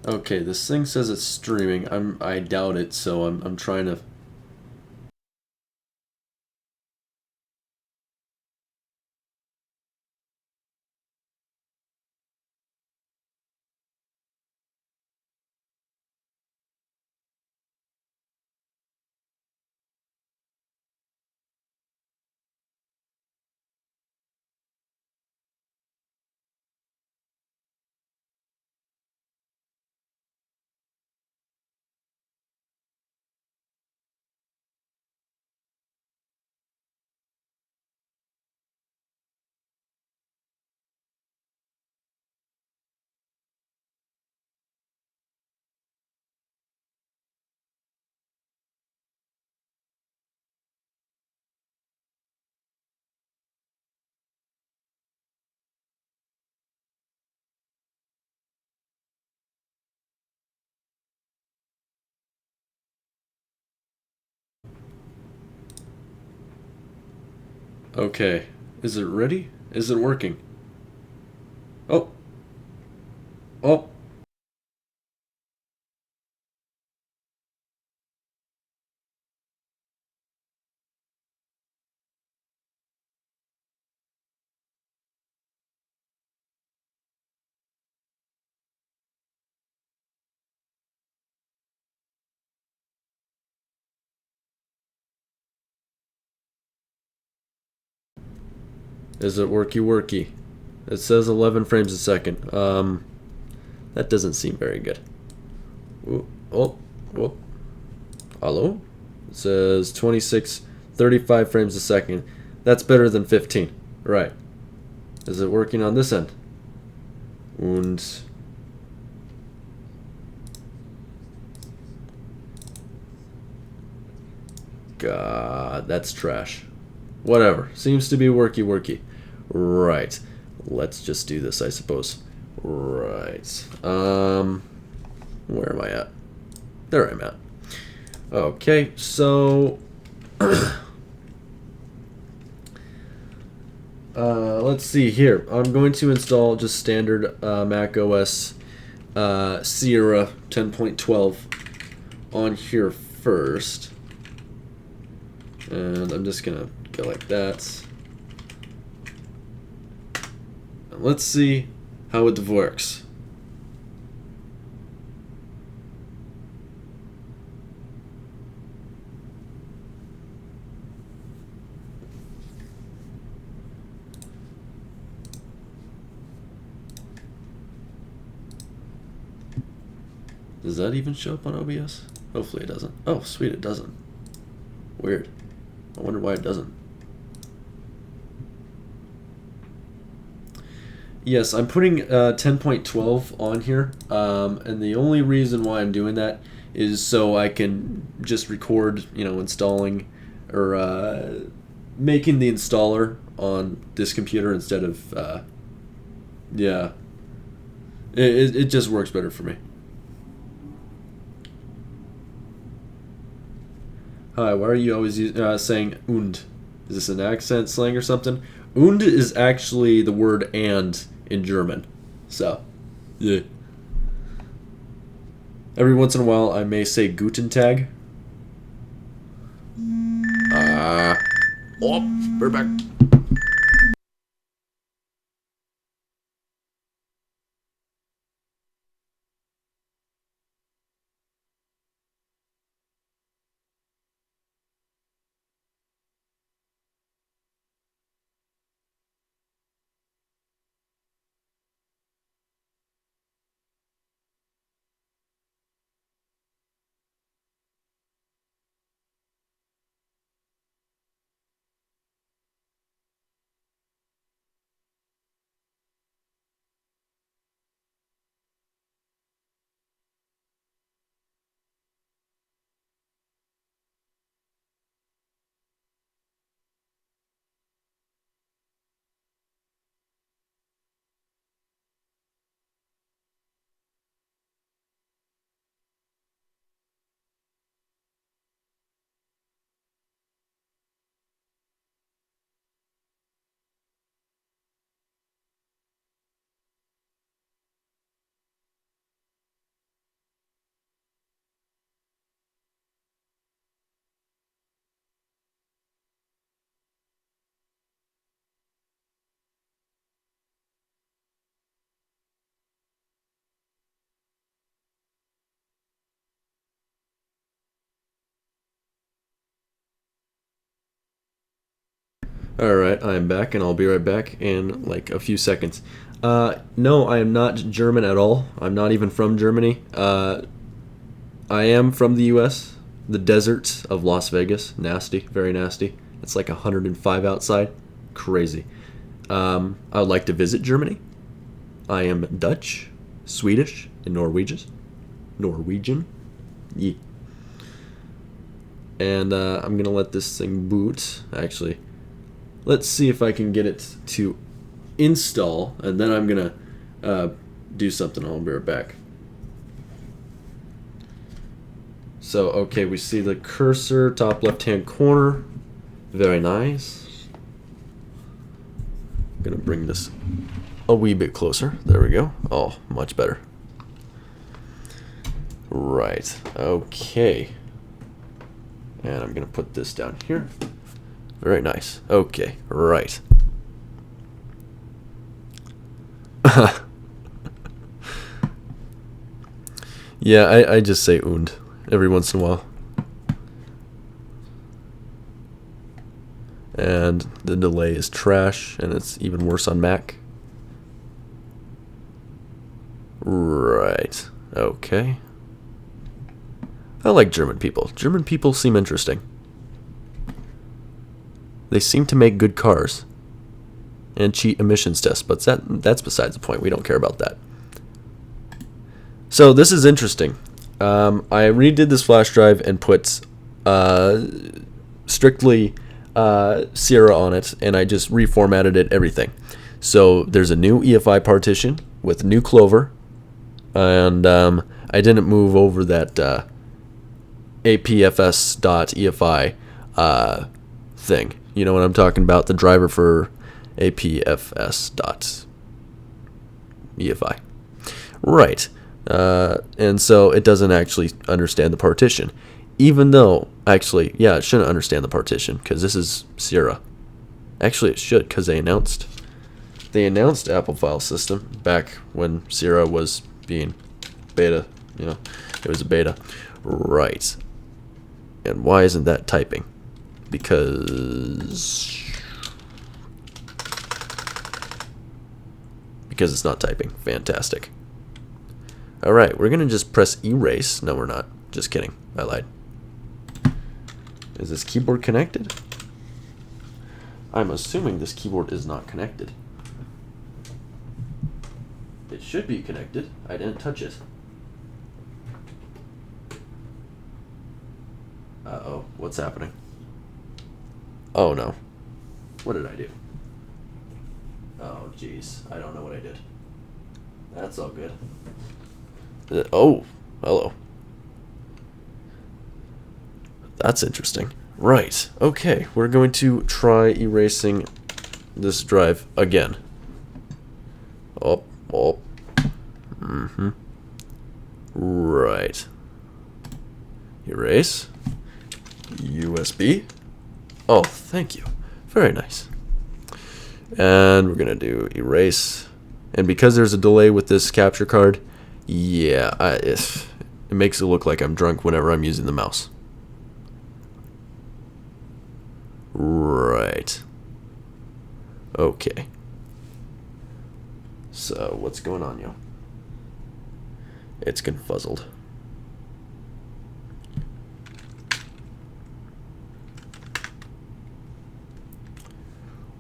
Okay, this thing says it's streaming. I doubt it, so I'm trying to. Okay, is it ready? Is it working? Oh, oh. Is it worky worky? It says 11 frames a second. That doesn't seem very good. Ooh, oh, oh. Hello? It says 26, 35 frames a second. That's better than 15. Right. Is it working on this end? Und. God, that's trash. Whatever. Seems to be worky worky. Right. Let's just do this, I suppose. Right. Where am I at? There I'm at. Okay, so let's see here. I'm going to install just standard macOS Sierra 10.12 on here first. And I'm just going to go like that. And let's see how it works. Does that even show up on OBS? Hopefully it doesn't. Oh, sweet, it doesn't. Weird. I wonder why it doesn't. Yes, I'm putting 10.12 on here, and the only reason why I'm doing that is so I can just record, installing or making the installer on this computer instead of, yeah, it just works better for me. Hi, why are you always saying und? Is this an accent slang or something? Und is actually the word and in German. So, yeah. Every once in a while, I may say Guten Tag. Ah. Oh, we're back. Alright, I am back, and I'll be right back in like a few seconds. No, I am not German at all. I'm not even from Germany. I am from the US, the desert of Las Vegas. Nasty, very nasty. It's like 105 outside. Crazy. I would like to visit Germany. I am Dutch, Swedish, and Norwegian. Norwegian. Yeah. And I'm going to let this thing boot. Actually, let's see if I can get it to install, and then I'm going to do something. I'll be right back. So, okay, we see the cursor, top left-hand corner. Very nice. I'm going to bring this a wee bit closer. There we go. Oh, much better. Right. Okay. And I'm going to put this down here. Very nice. Okay. Right. Yeah, I just say und every once in a while. And the delay is trash, and it's even worse on Mac. Right. Okay. I like German people. German people seem interesting. They seem to make good cars and cheat emissions tests, but that's besides the point. We don't care about that. So this is interesting. I redid this flash drive and put strictly Sierra on it, and I just reformatted it, everything. So there's a new EFI partition with new Clover, and I didn't move over that apfs.efi thing. You know what I'm talking about? The driver for apfs.efi. Right. And so it doesn't actually understand the partition. Even though, actually, yeah, it shouldn't understand the partition because this is Sierra. Actually, it should because they announced Apple File System back when Sierra was being beta. You know, it was a beta. Right. And why isn't that typing? Because it's not typing. Fantastic. Alright, we're going to just press erase. No, we're not. Just kidding. I lied. Is this keyboard connected? I'm assuming this keyboard is not connected. It should be connected. I didn't touch it. Uh-oh. What's happening? Oh, no. What did I do? Oh, jeez. I don't know what I did. That's all good. Oh, hello. That's interesting. Right. Okay, we're going to try erasing this drive again. Oh. Mm-hmm. Right. Erase. USB. Oh, thank you. Very nice. And we're going to do erase. And because there's a delay with this capture card, yeah, it makes it look like I'm drunk whenever I'm using the mouse. Right. Okay. So, what's going on, yo? It's confuzzled.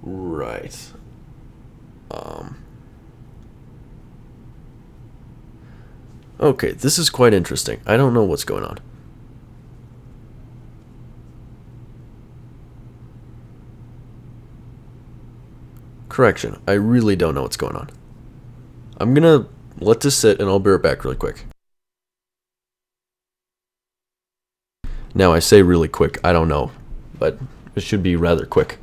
Right. Okay, this is quite interesting. I don't know what's going on. Correction, I really don't know what's going on. I'm gonna let this sit and I'll be right back really quick. Now I say really quick, I don't know, but it should be rather quick.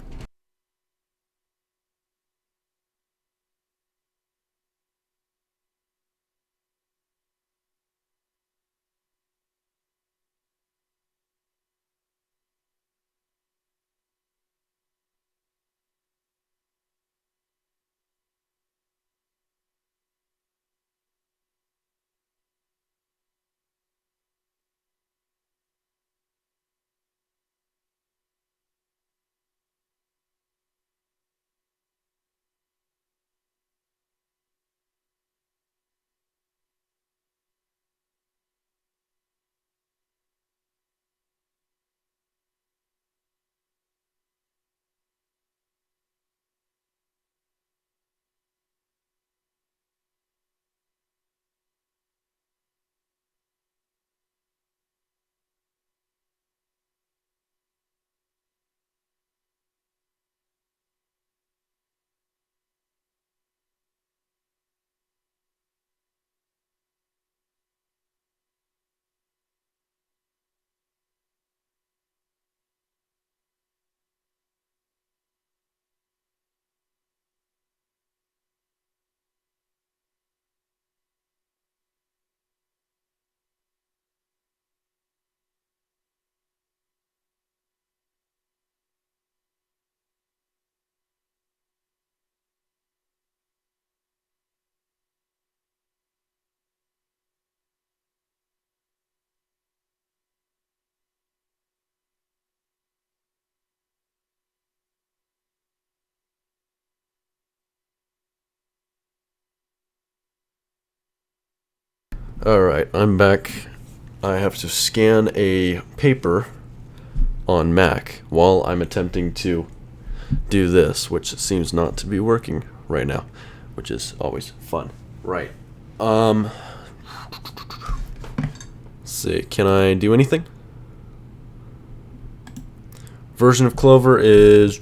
Alright, I'm back. I have to scan a paper on Mac while I'm attempting to do this, which seems not to be working right now, which is always fun. Right. Let's see, can I do anything? Version of Clover is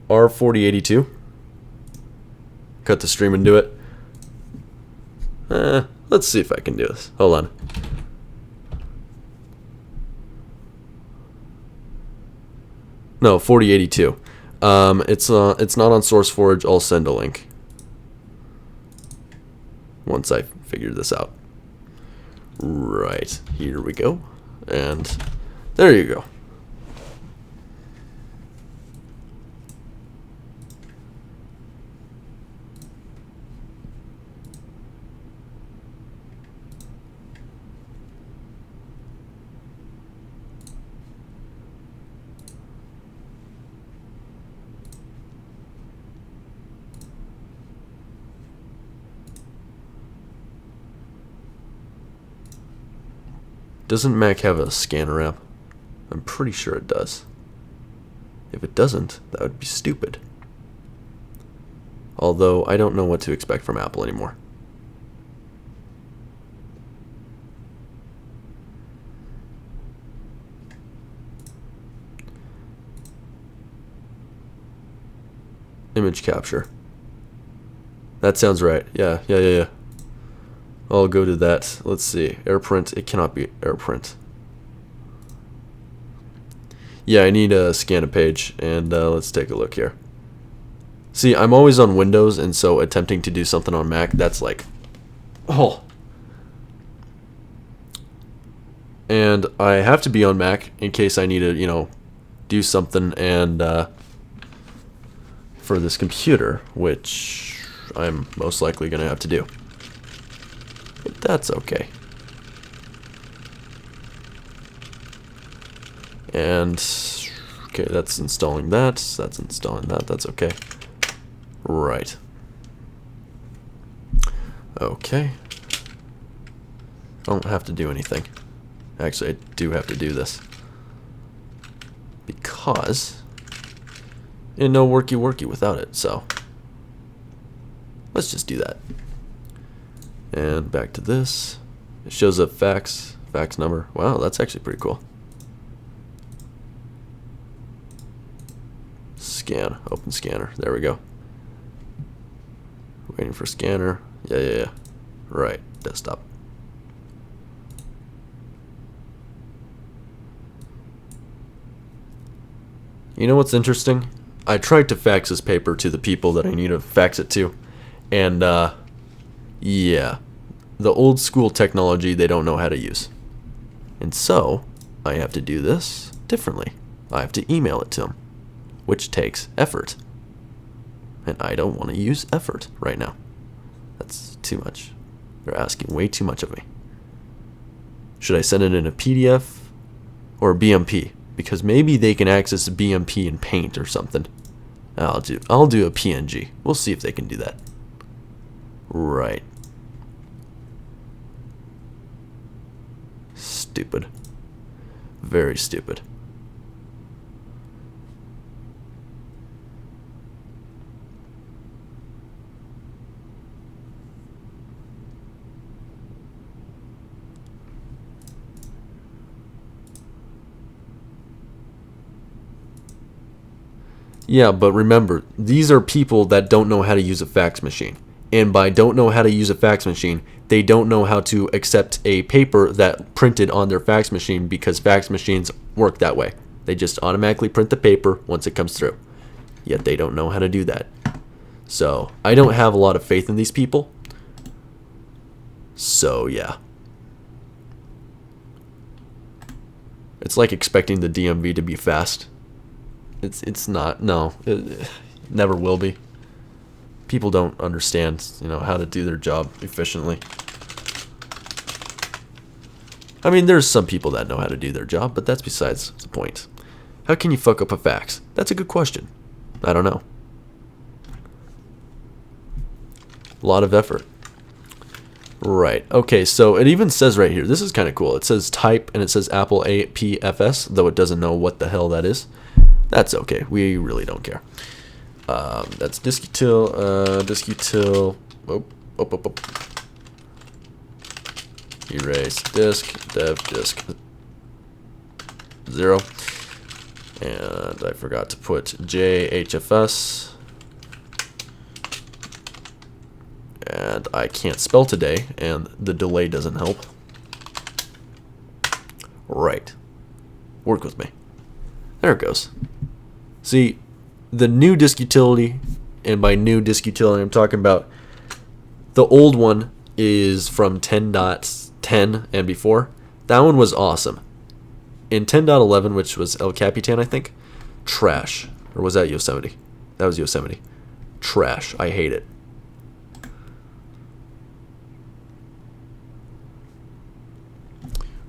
R4082. Cut the stream and do it. Let's see if I can do this. Hold on. No, 4082. It's not on SourceForge. I'll send a link once I figure this out. Right, here we go. And there you go. Doesn't Mac have a scanner app? I'm pretty sure it does. If it doesn't, that would be stupid. Although, I don't know what to expect from Apple anymore. Image capture. That sounds right. Yeah. I'll go to that. Let's see. AirPrint. It cannot be AirPrint. Yeah, I need to scan a page, and let's take a look here. See, I'm always on Windows, and so attempting to do something on Mac, that's like, oh. And I have to be on Mac in case I need to, do something and for this computer, which I'm most likely going to have to do. But that's okay. And okay, that's installing that. That's installing that. That's okay. Right. Okay. I don't have to do anything. Actually, I do have to do this. Because no worky without it, so let's just do that. And back to this. It shows up fax number. Wow, that's actually pretty cool. Scan, open scanner. There we go. Waiting for scanner. Yeah. Right, desktop. You know what's interesting? I tried to fax this paper to the people that I need to fax it to, and yeah, the old school technology they don't know how to use. And so, I have to do this differently. I have to email it to them, which takes effort. And I don't want to use effort right now. That's too much. They're asking way too much of me. Should I send it in a PDF or a BMP? Because maybe they can access a BMP in Paint or something. I'll do a PNG. We'll see if they can do that. Right. Stupid. Very stupid. Yeah, but remember, these are people that don't know how to use a fax machine. And by don't know how to use a fax machine, they don't know how to accept a paper that printed on their fax machine, because fax machines work that way. They just automatically print the paper once it comes through. Yet they don't know how to do that. So, I don't have a lot of faith in these people. So, yeah. It's like expecting the DMV to be fast. It's not. No, it never will be. People don't understand, how to do their job efficiently. I mean, there's some people that know how to do their job, but that's besides the point. How can you fuck up a fax? That's a good question. I don't know. A lot of effort. Right. Okay, so it even says right here, this is kind of cool. It says type and it says Apple APFS, though it doesn't know what the hell that is. That's okay. We really don't care. That's disk-util, erase disk, dev disk 0. And I forgot to put JHFS. And I can't spell today, and the delay doesn't help. Right. Work with me. There it goes. See, the new disk utility, and by new disk utility I'm talking about the old one is from 10.10 and before. That one was awesome. In 10.11, which was El Capitan, I think, trash. Or was that Yosemite? That was Yosemite. Trash. I hate it.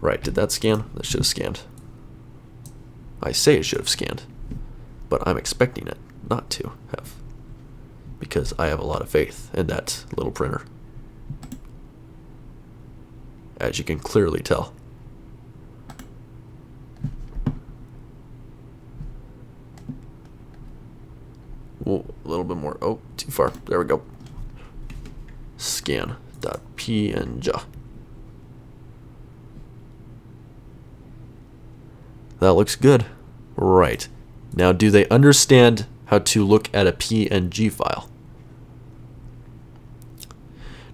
Right, did that scan? That should have scanned. I say it should have scanned, but I'm expecting it not to have, because I have a lot of faith in that little printer, as you can clearly tell. Whoa, a little bit more. Oh, too far. There we go. Scan.png. That looks good. Right. Now, do they understand how to look at a PNG file?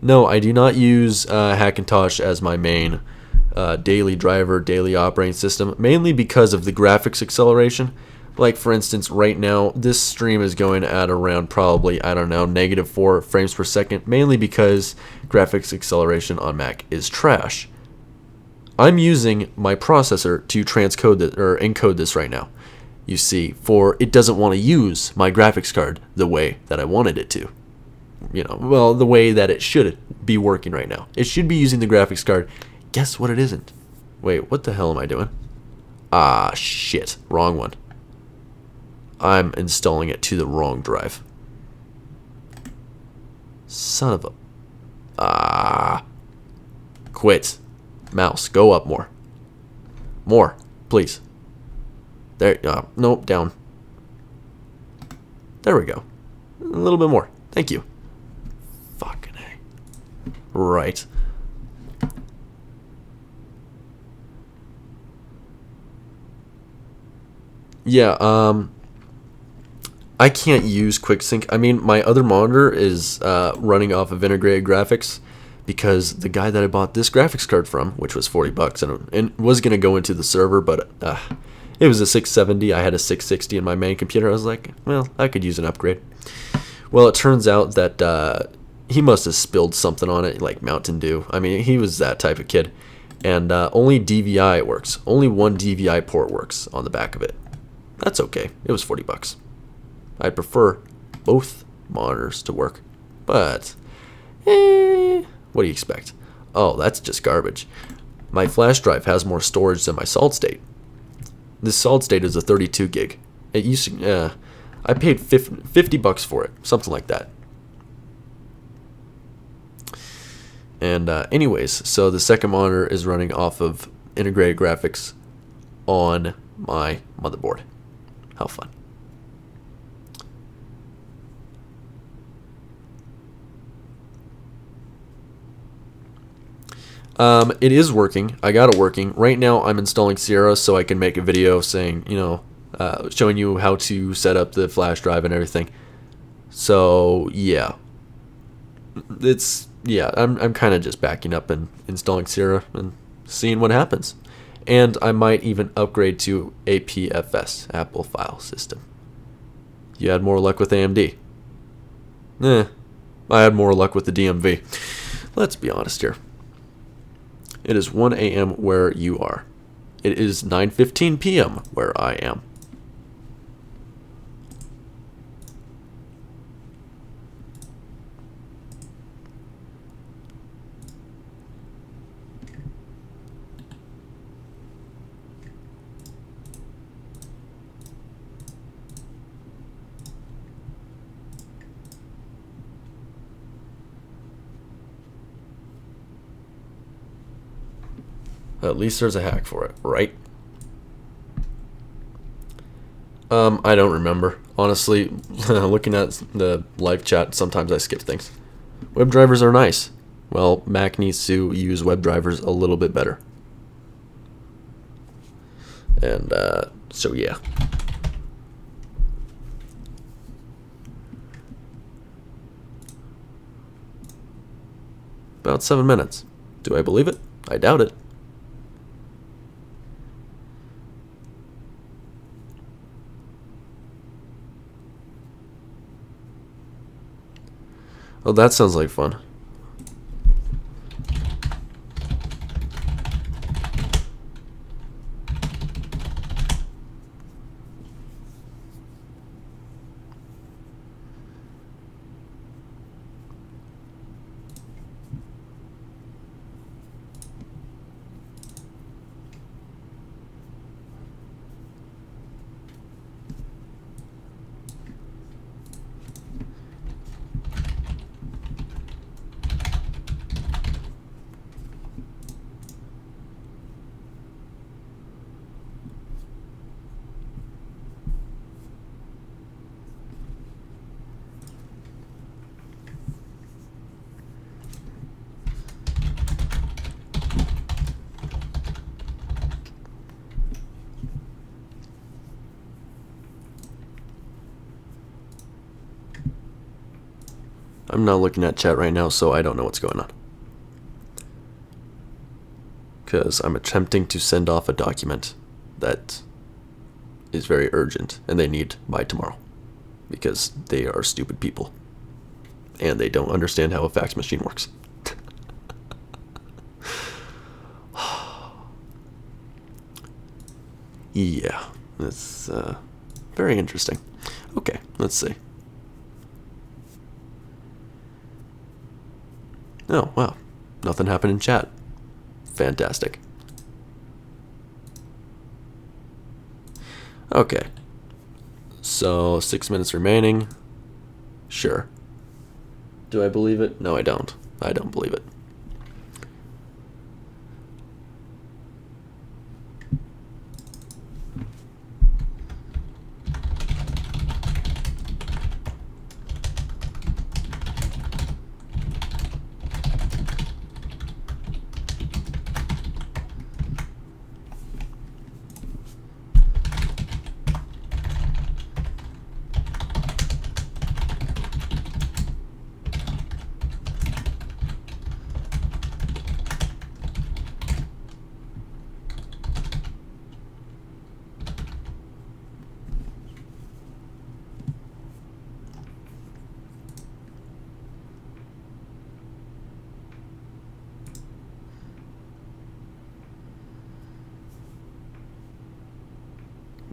No, I do not use Hackintosh as my main daily driver, daily operating system, mainly because of the graphics acceleration. Like, for instance, right now, this stream is going at around probably, I don't know, -4 frames per second, mainly because graphics acceleration on Mac is trash. I'm using my processor to transcode this, or encode this right now. You see, for it doesn't want to use my graphics card the way that I wanted it to. You know, well, the way that it should be working right now. It should be using the graphics card. Guess what it isn't? Wait, what the hell am I doing? Ah, shit. Wrong one. I'm installing it to the wrong drive. Son of a... Ah. Quit. Mouse, go up more. More, please. There, nope, down. There we go. A little bit more. Thank you. Fucking A. Right. Yeah, I can't use QuickSync. I mean, my other monitor is running off of integrated graphics, because the guy that I bought this graphics card from, which was $40, and was going to go into the server, but it was a 670. I had a 660 in my main computer. I was like, well, I could use an upgrade. Well, it turns out that he must have spilled something on it, like Mountain Dew. I mean, he was that type of kid. And only DVI works. Only one DVI port works on the back of it. That's okay. It was $40. I prefer both monitors to work. But, what do you expect? Oh, that's just garbage. My flash drive has more storage than my solid state. This solid state is a 32 gig. It used to, I paid $50 for it, something like that. And anyways, so the second monitor is running off of integrated graphics on my motherboard. How fun. It is working. I got it working. Right now I'm installing Sierra so I can make a video saying, you know, showing you how to set up the flash drive and everything. So, yeah. I'm kind of just backing up and installing Sierra and seeing what happens. And I might even upgrade to APFS, Apple File System. You had more luck with AMD. I had more luck with the DMV. Let's be honest here. It is 1 a.m. where you are. It is 9:15 p.m. where I am. At least there's a hack for it, right? I don't remember. Honestly, looking at the live chat, sometimes I skip things. WebDrivers are nice. Well, Mac needs to use WebDrivers a little bit better. And, so yeah. About 7 minutes. Do I believe it? I doubt it. Oh, that sounds like fun. I'm not looking at chat right now, so I don't know what's going on. Because I'm attempting to send off a document that is very urgent, and they need by tomorrow. Because they are stupid people. And they don't understand how a fax machine works. Yeah, that's very interesting. Okay, let's see. Oh, wow. Nothing happened in chat. Fantastic. Okay. So, 6 minutes remaining. Sure. Do I believe it? No, I don't. I don't believe it.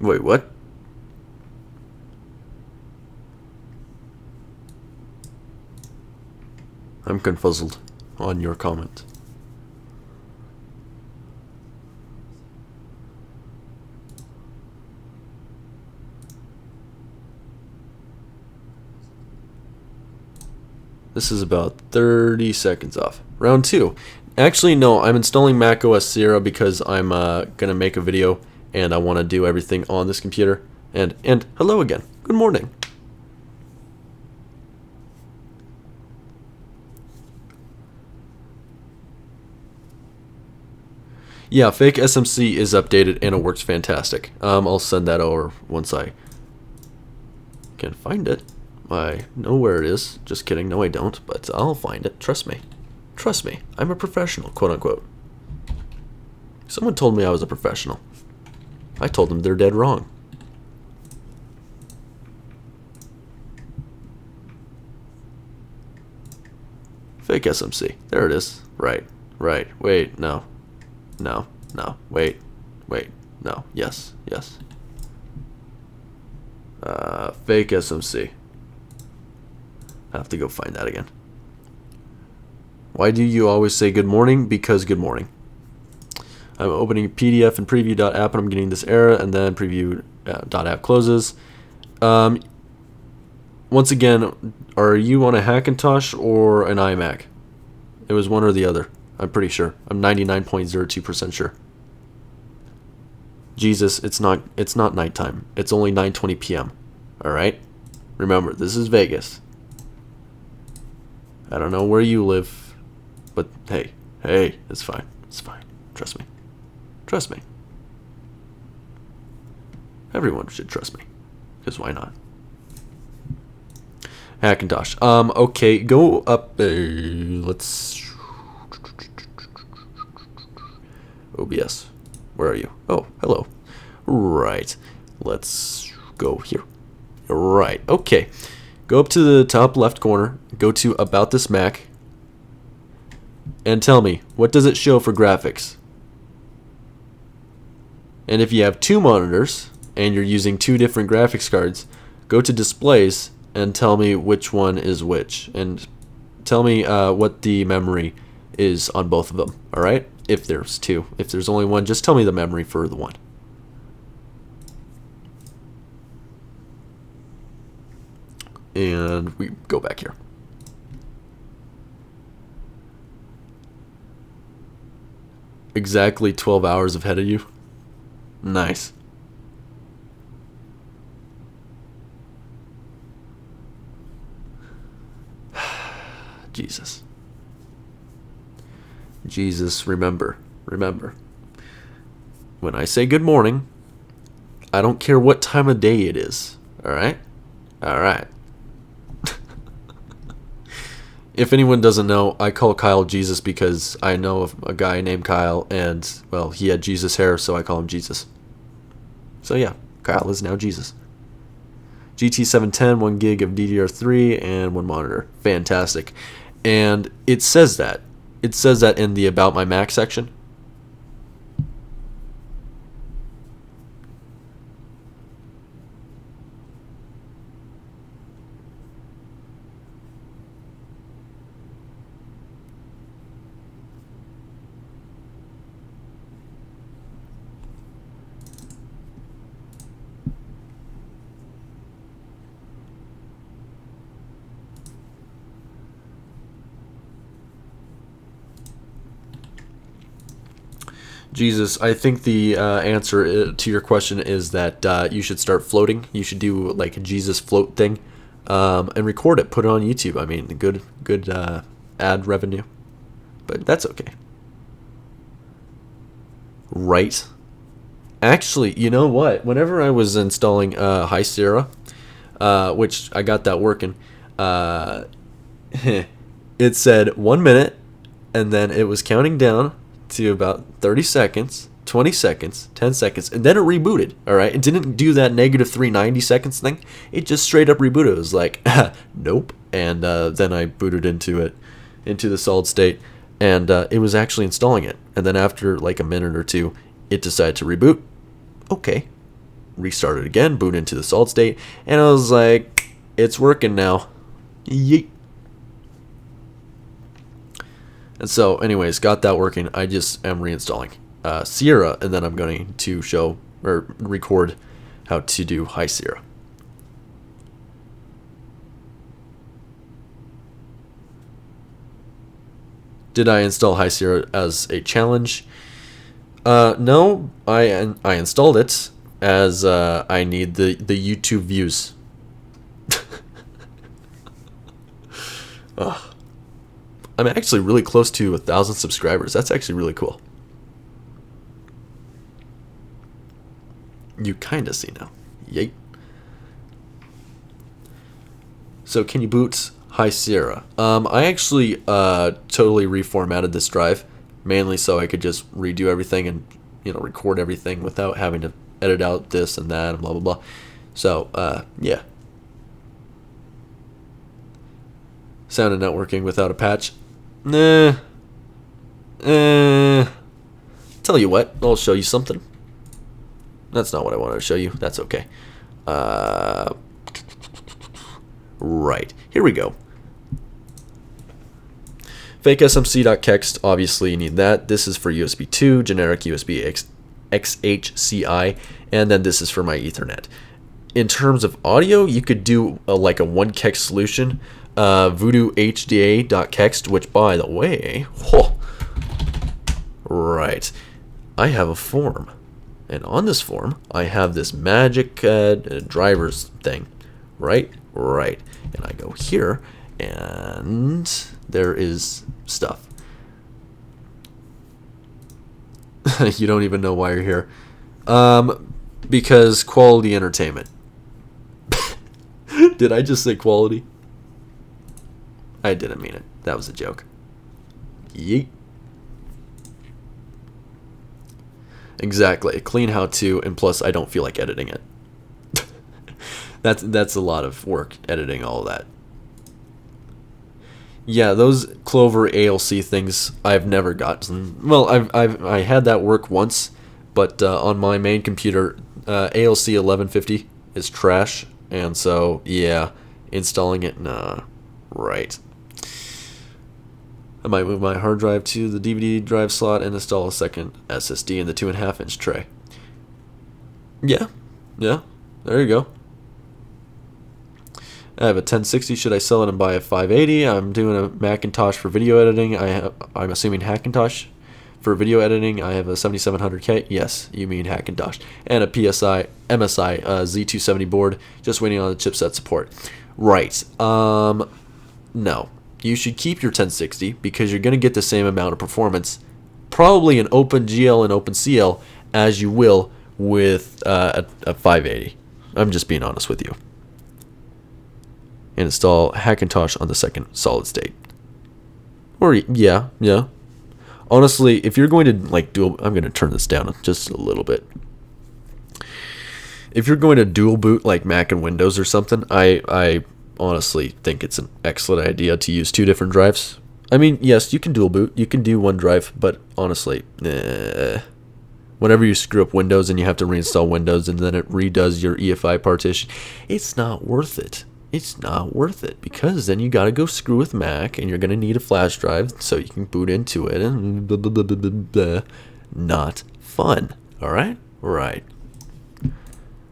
Wait, what? I'm confuzzled on your comment. This is about 30 seconds off. Round 2. Actually, no, I'm installing macOS Sierra because I'm gonna make a video and I want to do everything on this computer. And hello again. Good morning. Yeah, fake SMC is updated and it works fantastic. I'll send that over once I can find it. I know where it is. Just kidding. No, I don't. But I'll find it. Trust me. Trust me. I'm a professional, quote unquote. Someone told me I was a professional. I told them they're dead wrong. Fake SMC. There it is. Right. Right. Wait. No. No. No. Wait. Wait. No. Yes. Yes. Fake SMC. I have to go find that again. Why do you always say good morning? Because good morning. I'm opening PDF in preview.app and I'm getting this error, and then preview.app closes. Once again, are you on a Hackintosh or an iMac? It was one or the other. I'm pretty sure. I'm 99.02% sure. Jesus, it's not nighttime. It's only 9:20 p.m. All right? Remember, this is Vegas. I don't know where you live, but hey, it's fine. It's fine. Trust me. Trust me. Everyone should trust me, because why not? Hackintosh. Okay, go up. Let's. OBS. Where are you? Oh, hello. Right. Let's go here. Right. Okay. Go up to the top left corner. Go to About This Mac. And tell me, what does it show for graphics? And if you have two monitors and you're using two different graphics cards, go to Displays and tell me which one is which. And tell me what the memory is on both of them. Alright? If there's two. If there's only one, just tell me the memory for the one. And we go back here. Exactly 12 hours ahead of you. Nice. Jesus. Jesus, remember. When I say good morning, I don't care what time of day it is. Alright? Alright. If anyone doesn't know, I call Kyle Jesus because I know of a guy named Kyle, and, well, he had Jesus hair, so I call him Jesus. So yeah, Kyle is now Jesus. GT710, 1 gig of DDR3, and 1 monitor. Fantastic. And it says that. It says that in the About My Mac section. Jesus, I think the answer to your question is that you should start floating. You should do like a Jesus float thing, and record it. Put it on YouTube. I mean, good ad revenue, but that's okay. Right. Actually, you know what? Whenever I was installing High Sierra, which I got that working, it said 1 minute, and then it was counting down to about 30 seconds, 20 seconds, 10 seconds, and then it rebooted. All right, it didn't do that negative 390 seconds thing. It just straight up rebooted. It was like, nope. And then I booted into the solid state, and it was actually installing it. And then after like a minute or two, it decided to reboot. Okay, restart it again, boot into the solid state, and I was like, it's working now. Yeet. And so, anyways, got that working. I just am reinstalling Sierra, and then I'm going to show or record how to do High Sierra. Did I install High Sierra as a challenge? No, I installed it as I need the YouTube views. Ugh. I'm actually really close to 1,000 subscribers. That's actually really cool. You kind of see now. Yay. So can you boot High Sierra? I actually totally reformatted this drive, mainly so I could just redo everything and record everything without having to edit out this and that and blah blah blah. So yeah. Sound and networking without a patch. Nah. Tell you what, I'll show you something. That's not what I wanted to show you. That's okay. Right. Here we go. Fake SMC.kext, obviously you need that. This is for USB 2, generic USB XHCI, and then this is for my Ethernet. In terms of audio, you could do like a 1kext solution. Voodoo HDA.kext, which by the way, Right. I have a form. And on this form, I have this magic drivers thing. Right? Right. And I go here, and there is stuff. You don't even know why you're here. Because quality entertainment. Did I just say quality? I didn't mean it. That was a joke. Yeet. Exactly. A clean how-to, and plus I don't feel like editing it. That's a lot of work, editing all of that. Yeah, those Clover ALC things I've never gotten. Well, I had that work once, but on my main computer, ALC 1150 is trash, and so yeah, installing it, nah, right. I might move my hard drive to the DVD drive slot and install a second SSD in the 2.5-inch tray. Yeah, there you go. I have a 1060. Should I sell it and buy a 580? I'm doing a Macintosh for video editing. I'm assuming Hackintosh for video editing. I have a 7700K. Yes, you mean Hackintosh. And a MSI Z270 board. Just waiting on the chipset support. Right. No. You should keep your 1060 because you're going to get the same amount of performance, probably in OpenGL and OpenCL, as you will with a 580. I'm just being honest with you. And install Hackintosh on the second solid state. Or yeah. Honestly, if you're going to like dual, I'm going to turn this down just a little bit. If you're going to dual boot like Mac and Windows or something, I honestly think it's an excellent idea to use 2 different drives. I mean, yes, you can dual boot, you can do 1 drive, but honestly, whenever you screw up Windows and you have to reinstall Windows and then it redoes your EFI partition, it's not worth it. It's not worth it because then you got to go screw with Mac and you're going to need a flash drive so you can boot into it and blah, blah, blah, blah, blah, blah. Not fun. All right? Right.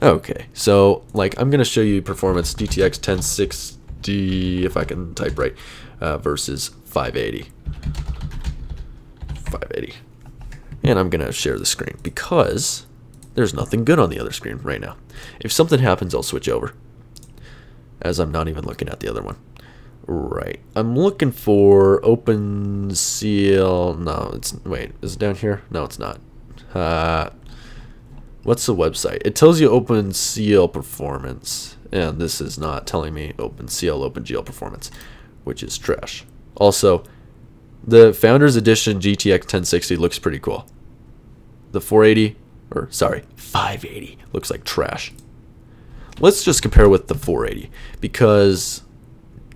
Okay. So, like, I'm going to show you performance GTX 1060, if I can type right, versus 580. 580. And I'm going to share the screen because there's nothing good on the other screen right now. If something happens, I'll switch over. As I'm not even looking at the other one. Right. I'm looking for OpenCL. No, it's... Wait, is it down here? No, it's not. What's the website? It tells you OpenCL performance. And this is not telling me OpenCL, OpenGL performance. Which is trash. Also, the Founders Edition GTX 1060 looks pretty cool. The 580 looks like trash. Let's just compare with the 480 because,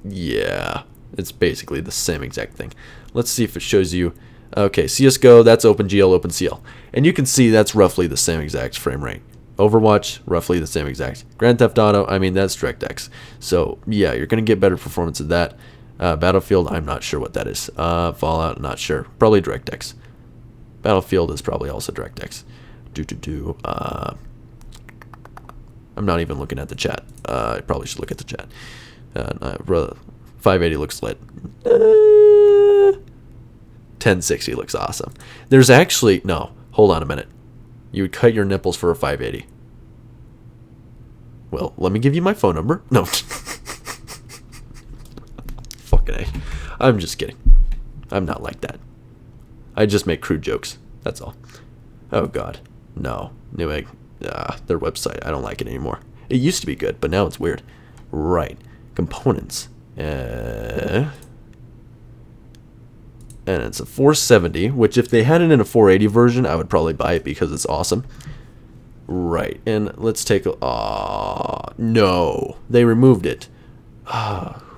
yeah, it's basically the same exact thing. Let's see if it shows you. Okay, CSGO, that's OpenGL, OpenCL. And you can see that's roughly the same exact frame rate. Overwatch, roughly the same exact. Grand Theft Auto, I mean, that's DirectX. So, yeah, you're going to get better performance of that. Battlefield, I'm not sure what that is. Fallout, not sure. Probably DirectX. Battlefield is probably also DirectX. I'm not even looking at the chat. I probably should look at the chat. 580 looks lit. 1060 looks awesome. There's actually... No, hold on a minute. You would cut your nipples for a 580. Well, let me give you my phone number. No. Fucking A. I'm just kidding. I'm not like that. I just make crude jokes. That's all. Oh, God. No. Newegg. Their website. I don't like it anymore. It used to be good, but now it's weird. Right. Components. And it's a 470, which if they had it in a 480 version, I would probably buy it because it's awesome. Right. And let's take a... no. They removed it.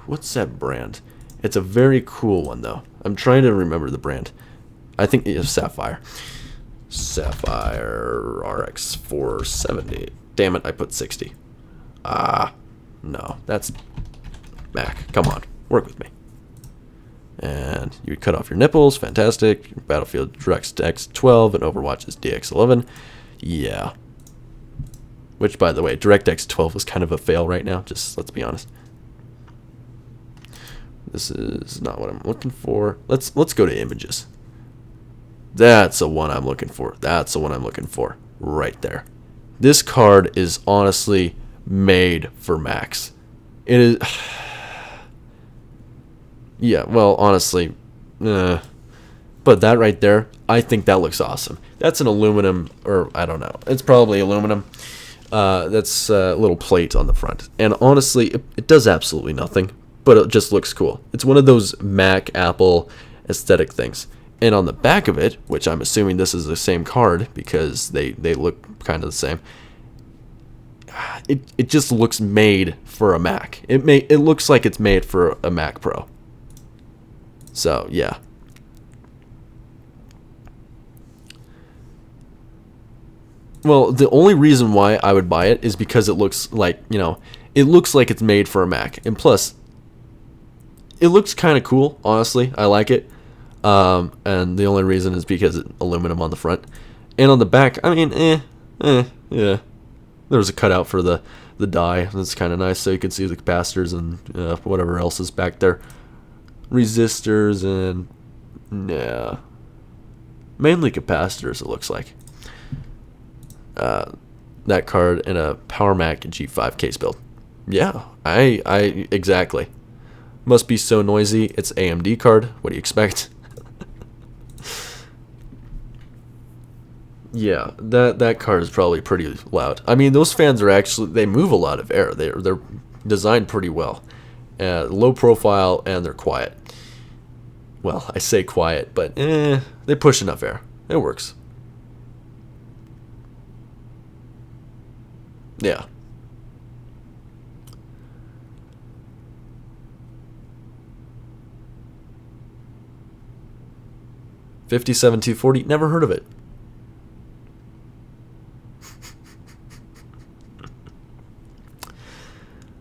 What's that brand? It's a very cool one, though. I'm trying to remember the brand. I think it's Sapphire. Sapphire RX 470. Damn it, I put 60. No, that's Mac. Come on, work with me. And you cut off your nipples. Fantastic. Battlefield DirectX 12 and Overwatch is DX11. Yeah. Which, by the way, DirectX 12 is kind of a fail right now. Just let's be honest. This is not what I'm looking for. Let's go to images. That's the one I'm looking for. That's the one I'm looking for. Right there. This card is honestly made for Macs. It is... Yeah, well, honestly... But that right there, I think that looks awesome. That's an aluminum, or I don't know. It's probably aluminum. That's a little plate on the front. And honestly, it does absolutely nothing, but it just looks cool. It's one of those Mac, Apple aesthetic things. And on the back of it, which I'm assuming this is the same card because they look kind of the same, it just looks made for a Mac. It looks like it's made for a Mac Pro. So, yeah. Well, the only reason why I would buy it is because it looks like, it looks like it's made for a Mac. And plus, it looks kind of cool, honestly. I like it. And the only reason is because it's aluminum on the front. And on the back, I mean, yeah. There was a cutout for the die. That's kind of nice, so you can see the capacitors and whatever else is back there. Resistors and, yeah. Mainly capacitors, it looks like. That card in a Power Mac G5 case build. Yeah, I exactly. Must be so noisy. It's AMD card. What do you expect? Yeah, that card is probably pretty loud. I mean, those fans are actually, they move a lot of air. They're designed pretty well. Low profile and they're quiet. Well, I say quiet, but they push enough air. It works. Yeah. $57,240. Never heard of it.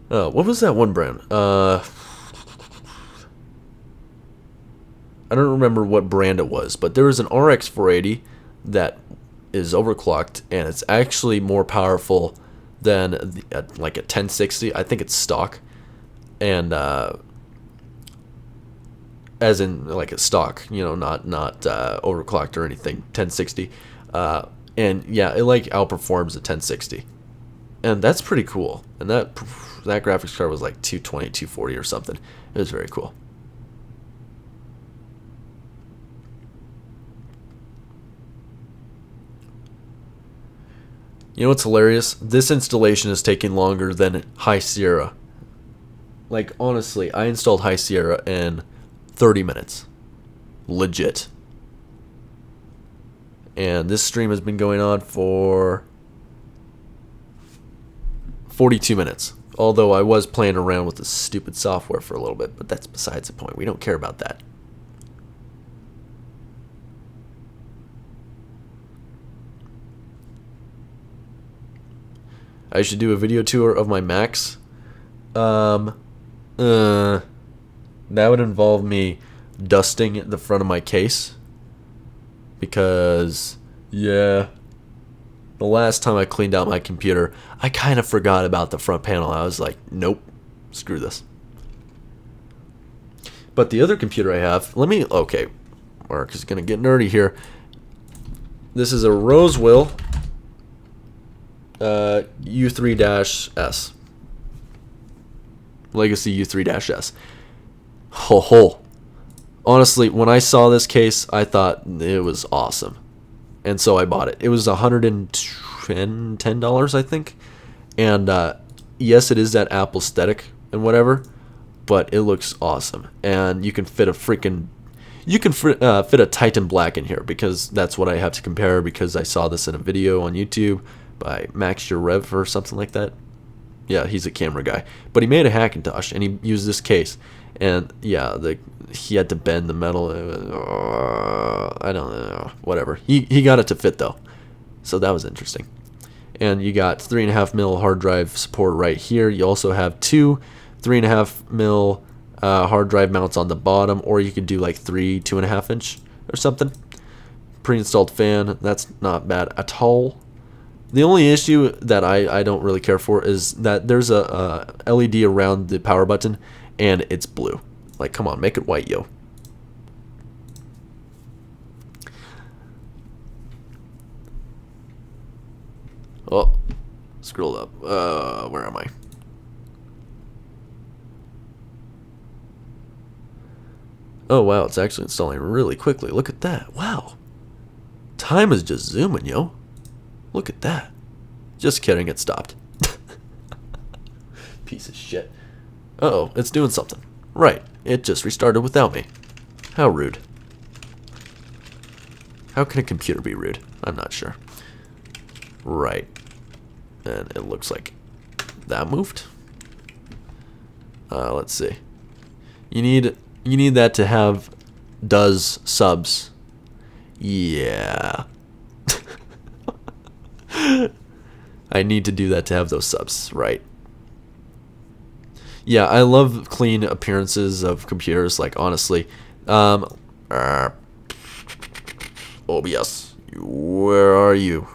What was that one brand? I don't remember what brand it was, but there was an RX 480 that is overclocked, and it's actually more powerful than like a 1060. I think it's stock, and as in like a stock, not overclocked or anything. 1060, and yeah, it like outperforms a 1060, and that's pretty cool. And that graphics card was like 220, 240 or something. It was very cool. You know what's hilarious? This installation is taking longer than High Sierra. Like, honestly, I installed High Sierra in 30 minutes. Legit. And this stream has been going on for 42 minutes. Although I was playing around with this stupid software for a little bit, but that's besides the point. We don't care about that. I should do a video tour of my Macs. That would involve me dusting the front of my case. Because, yeah, the last time I cleaned out my computer, I kind of forgot about the front panel. I was like, nope, screw this. But the other computer I have, okay, Mark is going to get nerdy here. This is a Rosewill U3-S. Legacy U3-S. Ho. Honestly, when I saw this case, I thought it was awesome. And so I bought it. It was $110, I think. And yes, it is that Apple aesthetic and whatever, but it looks awesome. And you can fit a freaking... You can fit a Titan Black in here because that's what I have to compare because I saw this in a video on YouTube by Max Your Rev or something like that. Yeah, he's a camera guy. But he made a Hackintosh and he used this case. And yeah, he had to bend the metal. I don't know. Whatever. He got it to fit though. So that was interesting. And you got 3.5mm hard drive support right here. You also have two 3.5mm hard drive mounts on the bottom, or you could do like 2.5 inch or something. Pre-installed fan. That's not bad at all. The only issue that I don't really care for is that there's a LED around the power button and it's blue. Like, come on, make it white, yo. Oh, scroll up. Where am I? Oh, wow, it's actually installing really quickly. Look at that. Wow. Time is just zooming, yo. Look at that. Just kidding, it stopped. Piece of shit. Uh-oh, it's doing something. Right, it just restarted without me. How rude. How can a computer be rude? I'm not sure. Right. And it looks like that moved. Let's see. You need that to have does subs. Yeah. I need to do that to have those subs, right? Yeah, I love clean appearances of computers, like, honestly. OBS, where are you?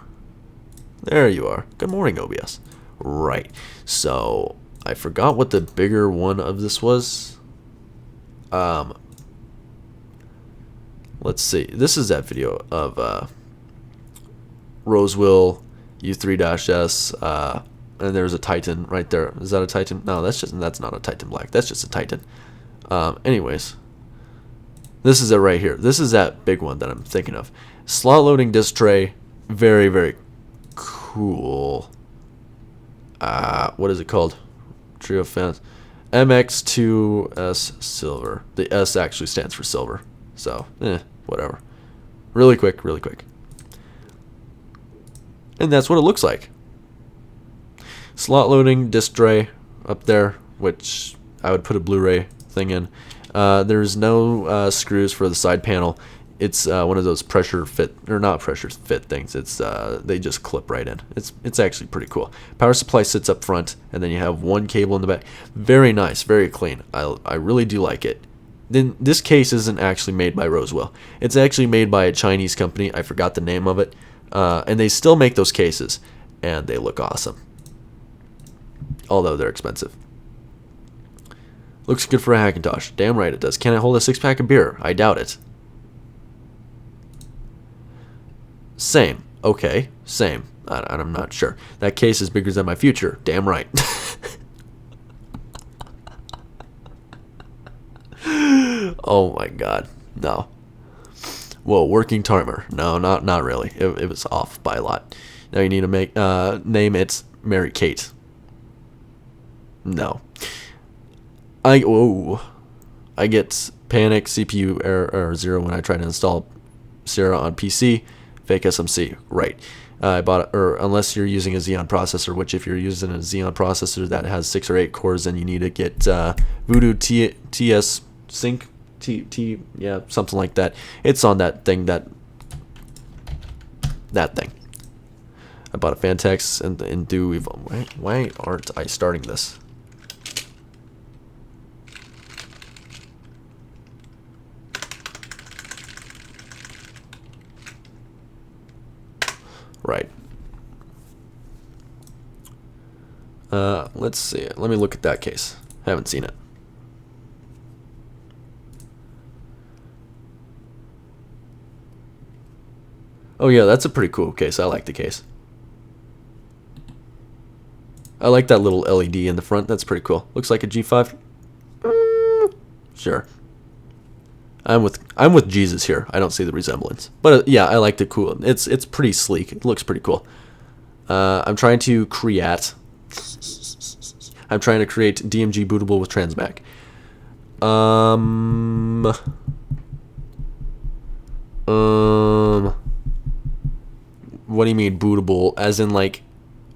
There you are. Good morning, OBS. Right. So, I forgot what the bigger one of this was. Let's see. This is that video of Roswell U3-S, and there's a Titan right there. Is that a Titan? No, that's not a Titan Black. That's just a Titan. Anyways, this is it right here. This is that big one that I'm thinking of. Slot loading disk tray, very, very cool. What is it called? Trio fans. MX2S silver. The S actually stands for silver. So, whatever. Really quick, really quick. And that's what it looks like. Slot loading disk tray up there, which I would put a Blu-ray thing in. There's no screws for the side panel. It's one of those pressure fit, or not pressure fit things. It's they just clip right in. It's actually pretty cool. Power supply sits up front, and then you have one cable in the back. Very nice, very clean. I really do like it. Then this case isn't actually made by Roswell. It's actually made by a Chinese company. I forgot the name of it. And they still make those cases, and they look awesome. Although they're expensive. Looks good for a Hackintosh. Damn right it does. Can I hold a 6-pack of beer? I doubt it. Same. Okay. Same. I'm not sure. That case is bigger than my future. Damn right. Oh my god. No. Whoa, working timer. No, not really. It was off by a lot. Now you need to make name it Mary Kate. No. I get panic CPU error 0 when I try to install Sierra on PC. Fake SMC. Right. I bought it, or unless you're using a Xeon processor, which if you're using a Xeon processor that has 6 or 8 cores, then you need to get Voodoo TS Sync yeah, something like that. It's on that thing that thing. I bought a Fantex and do why aren't I starting this? Right. Let's see. Let me look at that case. Haven't seen it. Oh yeah, that's a pretty cool case. I like the case. I like that little LED in the front. That's pretty cool. Looks like a G5. Sure. I'm with Jesus here. I don't see the resemblance, but yeah, I like the cool. It's pretty sleek. It looks pretty cool. I'm trying to create DMG bootable with Transmac. What do you mean bootable? As in, like,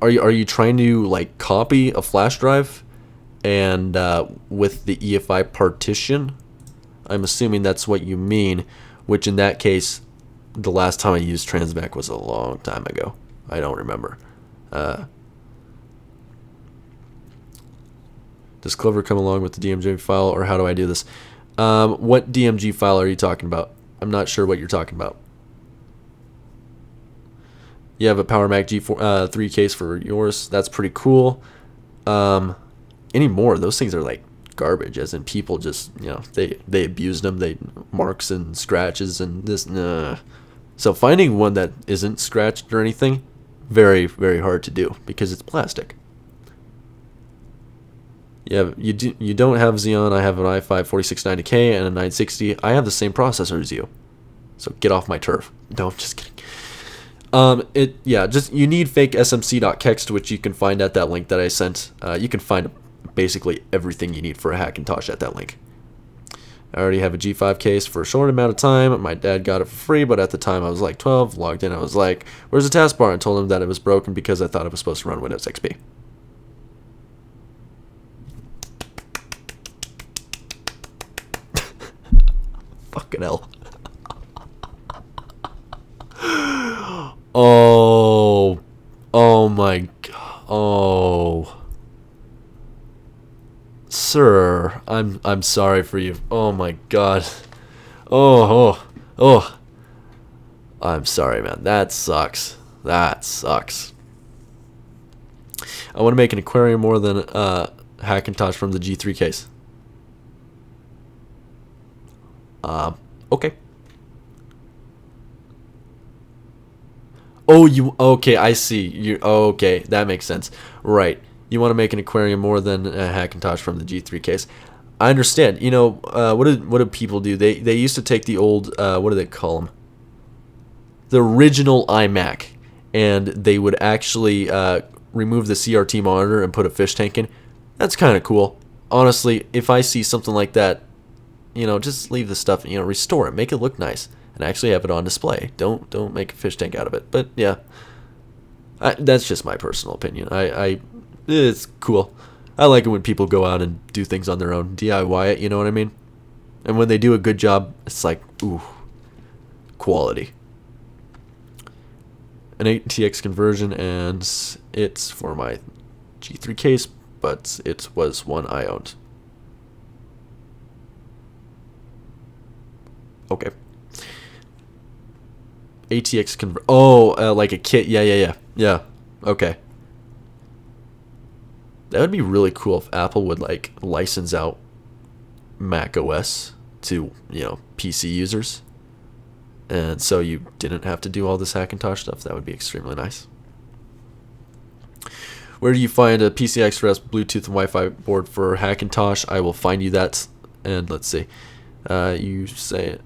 are you trying to like copy a flash drive and with the EFI partition? I'm assuming that's what you mean, which in that case, the last time I used Transmac was a long time ago. I don't remember. Does Clover come along with the DMG file, or how do I do this? What DMG file are you talking about? I'm not sure what you're talking about. You have a Power Mac G4 3 case for yours. That's pretty cool. Anymore, those things are like garbage, as in people just, you know, they abused them. They marks and scratches and this. Nah. So finding one that isn't scratched or anything, very, very hard to do because it's plastic. You don't have Xeon. I have an i5 4690K and a 960. I have the same processor as you, so get off my turf. No, I'm just kidding. Just you need fake smc.kext, which you can find at that link that I sent. You can find basically everything you need for a Hackintosh at that link. I already have a G5 case for a short amount of time. My dad got it for free, but at the time I was like 12. Logged in, I was like, "Where's the taskbar?" And told him that it was broken because I thought it was supposed to run Windows XP. Fucking hell. Oh my god. Oh. Sir, I'm sorry for you. Oh my god. Oh. I'm sorry, man. That sucks. That sucks. I want to make an aquarium more than Hackintosh from the G3 case. Okay. Oh, okay, I see. Okay, that makes sense. Right. You want to make an aquarium more than a Hackintosh from the G3 case. I understand. You know, what did people do? They used to take the old, what do they call them? The original iMac, and they would actually remove the CRT monitor and put a fish tank in. That's kind of cool. Honestly, if I see something like that, you know, just leave the stuff, you know, restore it, make it look nice, and actually have it on display. Don't make a fish tank out of it. But yeah, that's just my personal opinion. It's cool. I like it when people go out and do things on their own, DIY it. You know what I mean? And when they do a good job, it's like, ooh, quality. An ATX conversion, and it's for my G3 case, but it was one I owned. Okay. ATX convert. Oh, like a kit. Yeah. Okay. That would be really cool if Apple would like license out macOS to, you know, PC users. And so you didn't have to do all this Hackintosh stuff. That would be extremely nice. Where do you find a PCI Express, Bluetooth, and Wi-Fi board for Hackintosh? I will find you that. And let's see. You say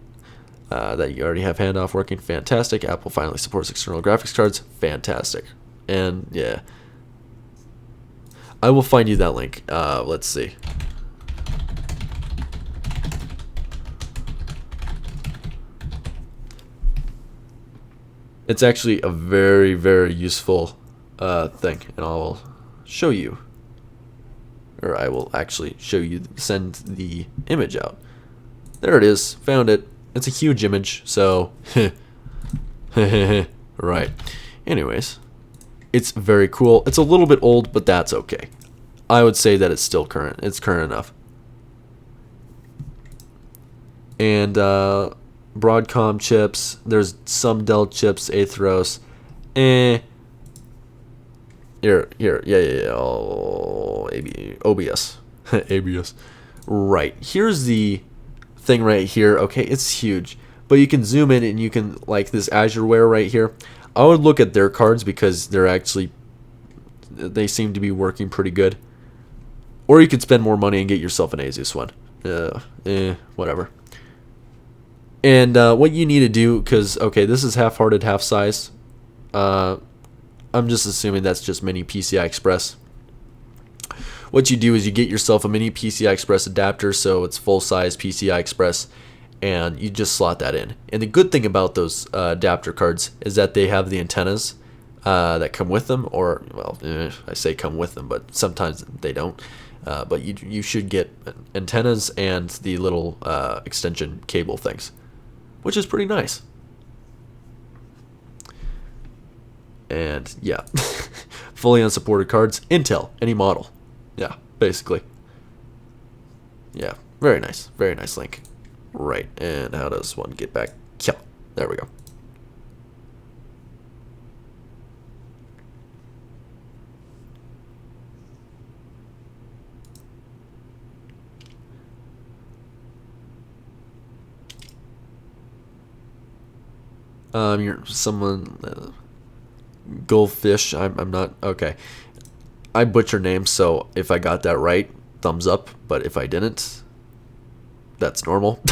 that you already have handoff working. Fantastic. Apple finally supports external graphics cards. Fantastic. And yeah. I will find you that link. Let's see. It's actually a very, very useful thing, and I'll show you. Or I will actually show you, send the image out. There it is. Found it. It's a huge image, so right. Anyways, it's very cool. It's a little bit old, but that's okay. I would say that it's still current. It's current enough. And Broadcom chips. There's some Dell chips, Atheros. Here. Yeah. Oh, OBS. ABS. Right. Here's the thing right here. Okay, it's huge. But you can zoom in and you can, like this Azureware right here. I would look at their cards because they seem to be working pretty good. Or you could spend more money and get yourself an Asus one. Whatever. And what you need to do, because, okay, this is half-hearted, half-size. I'm just assuming that's just mini PCI Express. What you do is you get yourself a mini PCI Express adapter, so it's full-size PCI Express, and you just slot that in. And the good thing about those adapter cards is that they have the antennas that come with them, or, well, I say come with them, but sometimes they don't. But you should get antennas and the little extension cable things, which is pretty nice. And yeah, fully unsupported cards, Intel, any model. Yeah, basically. Yeah, very nice link. Right, and how does one get back? Yeah, there we go. You're someone. Goldfish. I'm not okay. I butcher names, so if I got that right, thumbs up. But if I didn't, that's normal.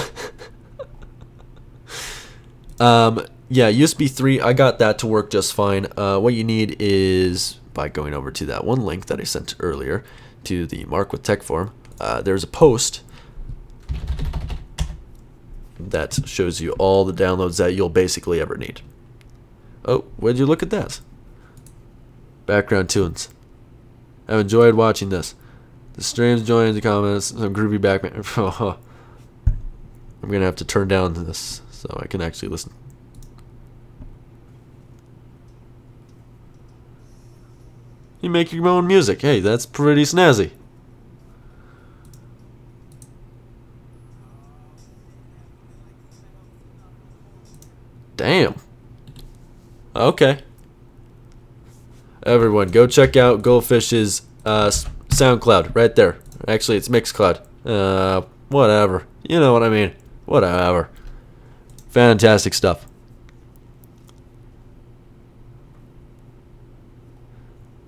Yeah, USB 3, I got that to work just fine. What you need is, by going over to that one link that I sent earlier, to the Mark with Tech forum, there's a post that shows you all the downloads that you'll basically ever need. Oh, would you look at that? Background tunes. I've enjoyed watching this. The streams, joins, the comments, some groovy background. I'm going to have to turn down this so I can actually listen. You make your own music. Hey, that's pretty snazzy. Damn. Okay. Everyone, go check out Goldfish's SoundCloud right there. Actually, it's Mixcloud. Whatever. You know what I mean. Whatever. Fantastic stuff.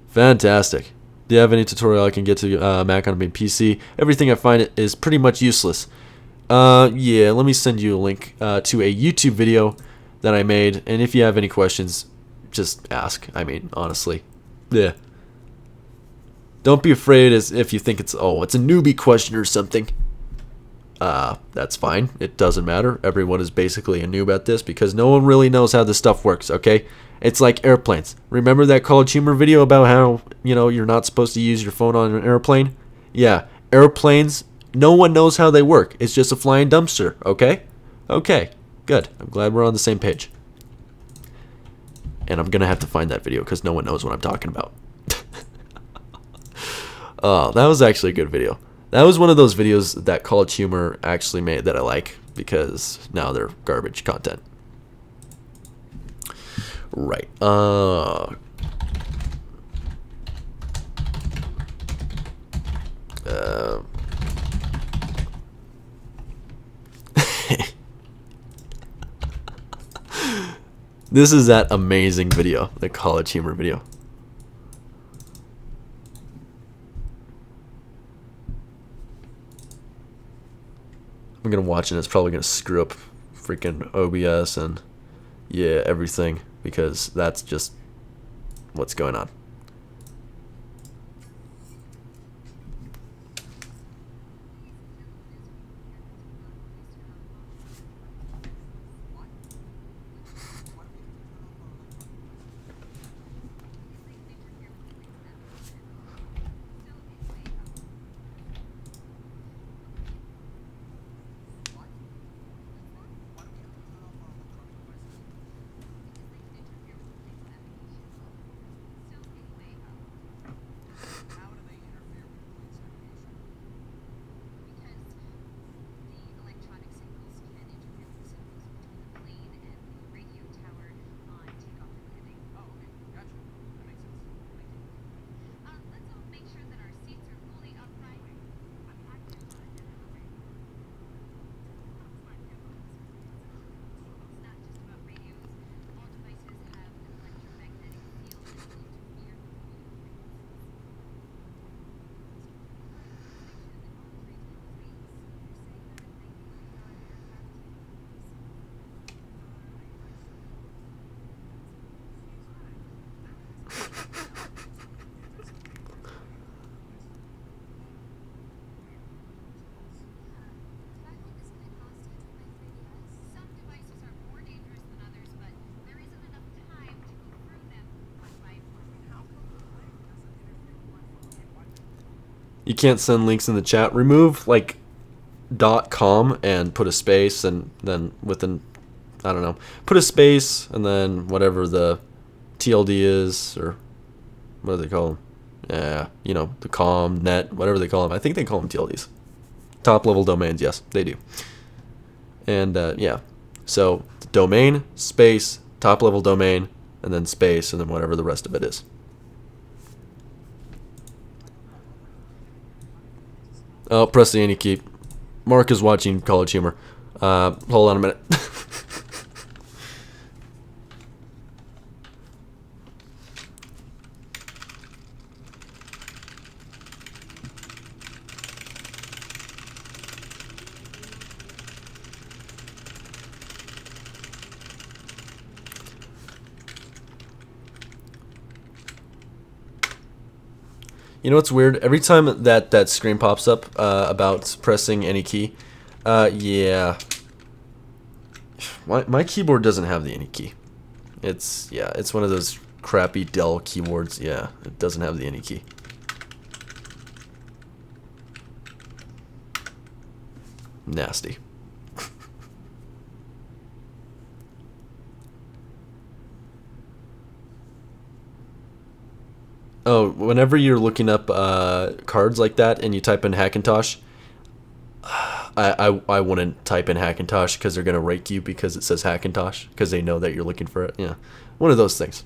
Fantastic. Do you have any tutorial I can get to Mac on my PC? Everything I find is pretty much useless. Yeah, let me send you a link to a YouTube video that I made, and if you have any questions, just ask. I mean, honestly. Yeah. Don't be afraid as if you think it's a newbie question or something. That's fine. It doesn't matter. Everyone is basically a noob at this because no one really knows how this stuff works, okay? It's like airplanes. Remember that College Humor video about how, you're not supposed to use your phone on an airplane? Yeah, airplanes, no one knows how they work. It's just a flying dumpster, okay? Okay, good. I'm glad we're on the same page. And I'm going to have to find that video because no one knows what I'm talking about. Oh, that was actually a good video. That was one of those videos that College Humor actually made that I like because now they're garbage content. Right. This is that amazing video, the College Humor video. I'm gonna watch it and it's probably gonna screw up freaking OBS and yeah, everything, because that's just what's going on. You can't send links in the chat. Remove like .com and put a space and then within, I don't know, put a space and then whatever the TLD is, or what do they call them? Yeah, the com, net, whatever they call them. I think they call them TLDs. Top level domains, yes, they do. And yeah, so domain, space, top level domain, and then space, and then whatever the rest of it is. Oh, press the any key. Mark is watching College Humor. Hold on a minute. You know what's weird? Every time that screen pops up about pressing any key, yeah, my keyboard doesn't have the any key. It's one of those crappy Dell keyboards. Yeah, it doesn't have the any key. Nasty. Oh, whenever you're looking up cards like that and you type in Hackintosh, I wouldn't type in Hackintosh because they're gonna rake you because it says Hackintosh because they know that you're looking for it. Yeah, one of those things.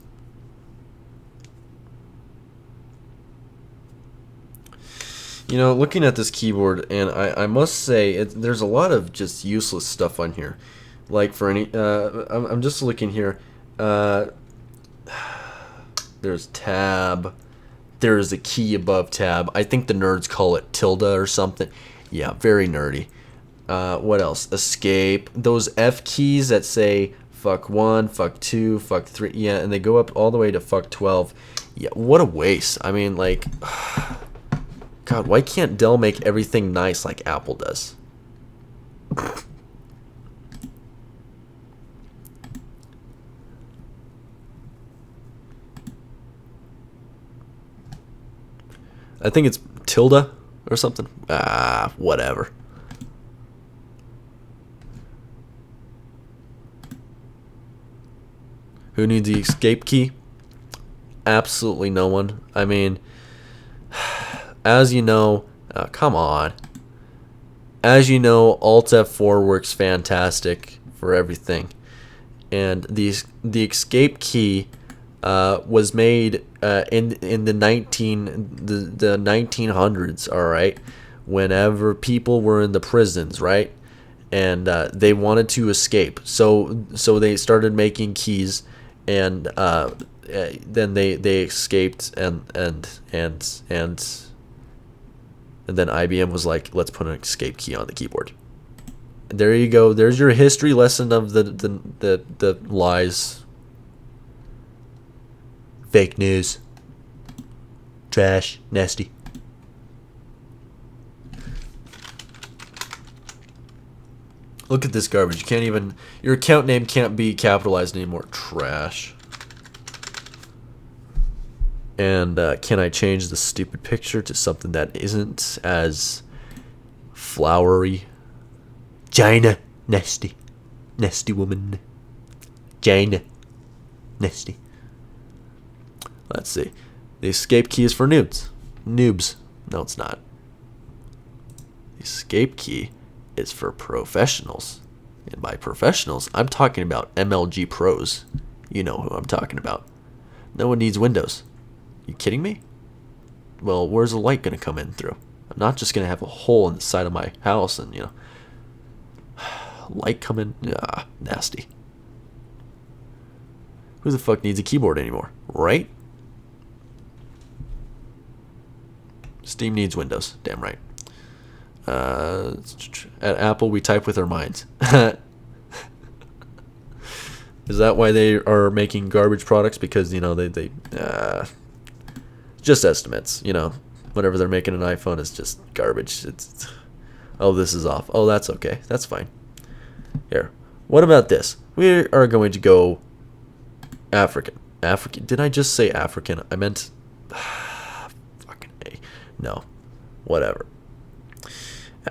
You know, looking at this keyboard, and I must say, there's a lot of just useless stuff on here. Like for any, I'm just looking here. There's tab. There's a key above tab. I think the nerds call it tilde or something. Yeah, very nerdy. What else? Escape. Those F keys that say fuck 1, fuck 2, fuck 3. Yeah, and they go up all the way to fuck 12. Yeah, what a waste. I mean, like, God, why can't Dell make everything nice like Apple does? I think it's tilde or something. Ah, whatever. Who needs the escape key? Absolutely no one. I mean, as you know, come on. As you know, Alt F4 works fantastic for everything. And the escape key was made in the 1900s, all right, whenever people were in the prisons, right, and they wanted to escape, so they started making keys, and then they escaped, and then IBM was like, let's put an escape key on the keyboard. There you go. There's your history lesson of the lies. Fake news. Trash. Nasty. Look at this garbage. You can't even... Your account name can't be capitalized anymore. Trash. And can I change the stupid picture to something that isn't as flowery? China. Nasty. Nasty woman. China. Nasty. Let's see. The escape key is for noobs. Noobs. No, it's not. The escape key is for professionals. And by professionals, I'm talking about MLG pros. You know who I'm talking about. No one needs Windows. You kidding me? Well, where's the light going to come in through? I'm not just going to have a hole in the side of my house and, you know, light coming. Ah, nasty. Who the fuck needs a keyboard anymore? Right? Steam needs Windows. Damn right. At Apple, we type with our minds. Is that why they are making garbage products? Because, you know, they just estimates. You know, whenever they're making an iPhone, it's just garbage. It's oh, this is off. Oh, that's okay. That's fine. Here. What about this? We are going to go African. African. Did I just say African? I meant... fucking A. No. Whatever.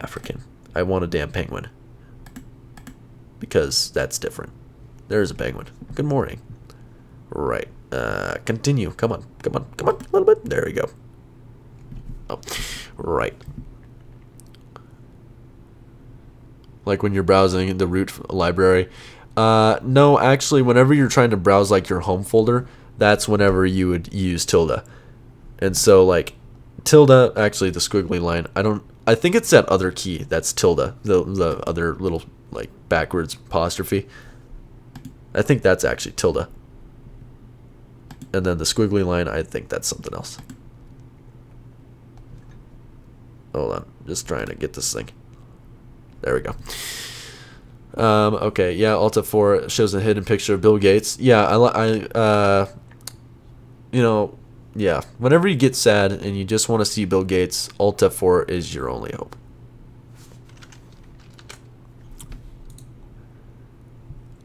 African. I want a damn penguin. Because that's different. There's a penguin. Good morning. Right. Continue. Come on. Come on. Come on. A little bit. There we go. Oh. Right. Like when you're browsing the root library. No, actually, whenever you're trying to browse like your home folder, that's whenever you would use tilde. And so like tilde, actually the squiggly line, I think it's that other key that's tilde, the other little like backwards apostrophe. I think that's actually tilde. And then the squiggly line, I think that's something else. Hold on, just trying to get this thing. There we go. Okay, yeah, Alt F4 shows a hidden picture of Bill Gates. Yeah, you know, Yeah, whenever you get sad and you just want to see Bill Gates, Alt F4 is your only hope.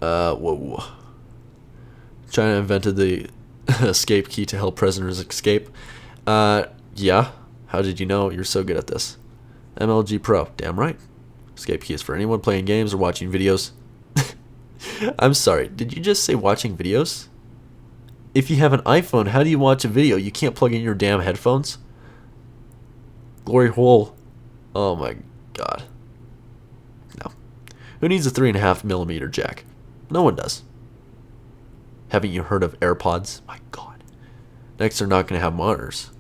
Whoa. China invented the escape key to help prisoners escape. Yeah. How did you know? You're so good at this. MLG Pro. Damn right. Escape key is for anyone playing games or watching videos. I'm sorry. Did you just say watching videos? If you have an iPhone, how do you watch a video? You can't plug in your damn headphones? Glory hole. Oh my god. No. Who needs a 3.5mm jack? No one does. Haven't you heard of AirPods? My god. Next, they're not going to have monitors.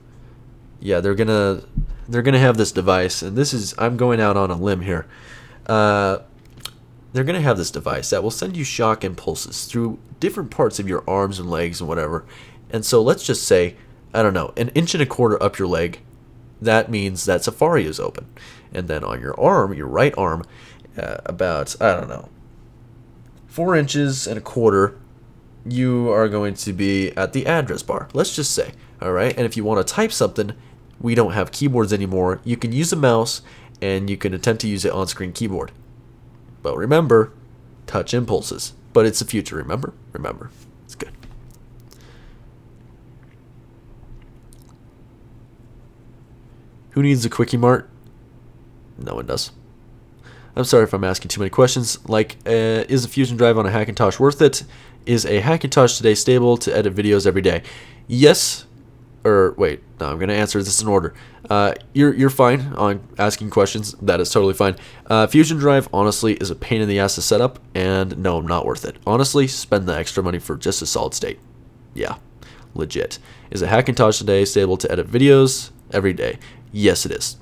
Yeah, they're gonna have this device, and this is, I'm going out on a limb here. They're gonna have this device that will send you shock impulses through different parts of your arms and legs and whatever. And so let's just say, I don't know, 1.25 inches up your leg, that means that Safari is open. And then on your arm, your right arm, about, I don't know, 4.25 inches, you are going to be at the address bar. Let's just say, all right? And if you want to type something, we don't have keyboards anymore. You can use a mouse, and you can attempt to use it on-screen keyboard. But remember, touch impulses. But it's the future, remember? Remember. It's good. Who needs a Quickie Mart? No one does. I'm sorry if I'm asking too many questions. Like, is a Fusion drive on a Hackintosh worth it? Is a Hackintosh today stable to edit videos every day? Yes. Or wait, no, I'm going to answer this in order. You're fine on asking questions. That is totally fine. Fusion drive, honestly, is a pain in the ass to set up, and no, not worth it. Honestly, spend the extra money for just a solid state. Yeah, legit. Is a Hackintosh today stable to edit videos every day? Yes, it is.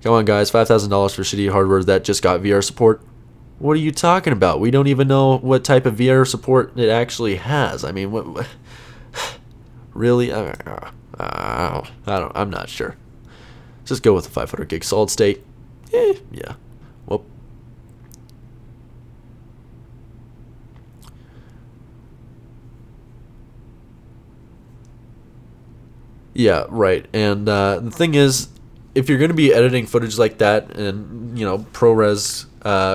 Come on, guys, $5,000 for shitty hardware that just got VR support. What are you talking about? We don't even know what type of VR support it actually has. I mean, what really? I'm not sure. Just go with the 500 gig solid state. Yeah. Well. Yeah, right. And the thing is, if you're going to be editing footage like that and, you know, ProRes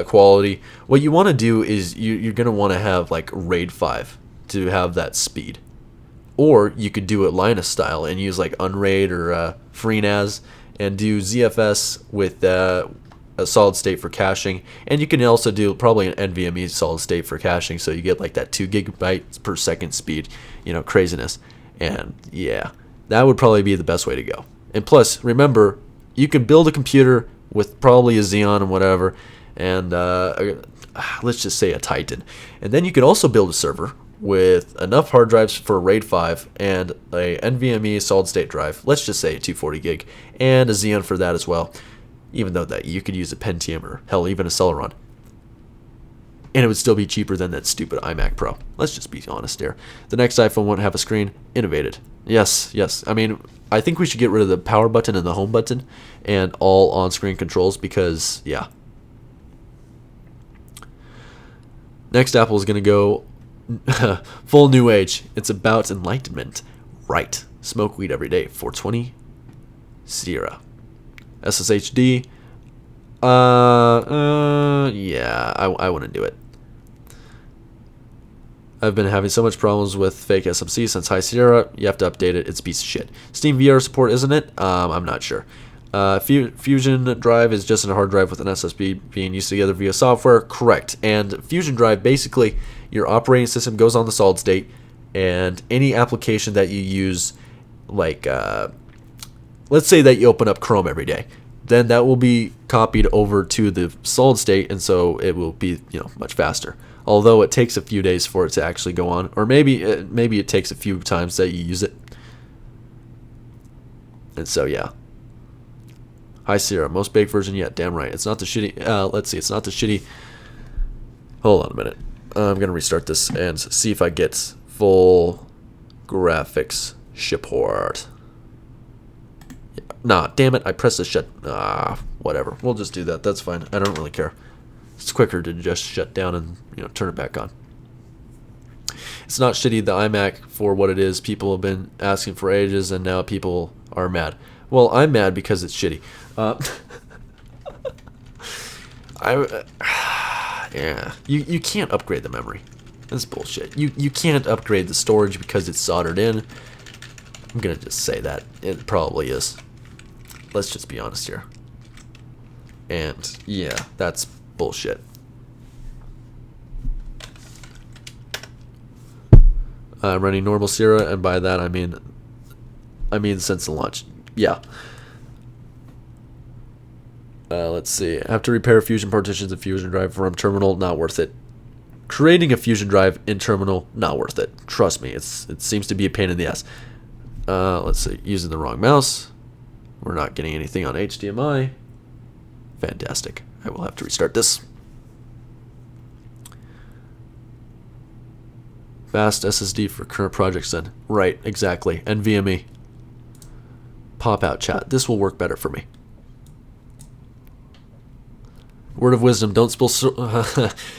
quality, what you want to do is you're going to want to have like RAID 5 to have that speed. Or you could do it Linus style and use like Unraid or FreeNAS and do ZFS with a solid state for caching. And you can also do probably an NVMe solid state for caching, so you get like that 2 gigabytes per second speed, you know, craziness. And yeah, that would probably be the best way to go. And plus, remember, you can build a computer with probably a Xeon and whatever, and let's just say a Titan. And then you could also build a server with enough hard drives for RAID 5 and a NVMe solid state drive, let's just say a 240 gig, and a Xeon for that as well, even though that you could use a Pentium or hell, even a Celeron. And it would still be cheaper than that stupid iMac Pro. Let's just be honest here. The next iPhone won't have a screen. Innovated. Yes. I mean, I think we should get rid of the power button and the home button and all on-screen controls because, yeah. Next, Apple is going to go full new age. It's about enlightenment. Right. Smoke weed every day. 420. Sierra. SSHD. Yeah, I wouldn't do it. I've been having so much problems with fake SMC since High Sierra. You have to update it. It's a piece of shit. Steam VR support, isn't it? I'm not sure. Fusion Drive is just a hard drive with an SSD being used together via software. Correct. And Fusion Drive, basically, your operating system goes on the solid state, and any application that you use, like, let's say that you open up Chrome every day, then that will be copied over to the solid state, and so it will be, you know, much faster. Although it takes a few days for it to actually go on, or maybe it takes a few times that you use it. And so yeah. High Sierra, most baked version yet. Damn right. It's not the shitty. Let's see. It's not the shitty. Hold on a minute. I'm gonna restart this and see if I get full graphics support. Nah, damn it, I pressed the shut. Whatever. We'll just do that. That's fine. I don't really care. It's quicker to just shut down and, you know, turn it back on. It's not shitty, the iMac, for what it is. People have been asking for ages, and now people are mad. Well, I'm mad because it's shitty. Yeah, you can't upgrade the memory. That's bullshit. You can't upgrade the storage because it's soldered in. I'm gonna just say that. It probably is. Let's just be honest here. And yeah, that's bullshit. Running normal Sierra, and by that I mean since the launch. Yeah. Let's see. I have to repair Fusion partitions and Fusion drive from terminal. Not worth it. Creating a Fusion drive in terminal. Not worth it. Trust me. It seems to be a pain in the ass. Let's see. Using the wrong mouse. We're not getting anything on HDMI. Fantastic. I will have to restart this. Fast SSD for current projects then. Right, exactly. NVMe. Pop out chat. This will work better for me. Word of wisdom, don't spill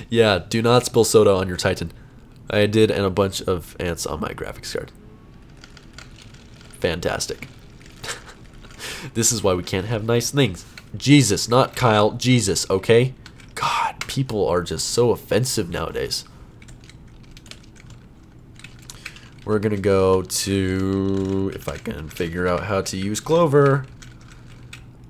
yeah, do not spill soda on your Titan. I did, and a bunch of ants on my graphics card. Fantastic. This is why we can't have nice things. Jesus, not Kyle, Jesus, okay? God, people are just so offensive nowadays. We're gonna go to, if I can figure out how to use Clover.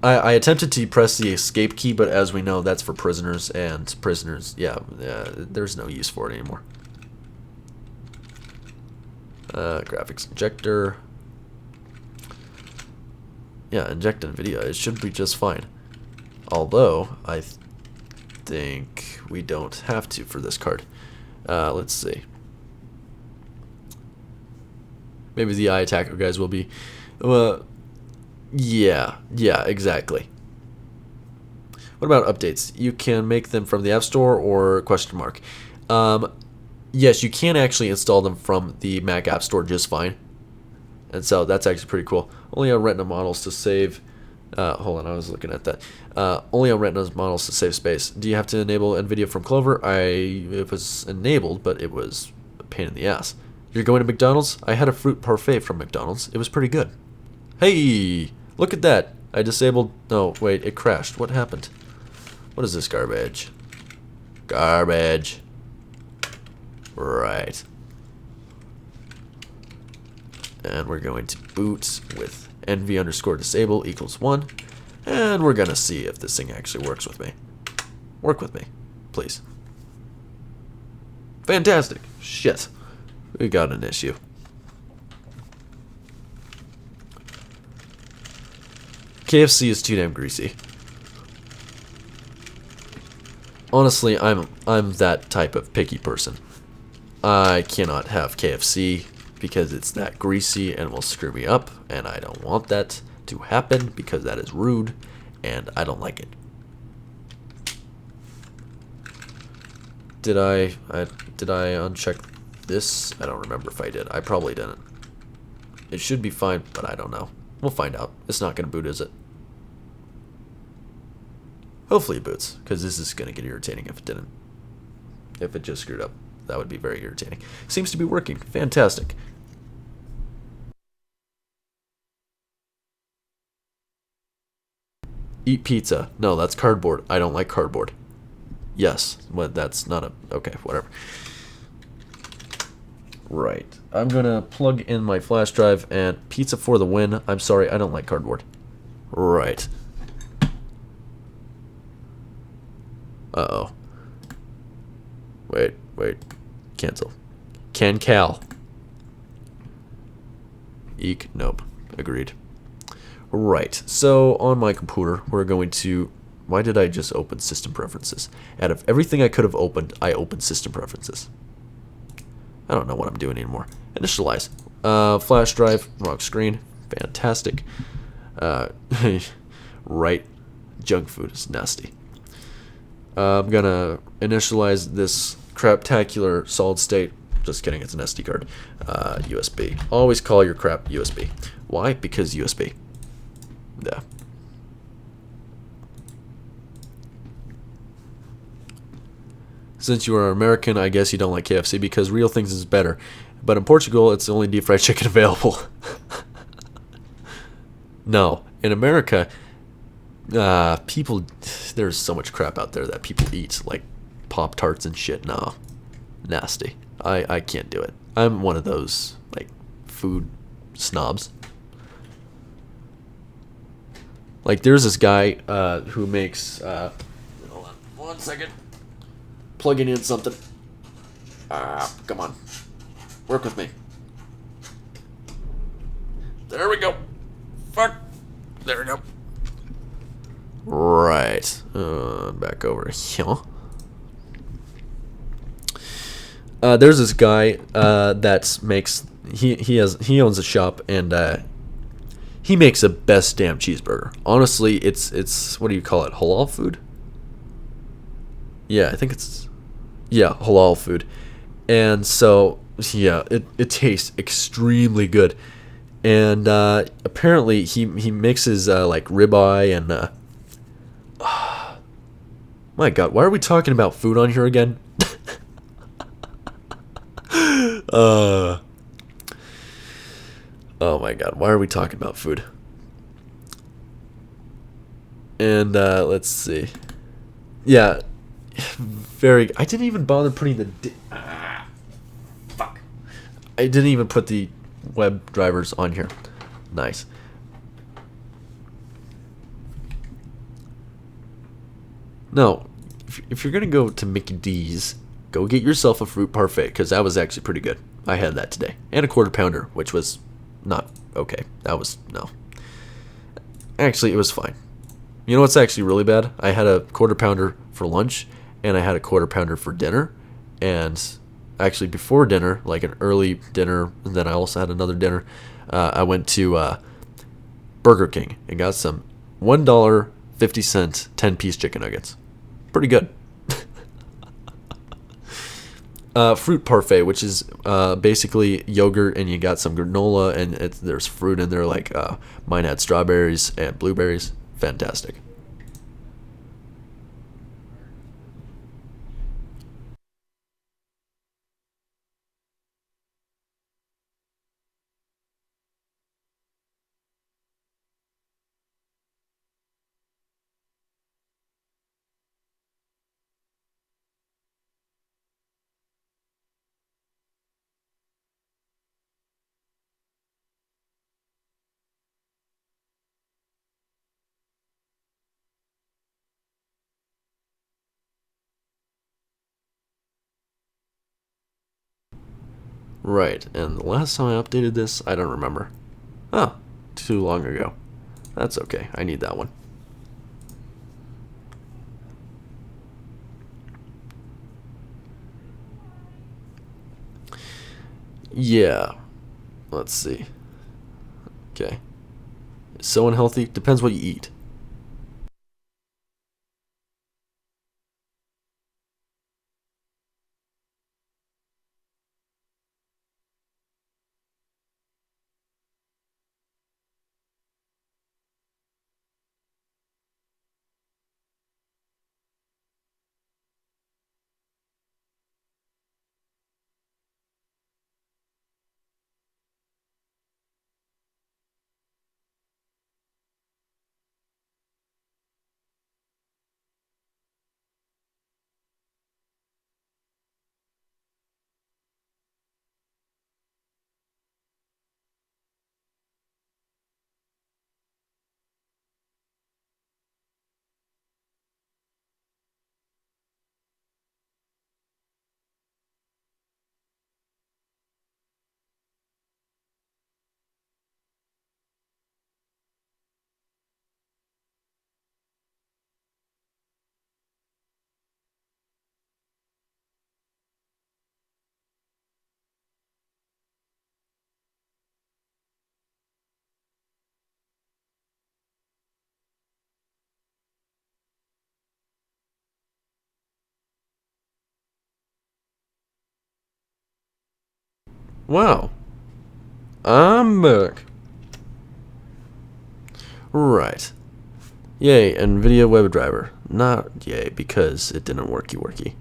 I attempted to press the escape key, but as we know, that's for prisoners, and prisoners, yeah, there's no use for it anymore. Graphics injector. Yeah, inject NVIDIA. It should be just fine. Although, I think we don't have to for this card. Let's see. Maybe the eye attacker guys will be. Yeah, exactly. What about updates? You can make them from the App Store or question mark. Yes, you can actually install them from the Mac App Store just fine. And so that's actually pretty cool. Only on Retina models to save. Hold on, I was looking at that. Only on Retina models to save space. Do you have to enable NVIDIA from Clover? It was enabled, but it was a pain in the ass. You're going to McDonald's? I had a fruit parfait from McDonald's. It was pretty good. Hey, look at that. I disabled. No, wait, it crashed. What happened? What is this garbage? Garbage. Right. And we're going to boot with nv_disable equals 1. And we're going to see if this thing actually works with me. Work with me, please. Fantastic. Shit. We got an issue. KFC is too damn greasy. Honestly, I'm that type of picky person. I cannot have KFC because it's that greasy and will screw me up, and I don't want that to happen because that is rude and I don't like it. Did I uncheck this? I don't remember if I did. I probably didn't. It should be fine, but I don't know. We'll find out. It's not going to boot, is it? Hopefully it boots, because this is going to get irritating if it didn't. If it just screwed up, that would be very irritating. Seems to be working. Fantastic. Eat pizza. No, that's cardboard. I don't like cardboard. Yes, but that's not a... Okay, whatever. Right. I'm going to plug in my flash drive and pizza for the win. I'm sorry, I don't like cardboard. Right. Uh-oh. Wait. Cancel. Cal. Eek. Nope. Agreed. Right. So, on my computer, we're going to... Why did I just open System Preferences? Out of everything I could have opened, I opened System Preferences. I don't know what I'm doing anymore. Initialize. Flash drive. Wrong screen. Fantastic. Right. Junk food is nasty. I'm gonna initialize this craptacular solid state. Just kidding, it's an SD card. USB. Always call your crap USB. Why? Because USB. Yeah. Since you are American, I guess you don't like KFC because Real Things is better. But in Portugal, it's the only deep fried chicken available. No, in America, people, there's so much crap out there that people eat, like Pop-Tarts and shit. No, nasty. I can't do it. I'm one of those, like, food snobs. Like, there's this guy who makes, hold on 1 second, plugging in something. Come on, work with me. There we go. Fuck. There we go. Right. Back over here. There's this guy that makes he owns a shop, and he makes the best damn cheeseburger. Honestly, it's what do you call it? Halal food? Yeah, I think it's halal food. And so yeah, it tastes extremely good. And apparently he mixes like ribeye and my God, why are we talking about food on here again? Oh my God, why are we talking about food? And let's see. Yeah, I didn't even bother putting the fuck. I didn't even put the web drivers on here. Nice. No, if you're gonna go to Mickey D's, go get yourself a fruit parfait, because that was actually pretty good. I had that today, and a quarter pounder, which was not okay. That was no. Actually, it was fine. You know what's actually really bad? I had a quarter pounder for lunch, and I had a quarter pounder for dinner, and actually before dinner, like an early dinner, and then I also had another dinner. I went to Burger King and got some $1.50 10-piece chicken nuggets. Pretty good. Fruit parfait, which is basically yogurt, and you got some granola, and there's fruit in there. Like mine had strawberries and blueberries. Fantastic. Right, and the last time I updated this, I don't remember. Oh, too long ago. That's okay, I need that one. Yeah, let's see. Okay. So unhealthy, depends what you eat. Wow, I'm back. Right. Yay, NVIDIA WebDriver. Not yay, because it didn't worky worky.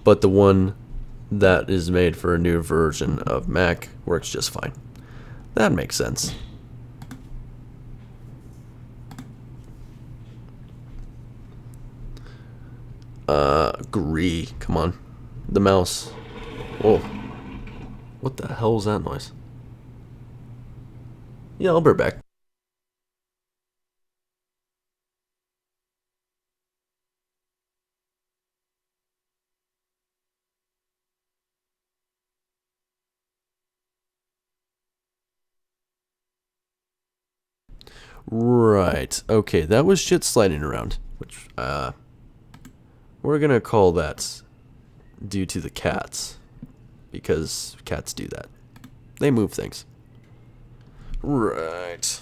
but the one that is made for a new version of Mac works just fine. That makes sense. Agree. Come on. The mouse. Whoa. What the hell was that noise? Yeah, I'll be back. Right. Okay, that was shit sliding around. Which, we're gonna call that due to the cats. Because cats do that. They move things. Right.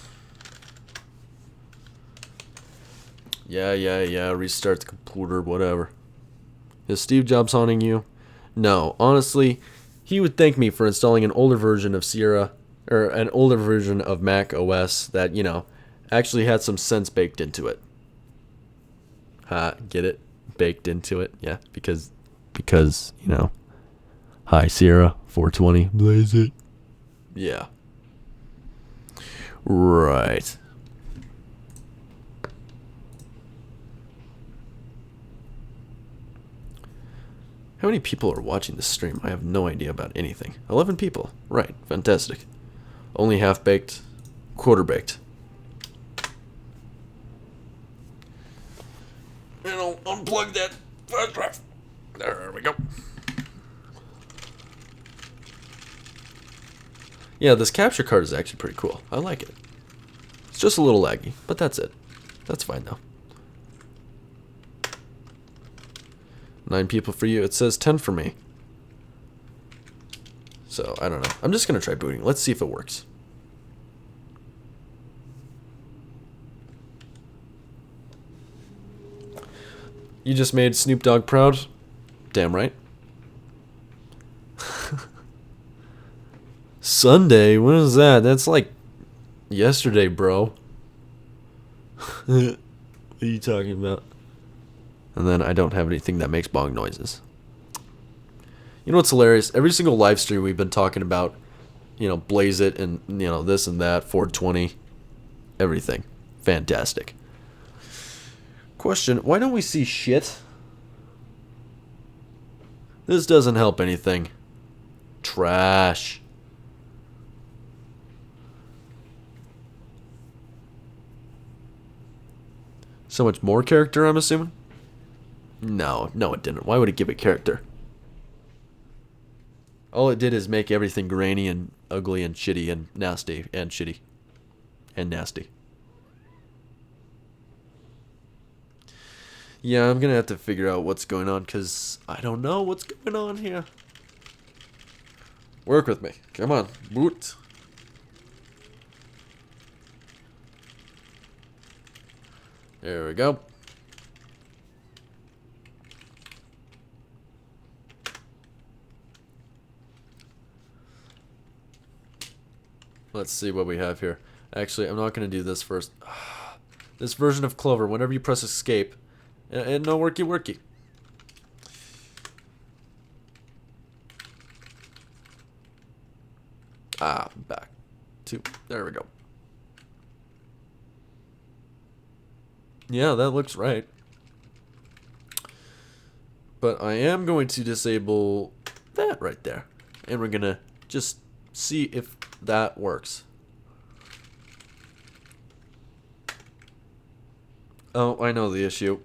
Yeah. Restart the computer, whatever. Is Steve Jobs haunting you? No. Honestly, he would thank me for installing an older version of Sierra, or an older version of Mac OS that, you know, actually had some sense baked into it. Get it? Baked into it? Yeah, because, you know. Hi, Sierra, 420, blaze it. Yeah. Right. How many people are watching this stream? I have no idea about anything. 11 people. Right. Fantastic. Only half-baked, quarter-baked. And I'll unplug that flash drive. There we go. Yeah, this capture card is actually pretty cool. I like it. It's just a little laggy, but that's it. That's fine, though. 9 people for you. It says 10 for me. So, I don't know. I'm just going to try booting. Let's see if it works. You just made Snoop Dogg proud? Damn right. Sunday? When is that? That's like yesterday, bro. What are you talking about? And then I don't have anything that makes bong noises. You know what's hilarious? Every single live stream we've been talking about, you know, Blaze It and, you know, this and that, 420, everything. Fantastic. Question, why don't we see shit? This doesn't help anything. Trash. So much more character, I'm assuming? No, it didn't. Why would it give it character? All it did is make everything grainy and ugly and shitty and nasty and shitty and nasty. Yeah, I'm gonna have to figure out what's going on because I don't know what's going on here. Work with me. Come on. Boot. There we go. Let's see what we have here. Actually, I'm not going to do this first. This version of Clover, whenever you press escape, and no worky. Back. 2. There we go. Yeah, that looks right. But I am going to disable that right there. And we're going to just see if that works. Oh, I know the issue.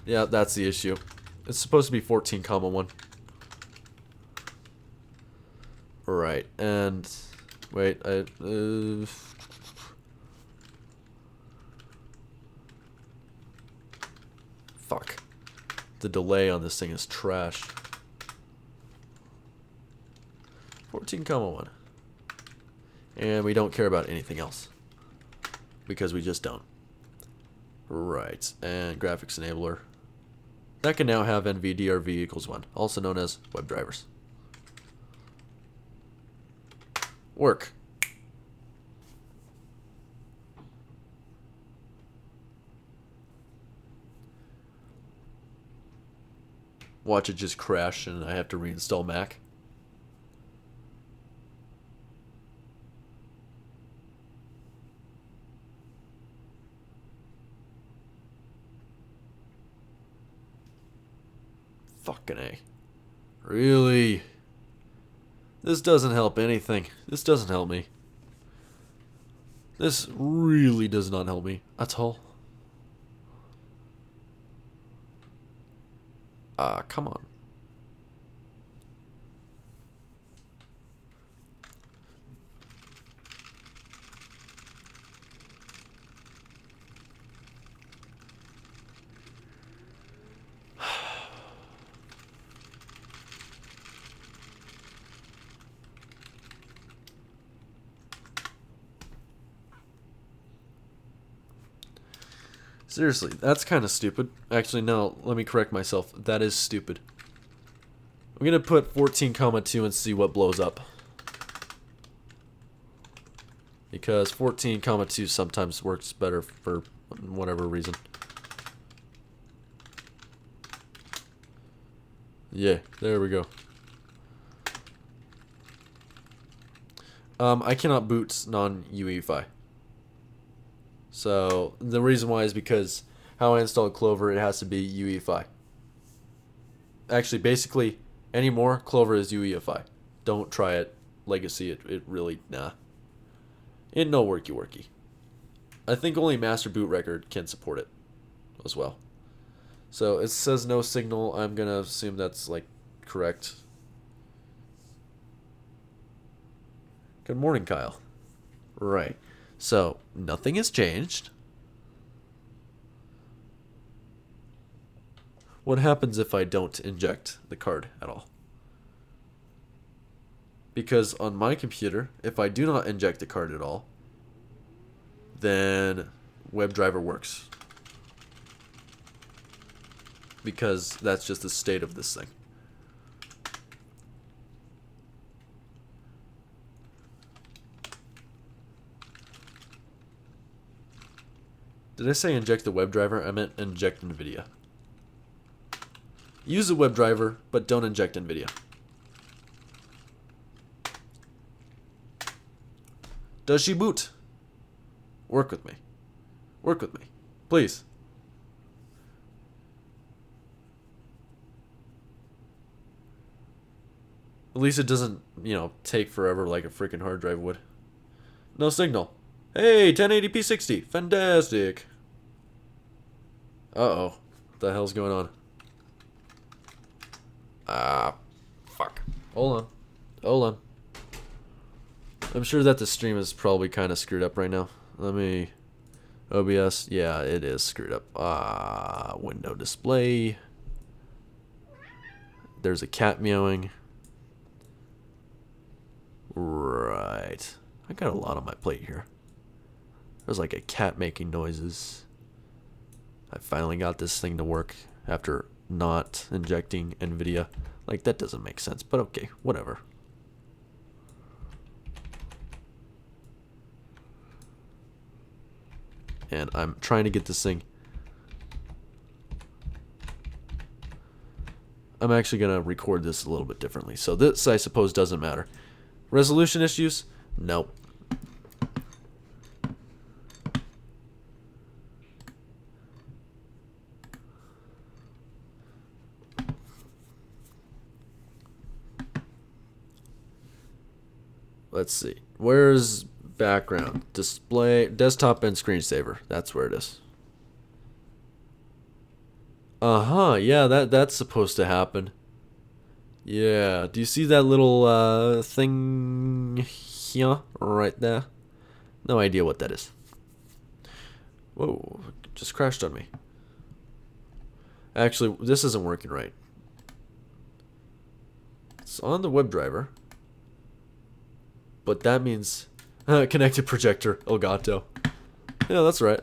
Yeah, that's the issue. It's supposed to be 14,1. Right, and... Wait, fuck. The delay on this thing is trash. 14,1. And we don't care about anything else. Because we just don't. Right, and graphics enabler. That can now have NVDRV equals 1, also known as web drivers. Work. Watch it just crash and I have to reinstall Mac. Fucking A. Really? This doesn't help anything. This doesn't help me. This really does not help me at all. Come on. Seriously, that's kind of stupid. Actually, no, let me correct myself. That is stupid. I'm going to put 14,2 and see what blows up. Because 14,2 sometimes works better for whatever reason. Yeah, there we go. I cannot boot non-UEFI. So the reason why is because how I installed Clover, it has to be UEFI. Actually, basically, anymore, Clover is UEFI. Don't try it. Legacy, it really, nah. It no worky. I think only Master Boot Record can support it as well. So it says no signal. I'm going to assume that's, like, correct. Good morning, Kyle. Right. So, nothing has changed. What happens if I don't inject the card at all? Because on my computer, if I do not inject the card at all, then WebDriver works. Because that's just the state of this thing. Did I say inject the WebDriver? I meant inject NVIDIA. Use the WebDriver, but don't inject NVIDIA. Does she boot? Work with me. Work with me. Please. At least it doesn't, take forever like a freaking hard drive would. No signal. Hey, 1080p 60. Fantastic. Uh-oh. What the hell's going on? Fuck. Hold on. I'm sure that the stream is probably kind of screwed up right now. Let me... OBS. Yeah, it is screwed up. Window display. There's a cat meowing. Right. I got a lot on my plate here. There's like a cat making noises. I finally got this thing to work after not injecting NVIDIA. Like, that doesn't make sense, but okay, whatever. And I'm trying to get this thing. I'm actually going to record this a little bit differently. So this, I suppose, doesn't matter. Resolution issues? Nope. Let's see. Where's background? Display, desktop, and screensaver. That's where it is. Yeah, that's supposed to happen. Yeah, do you see that little thing here? Right there? No idea what that is. Whoa, just crashed on me. Actually, this isn't working right. It's on the WebDriver. But that means connected projector Elgato. Yeah, that's right.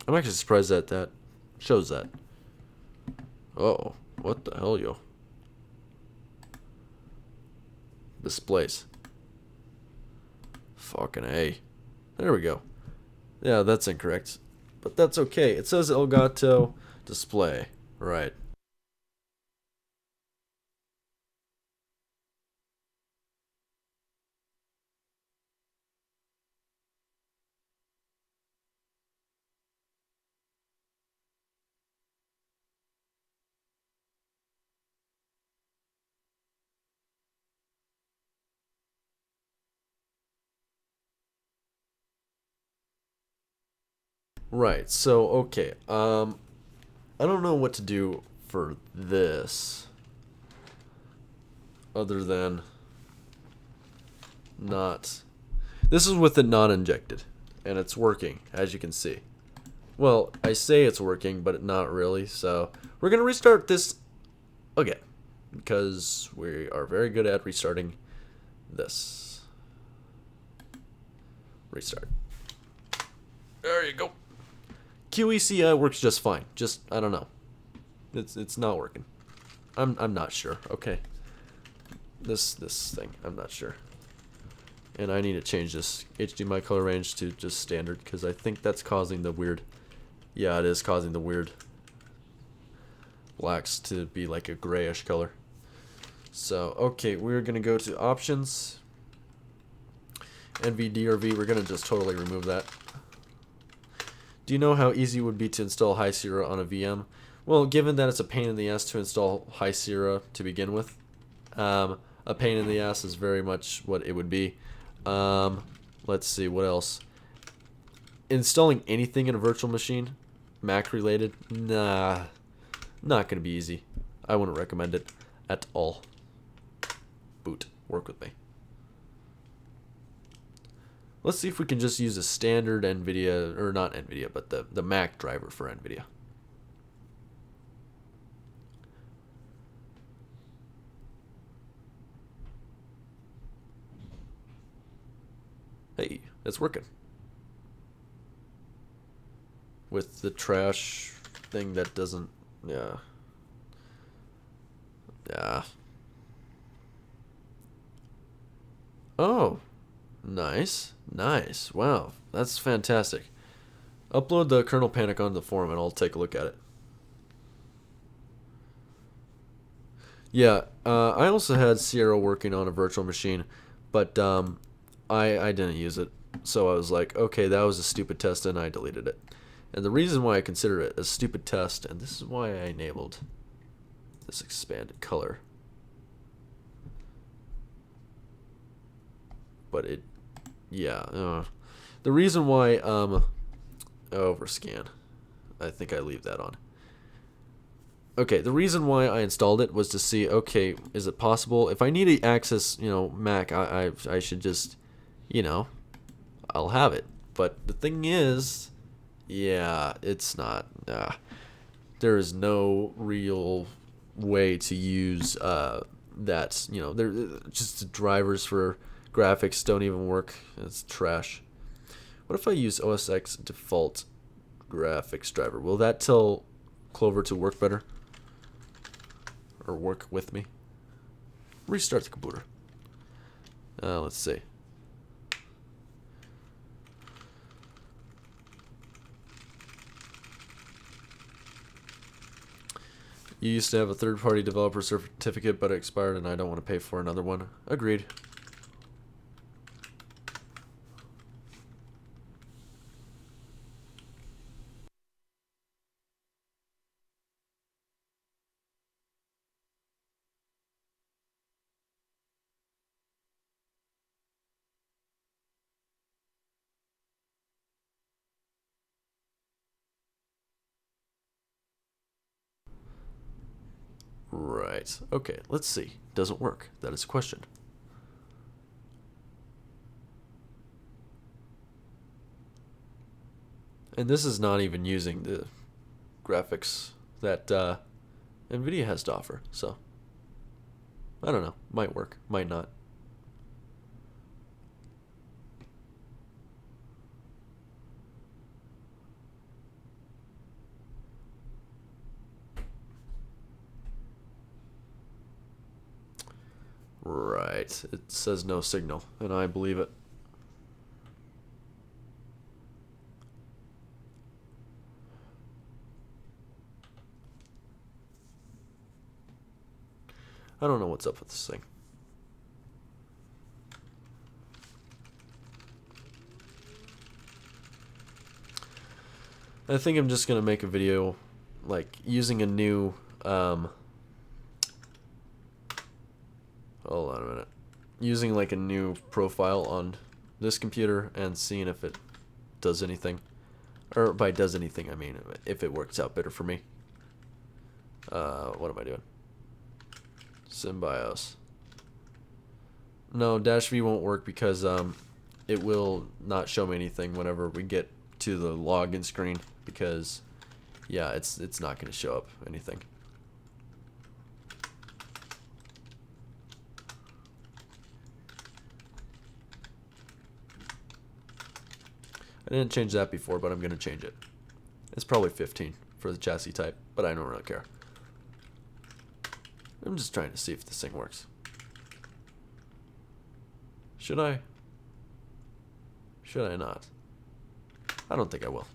I'm actually surprised that that shows that. Uh-oh. What the hell, yo? Displays. Fucking A. There we go. Yeah, that's incorrect. But that's okay. It says Elgato display. Right. Right. So okay. I don't know what to do for this other than not. This is with it not injected, and it's working, as you can see. Well, I say it's working, but not really. So we're gonna restart this again because we are very good at restarting this. Restart. There you go. QECI works just fine. Just I don't know. It's not working. I'm not sure. Okay. This thing, I'm not sure. And I need to change this HDMI color range to just standard because I think that's causing the weird. Yeah, it is causing the weird blacks to be like a grayish color. So, okay, we're going to go to options. NVDRV, we're going to just totally remove that. Do you know how easy it would be to install High Sierra on a VM? Well, given that it's a pain in the ass to install High Sierra to begin with, a pain in the ass is very much what it would be. Let's see, what else? Installing anything in a virtual machine, Mac related, nah, not going to be easy. I wouldn't recommend it at all. Boot, work with me. Let's see if we can just use a standard NVIDIA, or not NVIDIA, but the Mac driver for NVIDIA. Hey, it's working. With the trash thing that doesn't, yeah. Yeah. Oh, nice, nice. Wow, that's fantastic. Upload the kernel panic onto the forum and I'll take a look at it. Yeah, I also had Sierra working on a virtual machine, but I didn't use it. So I was like, okay, that was a stupid test, and I deleted it. And the reason why I consider it a stupid test, and this is why I enabled this expanded color. But it, yeah, the reason why, overscan, I think I leave that on. Okay, the reason why I installed it was to see, okay, is it possible, if I need to access, Mac, I should just, I'll have it. But the thing is, yeah, it's not, there is no real way to use, that, there, just the drivers for graphics don't even work. It's trash. What if I use OS X default graphics driver? Will that tell Clover to work better? Or work with me? Restart the computer. Let's see. You used to have a third-party developer certificate, but it expired and I don't want to pay for another one. Agreed. Right. Okay, let's see. Doesn't work. That is a question. And this is not even using the graphics that NVIDIA has to offer. So, I don't know. Might work. Might not. Right. It says no signal, and I believe it. I don't know what's up with this thing. I think I'm just going to make a video, like, using a new, hold on a minute. Using, like, a new profile on this computer and seeing if it does anything. Or by does anything, I mean if it works out better for me. What am I doing? SymBIOS. No, dash V won't work because it will not show me anything whenever we get to the login screen because yeah, it's not going to show up anything. I didn't change that before, but I'm going to change it. It's probably 15 for the chassis type, but I don't really care. I'm just trying to see if this thing works. Should I? Should I not? I don't think I will.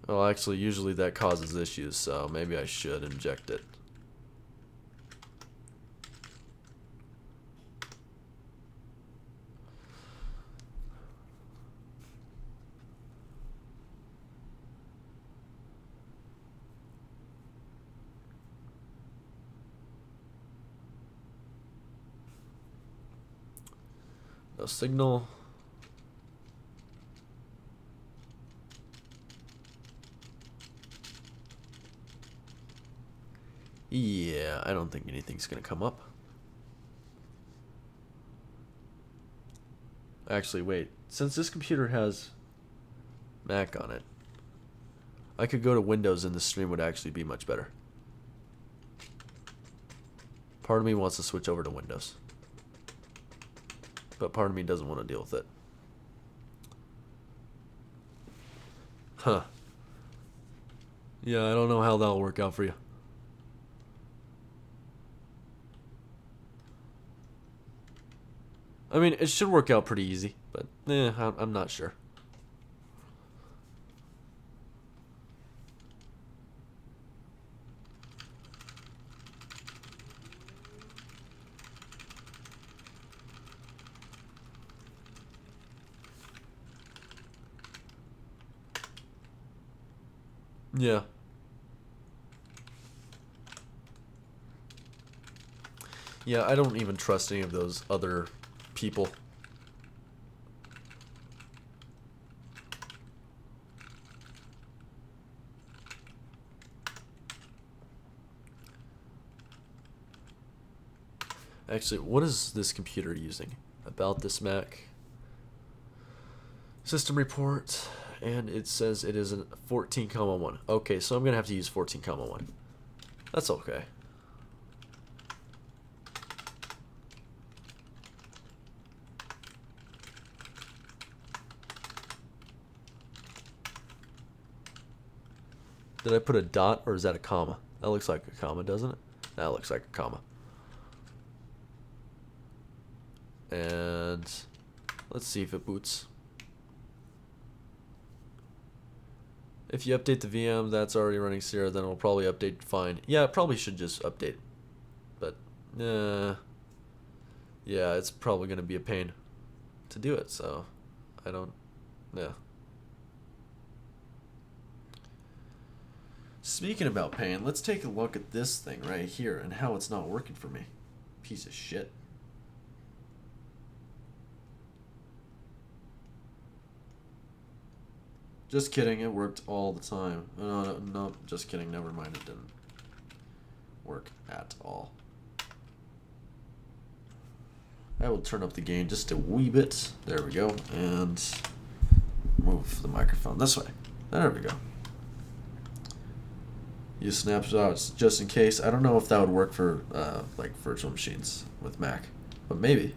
Oh, actually, usually that causes issues, so maybe I should inject it. No signal. Yeah, I don't think anything's gonna come up. Actually, wait. Since this computer has Mac on it, I could go to Windows and the stream would actually be much better. Part of me wants to switch over to Windows, but part of me doesn't want to deal with it. Huh. Yeah, I don't know how that'll work out for you. I mean, it should work out pretty easy, but I'm not sure. Yeah. Yeah, I don't even trust any of those other people. Actually, what is this computer using? About this Mac. System report, and it says it is a 14,1. Okay, so I'm going to have to use 14,1. That's okay. Did I put a dot or is that a comma? That looks like a comma, doesn't it? That looks like a comma. And let's see if it boots. If you update the VM that's already running Sierra, then it'll probably update fine. Yeah, it probably should just update. But, yeah, it's probably going to be a pain to do it, so I don't, yeah. Speaking about pain, let's take a look at this thing right here and how it's not working for me. Piece of shit. Just kidding, it worked all the time. No, just kidding, never mind, it didn't work at all. I will turn up the gain just a wee bit. There we go, and move the microphone this way. There we go. Use snapshots just in case. I don't know if that would work for like virtual machines with Mac, but maybe.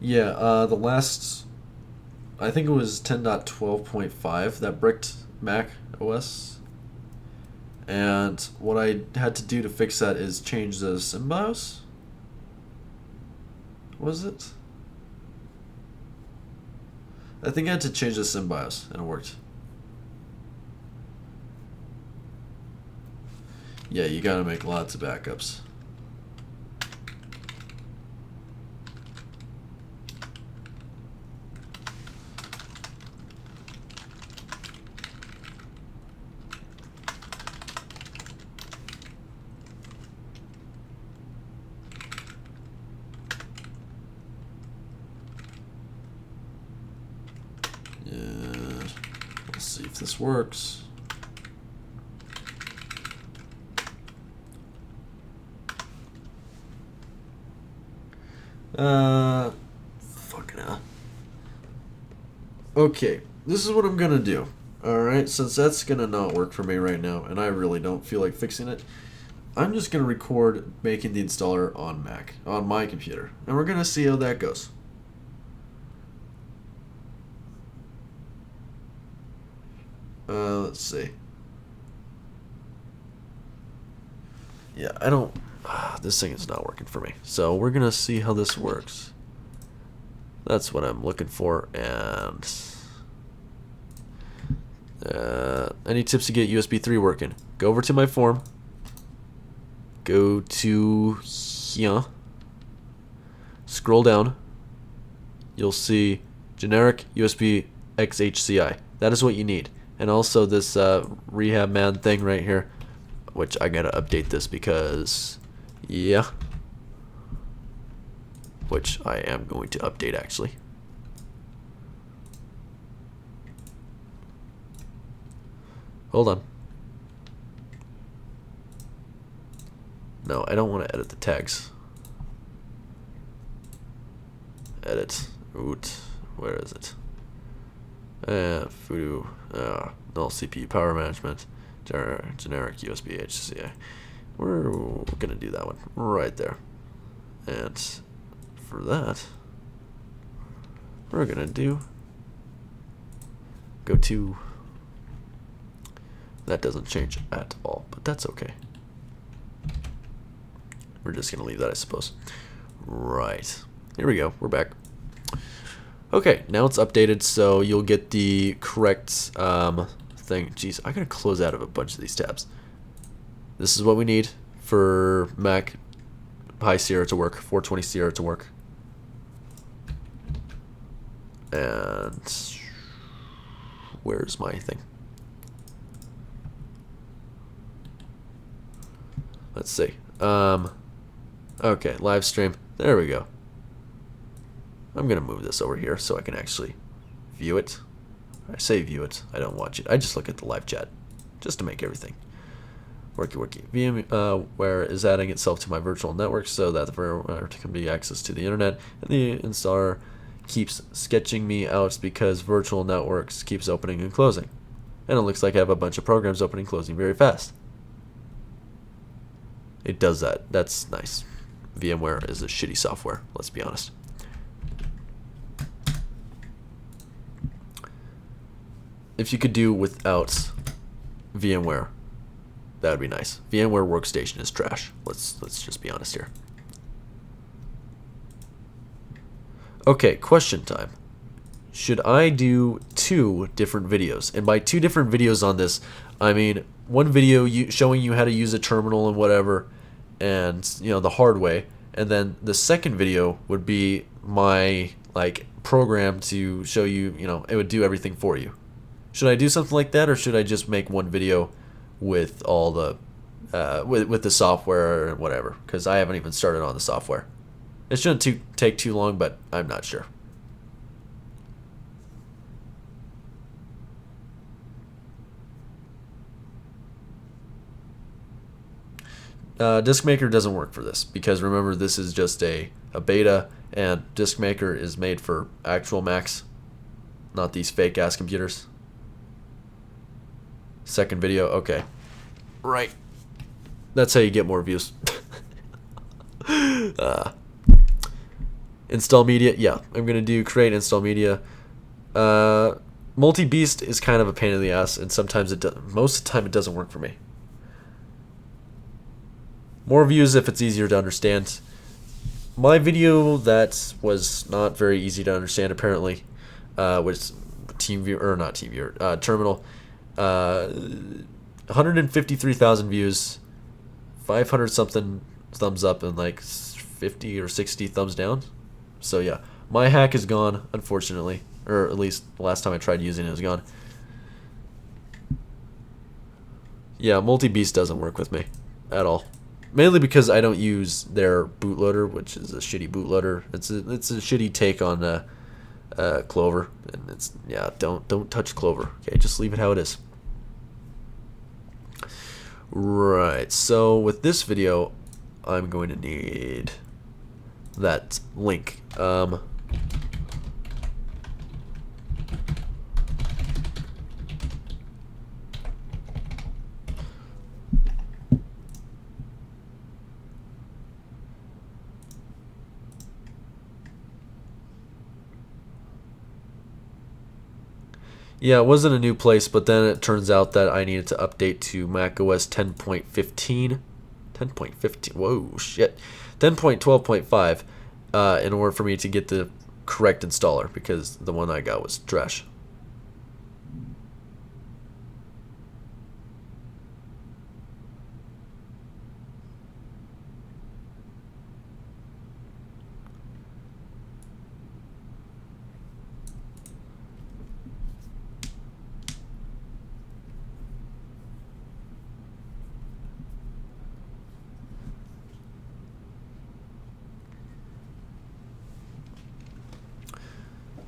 Yeah, the last, I think it was 10.12.5 that bricked Mac OS. And what I had to do to fix that is change the SymBIOS. Was it? I think I had to change the SymBIOS and it worked. Yeah, you gotta make lots of backups. see if this works. Fucking hell. Okay, this is what I'm gonna do. Alright, since that's gonna not work for me right now, and I really don't feel like fixing it, I'm just gonna record making the installer on Mac, on my computer, and we're gonna see how that goes. Let's see. Yeah, I don't... this thing is not working for me. So we're gonna see how this works. That's what I'm looking for, and... any tips to get USB 3 working? Go over to my form. Go to here. Scroll down. You'll see generic USB XHCI. That is what you need. And also this rehab man thing right here, which I gotta update this because, yeah, which I am going to update actually. Hold on. No, I don't want to edit the tags. Edit. Root. Where is it? Voodoo. Null CPU power management. Generic USB HCI. We're gonna do that one right there. And for that, we're gonna do go to. That doesn't change at all, but that's okay. We're just gonna leave that, I suppose. Right. Here we go. We're back. Okay, now it's updated, so you'll get the correct thing. Jeez, I gotta close out of a bunch of these tabs. This is what we need for Mac High Sierra to work, 420 Sierra to work. And where's my thing? Let's see. Okay, live stream. There we go. I'm gonna move this over here so I can actually view it. I say view it. I don't watch it. I just look at the live chat just to make everything worky. VMware is adding itself to my virtual network so that the firmware can be accessed to the internet, and the installer keeps sketching me out because virtual networks keeps opening and closing, and it looks like I have a bunch of programs opening and closing very fast. It does that. That's nice. VMware is a shitty software, let's be honest. If you could do without VMware, that would be nice. VMware Workstation is trash. Let's just be honest here. Okay, question time. Should I do 2 different videos? And by 2 different videos on this, I mean one video showing you how to use a terminal and whatever, and the hard way, and then the second video would be my program to show you, it would do everything for you. Should I do something like that, or should I just make one video with all the with the software and whatever? Because I haven't even started on the software. It shouldn't take too long, but I'm not sure. Disk Maker doesn't work for this because remember, this is just a beta, and Disk Maker is made for actual Macs, not these fake ass computers. Second video, okay. Right. That's how you get more views. Install media, yeah. I'm going to do create install media. Multi-beast is kind of a pain in the ass, and sometimes it does. Most of the time it doesn't work for me. More views if it's easier to understand. My video that was not very easy to understand apparently was Terminal. 153,000 views, 500 something thumbs up, and 50 or 60 thumbs down. So yeah, my hack is gone, unfortunately, or at least the last time I tried using it was gone. Yeah, multi-beast doesn't work with me at all. Mainly because I don't use their bootloader, which is a shitty bootloader. It's a shitty take on Clover, and it's, yeah, don't touch Clover. Okay, just leave it how it is. Right, so with this video, I'm going to need that link. Yeah, it wasn't a new place, but then it turns out that I needed to update to macOS 10.15. 10.15, whoa, shit. 10.12.5 in order for me to get the correct installer, because the one I got was trash.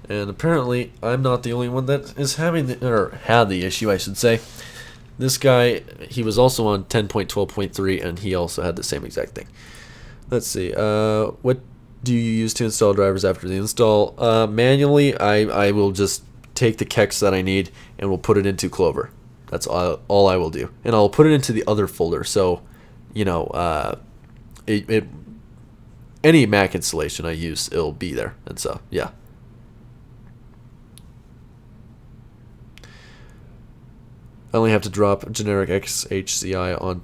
And apparently, I'm not the only one that is having or had the issue, I should say. This guy, he was also on 10.12.3, and he also had the same exact thing. Let's see. What do you use to install drivers after the install? Manually, I will just take the kex that I need, and we'll put it into Clover. That's all I will do. And I'll put it into the other folder, so, you know, any Mac installation I use, it'll be there. And so, yeah. I only have to drop generic xhci on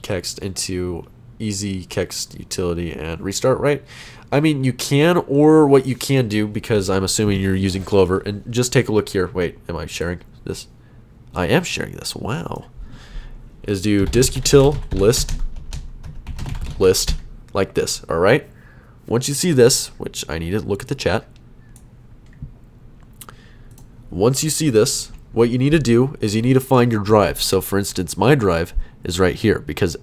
.kext into easy kext utility and restart, right? I mean, you can, or what you can do, because I'm assuming you're using Clover, and just take a look here. Wait, am I sharing this? I am sharing this. Wow. Is do distoutil list like this, all right? Once you see this, which I need to look at the chat. Once you see this, what you need to do is you need to find your drive. So for instance, my drive is right here, because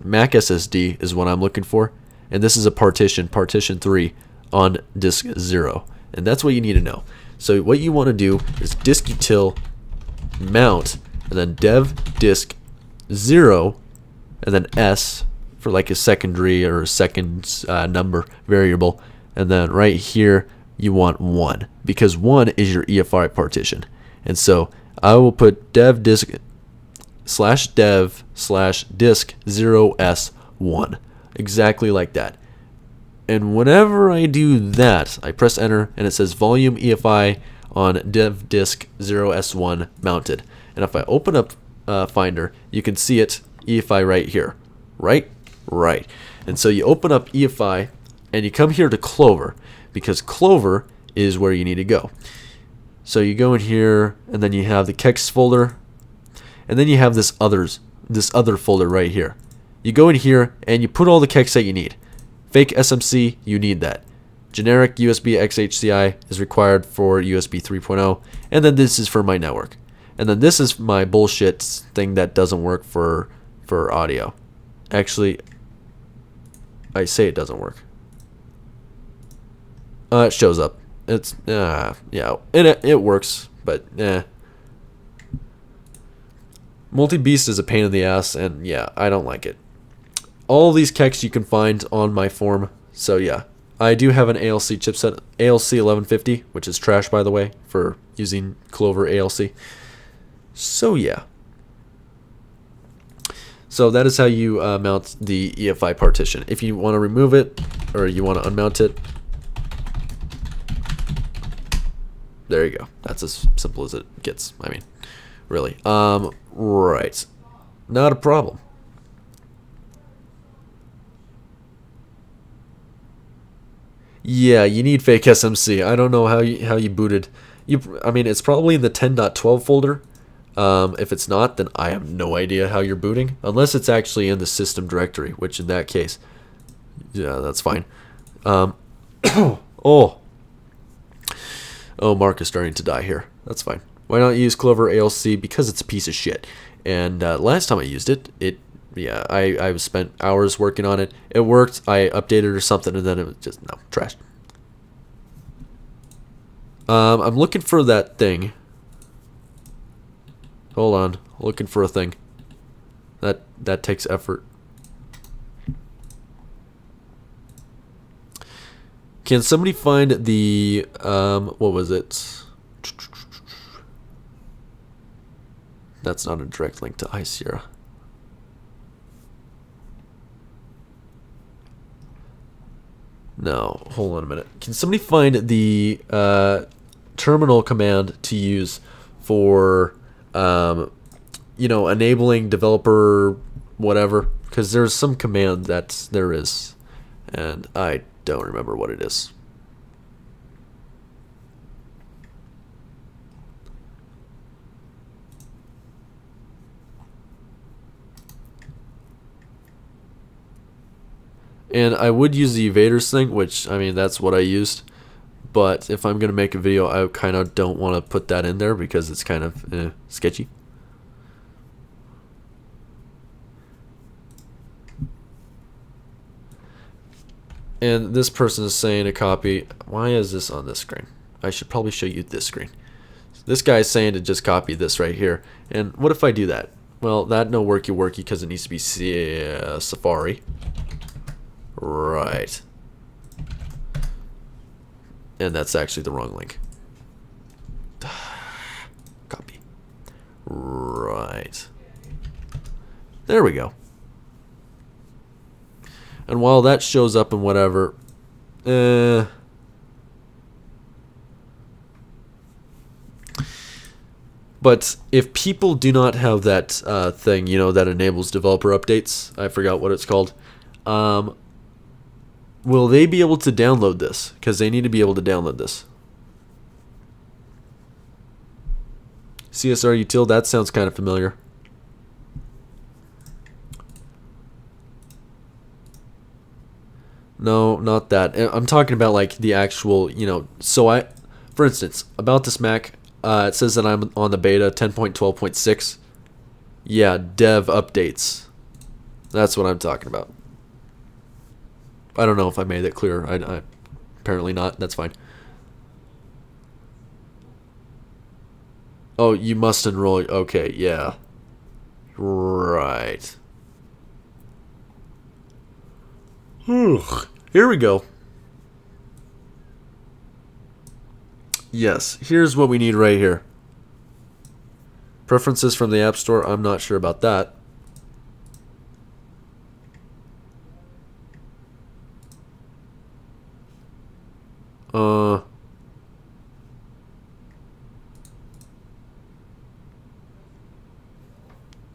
Mac SSD is what I'm looking for, and this is a partition 3 on disk 0, and that's what you need to know. So what you want to do is distoutil mount, and then dev disk 0, and then S for like a secondary or a second number variable, and then right here you want 1, because 1 is your EFI partition. And so I will put dev disk /dev /disk 0s1, exactly like that. And whenever I do that, I press enter, and it says volume EFI on dev disk 0s1 mounted. And if I open up Finder, you can see it EFI right here, right? Right. And so you open up EFI, and you come here to Clover, because Clover is where you need to go. So you go in here, and then you have the kex folder, and then you have this other folder right here. You go in here, and you put all the kex that you need. Fake SMC, you need that. Generic USB XHCI is required for USB 3.0, and then this is for my network. And then this is my bullshit thing that doesn't work for audio. Actually, I say it doesn't work. It shows up. It's yeah, it works, but multi-beast is a pain in the ass, and yeah, I don't like it. All these kex you can find on my forum, so yeah. I do have an ALC chipset, ALC 1150, which is trash, by the way, for using Clover ALC. So yeah. So that is how you mount the EFI partition. If you want to remove it, or you want to unmount it, there you go. That's as simple as it gets. I mean, really. Right. Not a problem. Yeah, you need fake SMC. I don't know how you booted. I mean, it's probably in the 10.12 folder. If it's not, then I have no idea how you're booting, unless it's actually in the system directory, which in that case, yeah, that's fine. Oh, Mark is starting to die here. That's fine. Why not use Clover ALC? Because it's a piece of shit. And last time I used it, yeah, I spent hours working on it. It worked. I updated or something, and then it was just, no, trash. I'm looking for that thing. Hold on. Looking for a thing. That takes effort. Can somebody find the what was it? That's not a direct link to iSierra. No, hold on a minute. Can somebody find the terminal command to use for you know, enabling developer whatever? Because there's some command that there is, and I don't remember what it is. And I would use the evaders thing, which, I mean, that's what I used. But if I'm going to make a video, I kind of don't want to put that in there because it's kind of sketchy. And this person is saying to copy. Why is this on this screen? I should probably show you this screen. This guy is saying to just copy this right here. And what if I do that? Well, that no worky because it needs to be Safari. Right. And that's actually the wrong link. Copy. Right. There we go. And while that shows up and whatever, but if people do not have that thing, you know, that enables developer updates, I forgot what it's called, will they be able to download this? Because they need to be able to download this. CSR util, that sounds kind of familiar. No, not that. I'm talking about like the actual, you know, so for instance, about this Mac, it says that I'm on the beta 10.12.6. Yeah, dev updates. That's what I'm talking about. I don't know if I made that clear. I apparently not. That's fine. Oh, you must enroll. Okay, yeah. Right. Here we go. Yes, here's what we need right here. Preferences from the App Store. I'm not sure about that.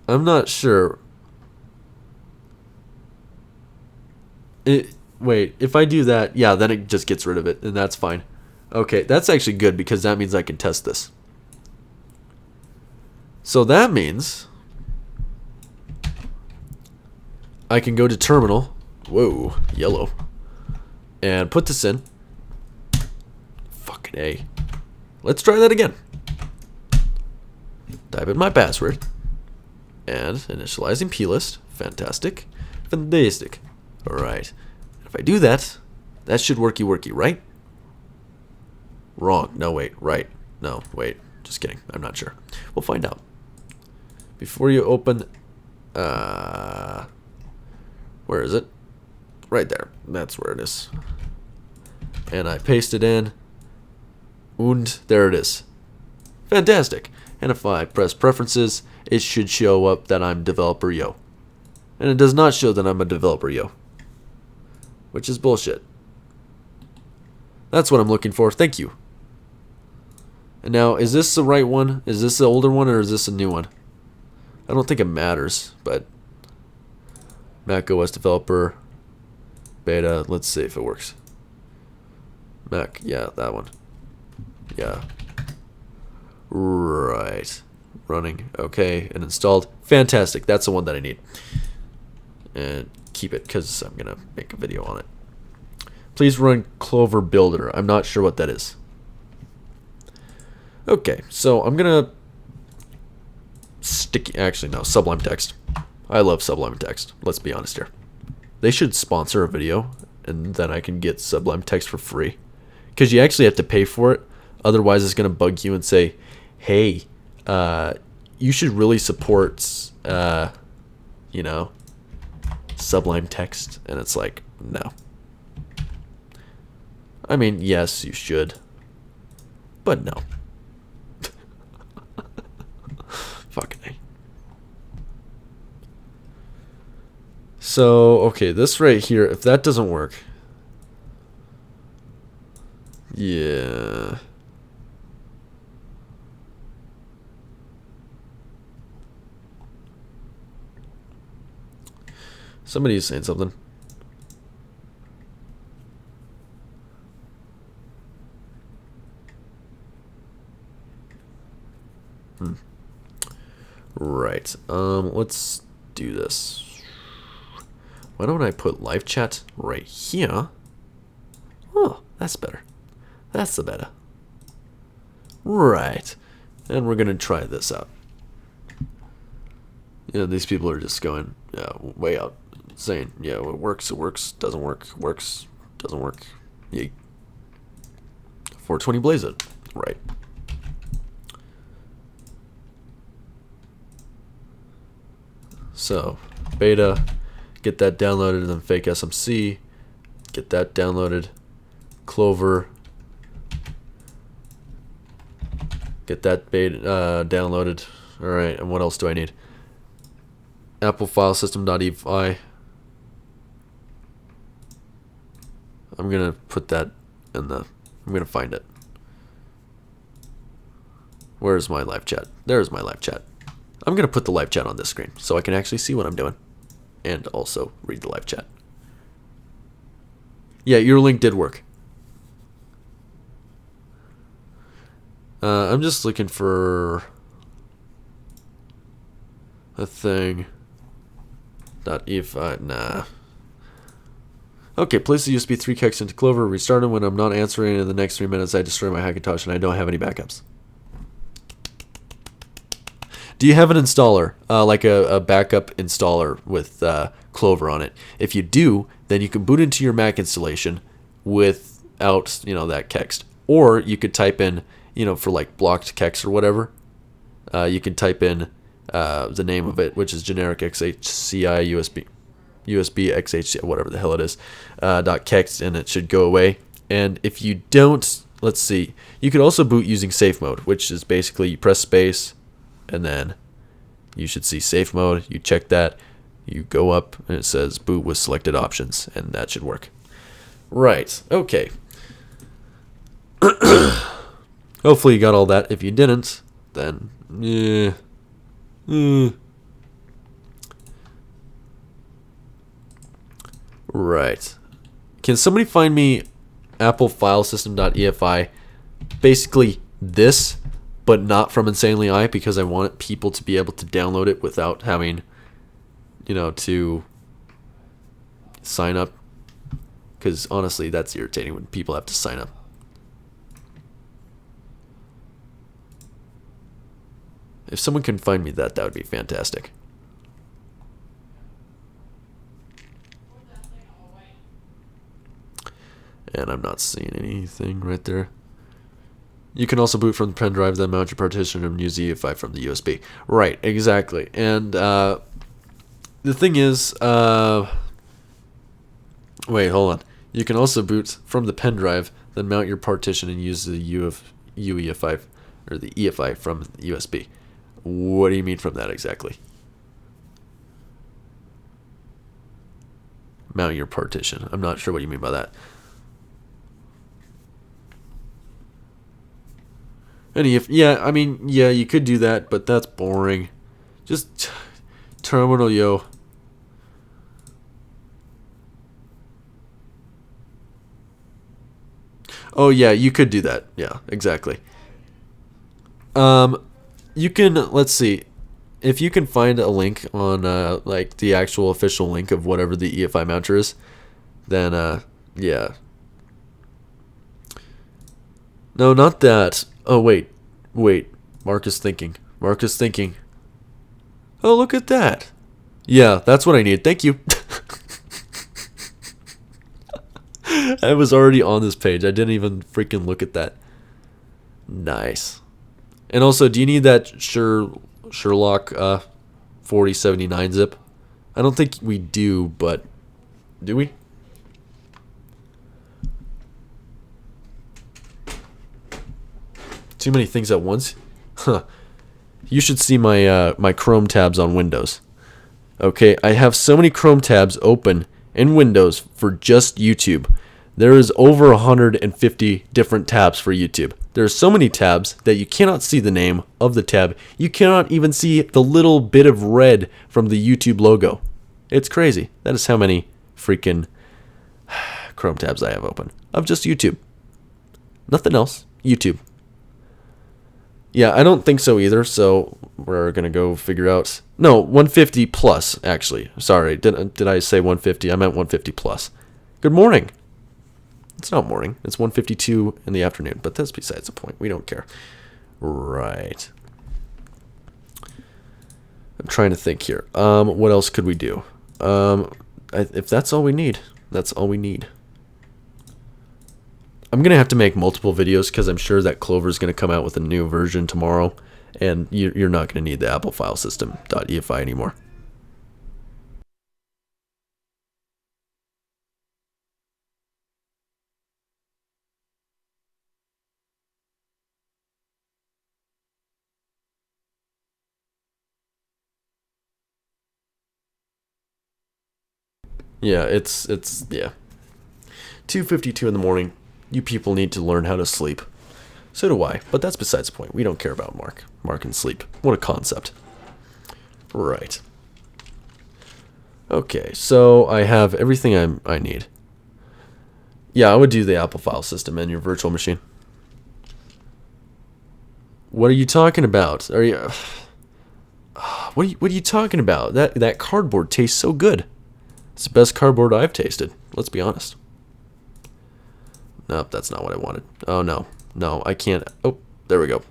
I'm not sure. Wait, if I do that, yeah, then it just gets rid of it, and that's fine. Okay, that's actually good because that means I can test this. So that means I can go to terminal. Whoa, yellow. And put this in. Fucking A. Let's try that again. Type in my password. And initializing plist. Fantastic. Fantastic. Alright. If I do that, that should worky, right? Wrong. No, wait. Right. No, wait. Just kidding. I'm not sure. We'll find out. Before you open... where is it? Right there. That's where it is. And I paste it in. And there it is. Fantastic. And if I press preferences, it should show up that I'm developer yo. And it does not show that I'm a developer yo. Which is bullshit. That's what I'm looking for. Thank you. And now, is this the right one? Is this the older one or is this a new one? I don't think it matters, but macOS developer beta. Let's see if it works. Mac, yeah, that one. Yeah. Right. Running. Okay, and installed. Fantastic. That's the one that I need. And keep it because I'm going to make a video on it. Please run Clover Builder. I'm not sure what that is. Okay, so I'm going to actually, no, Sublime Text. I love Sublime Text. Let's be honest here. They should sponsor a video, and then I can get Sublime Text for free. Because you actually have to pay for it, Otherwise, it's going to bug you and say, hey, you should really support, you know, Sublime Text. And it's like, no. I mean, yes, you should. But no. Fucking A. So, okay, this right here, if that doesn't work. Yeah. Somebody's saying something. Right. Let's do this. Why don't I put live chat right here? Oh, that's better. That's the better. Right. And we're gonna try this out. You know, these people are just going way out, saying, yeah, it works, doesn't work, works, doesn't work. Yay. 420 blaze it. Right. So, beta, get that downloaded, and then fake SMC, get that downloaded, Clover, get that beta downloaded. All right, and what else do I need? Apple file system.efi. I'm gonna put that in the. I'm gonna find it. Where's my live chat? There's my live chat. I'm gonna put the live chat on this screen so I can actually see what I'm doing, and also read the live chat. Yeah, your link did work. I'm just looking for a thing. .efi, nah. Okay, place the USB 3 kex into Clover, restart it when I'm not answering. In the next 3 minutes, I destroy my Hackintosh and I don't have any backups. Do you have an installer, like a backup installer with Clover on it? If you do, then you can boot into your Mac installation without, you know, that kext. Or you could type in, you know, for like blocked kex or whatever, you can type in the name of it, which is generic XHCI USB XHCI, whatever the hell it is, .kext, and it should go away. And if you don't, let's see, you could also boot using safe mode, which is basically you press space, and then you should see safe mode. You check that, you go up, and it says boot with selected options, and that should work. Right, okay. Hopefully you got all that. If you didn't, then yeah. Right. Can somebody find me Apple file system.efi? Basically this, but not from Insanely I, because I want people to be able to download it without having, you know, to sign up. Because honestly, that's irritating when people have to sign up. If someone can find me that, that would be fantastic. And I'm not seeing anything right there. You can also boot from the pen drive, then mount your partition and use the EFI from the USB. Right, exactly. And the thing is, wait, hold on. You can also boot from the pen drive, then mount your partition and use the UEFI or the EFI from the USB. What do you mean from that exactly? Mount your partition. I'm not sure what you mean by that. Yeah, I mean, yeah, you could do that, but that's boring. Just terminal, yo. Oh yeah, you could do that. Yeah, exactly. You can, let's see, if you can find a link on like the actual official link of whatever the EFI mounter is, then yeah. No, not that. Oh wait. Mark is thinking. Oh, look at that. Yeah, that's what I need. Thank you. I was already on this page. I didn't even freaking look at that. Nice. And also, do you need that Sherlock 4079 zip? I don't think we do, but do we? Too many things at once? Huh. You should see my my Chrome tabs on Windows. Okay, I have so many Chrome tabs open in Windows for just YouTube. There is over 150 different tabs for YouTube. There are so many tabs that you cannot see the name of the tab. You cannot even see the little bit of red from the YouTube logo. It's crazy. That is how many freaking Chrome tabs I have open of just YouTube. Nothing else. YouTube. Yeah, I don't think so either, so we're going to go figure out... No, 150 plus, actually. Sorry, did I say 150? I meant 150 plus. Good morning. It's not morning. It's 1:52 in the afternoon, but that's besides the point. We don't care. Right. I'm trying to think here. What else could we do? If that's all we need, that's all we need. I'm going to have to make multiple videos because I'm sure that Clover's going to come out with a new version tomorrow, and you're not going to need the Apple file system .efi anymore. Yeah, it's 2:52 in the morning. You people need to learn how to sleep. So do I, but that's besides the point. We don't care about Mark. Mark and sleep. What a concept. Right. Okay, so I have everything I need. Yeah, I would do the Apple file system and your virtual machine. What are you talking about? Are you? What are you talking about? That cardboard tastes so good. It's the best cardboard I've tasted. Let's be honest. Nope, that's not what I wanted. Oh no, no, I can't. Oh, there we go.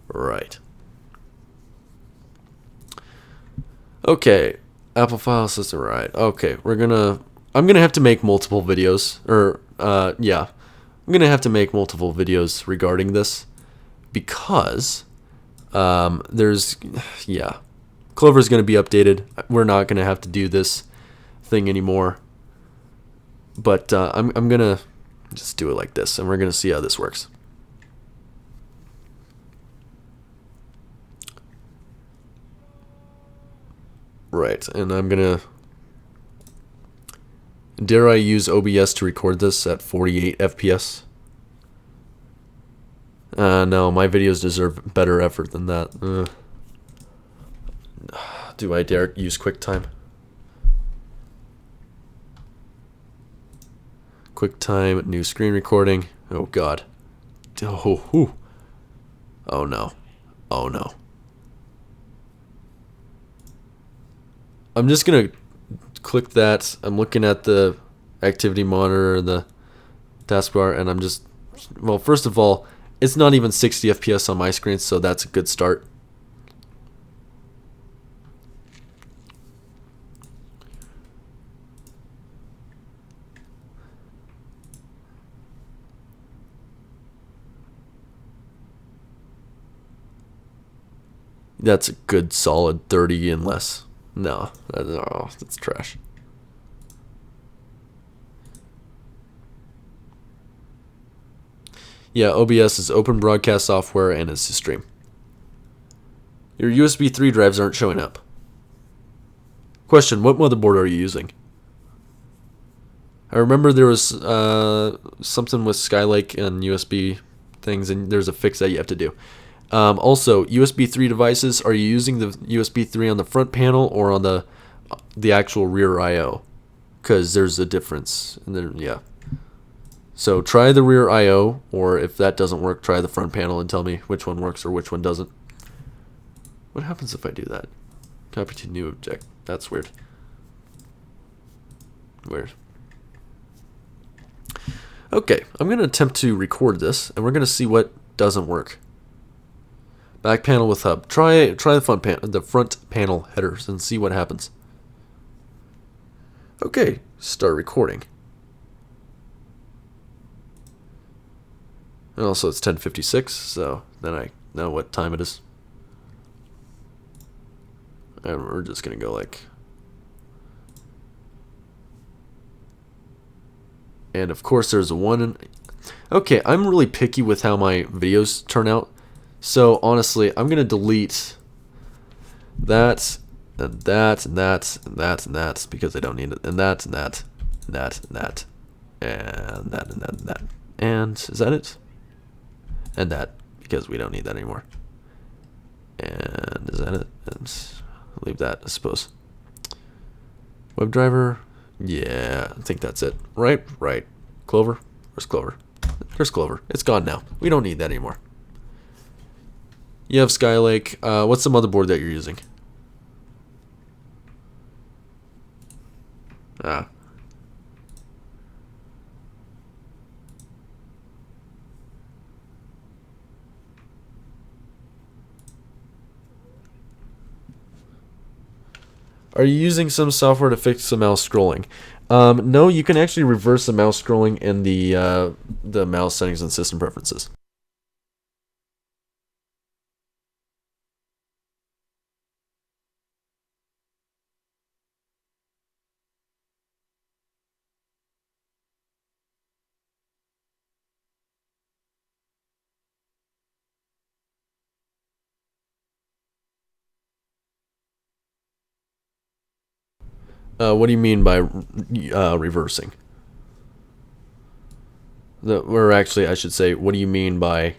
Right. Okay, Apple file system. Right. Okay, I'm gonna have to make multiple videos, or yeah, I'm gonna have to make multiple videos regarding this because yeah, Clover's gonna be updated. We're not gonna have to do this thing anymore, but I'm gonna just do it like this, and we're gonna see how this works. Right, and I'm gonna... Dare I use OBS to record this at 48 FPS? No, my videos deserve better effort than that. Do I dare use QuickTime? QuickTime, new screen recording. Oh god. Oh no. Oh no. I'm just gonna click that. I'm looking at the activity monitor, the taskbar, and I'm just... Well, first of all, it's not even 60 FPS on my screen, so that's a good start. That's a good solid 30 and less. No, that's trash. Yeah, OBS is open broadcast software and it's to stream. Your USB 3 drives aren't showing up. Question, what motherboard are you using? I remember there was something with Skylake and USB things, and there's a fix that you have to do. Also, USB 3 devices, are you using the USB 3 on the front panel or on the actual rear I/O? Because there's a difference. And then, yeah. So try the rear I/O, or if that doesn't work, try the front panel and tell me which one works or which one doesn't. What happens if I do that? Copy to new object. That's weird. Weird. Okay, I'm going to attempt to record this, and we're going to see what doesn't work. Back panel with hub. Try the front panel headers and see what happens. Okay, start recording. And also it's 10:56, so then I know what time it is. And we're just gonna go like... And of course there's a 1 in... Okay, I'm really picky with how my videos turn out. So honestly, I'm gonna delete that, and that, and that, and that, and that, because I don't need it. And that, and that, and that, and that, and that, and that, and that. And is that it? And that, because we don't need that anymore. And is that it? And leave that, I suppose. WebDriver. Yeah, I think that's it. Right? Right. Clover? Where's Clover? There's Clover. It's gone now. We don't need that anymore. You have Skylake. What's the motherboard that you're using? Ah. Are you using some software to fix the mouse scrolling? No, you can actually reverse the mouse scrolling in the mouse settings and system preferences. What do you mean by reversing? Or actually, I should say, what do you mean by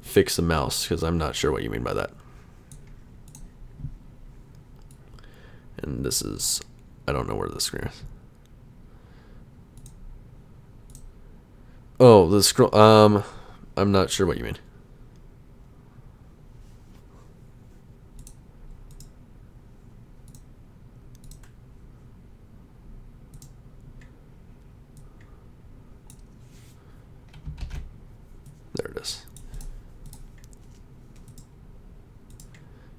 fix the mouse? Because I'm not sure what you mean by that. And this is... I don't know where the screen is. Oh, the scroll... I'm not sure what you mean. There it is.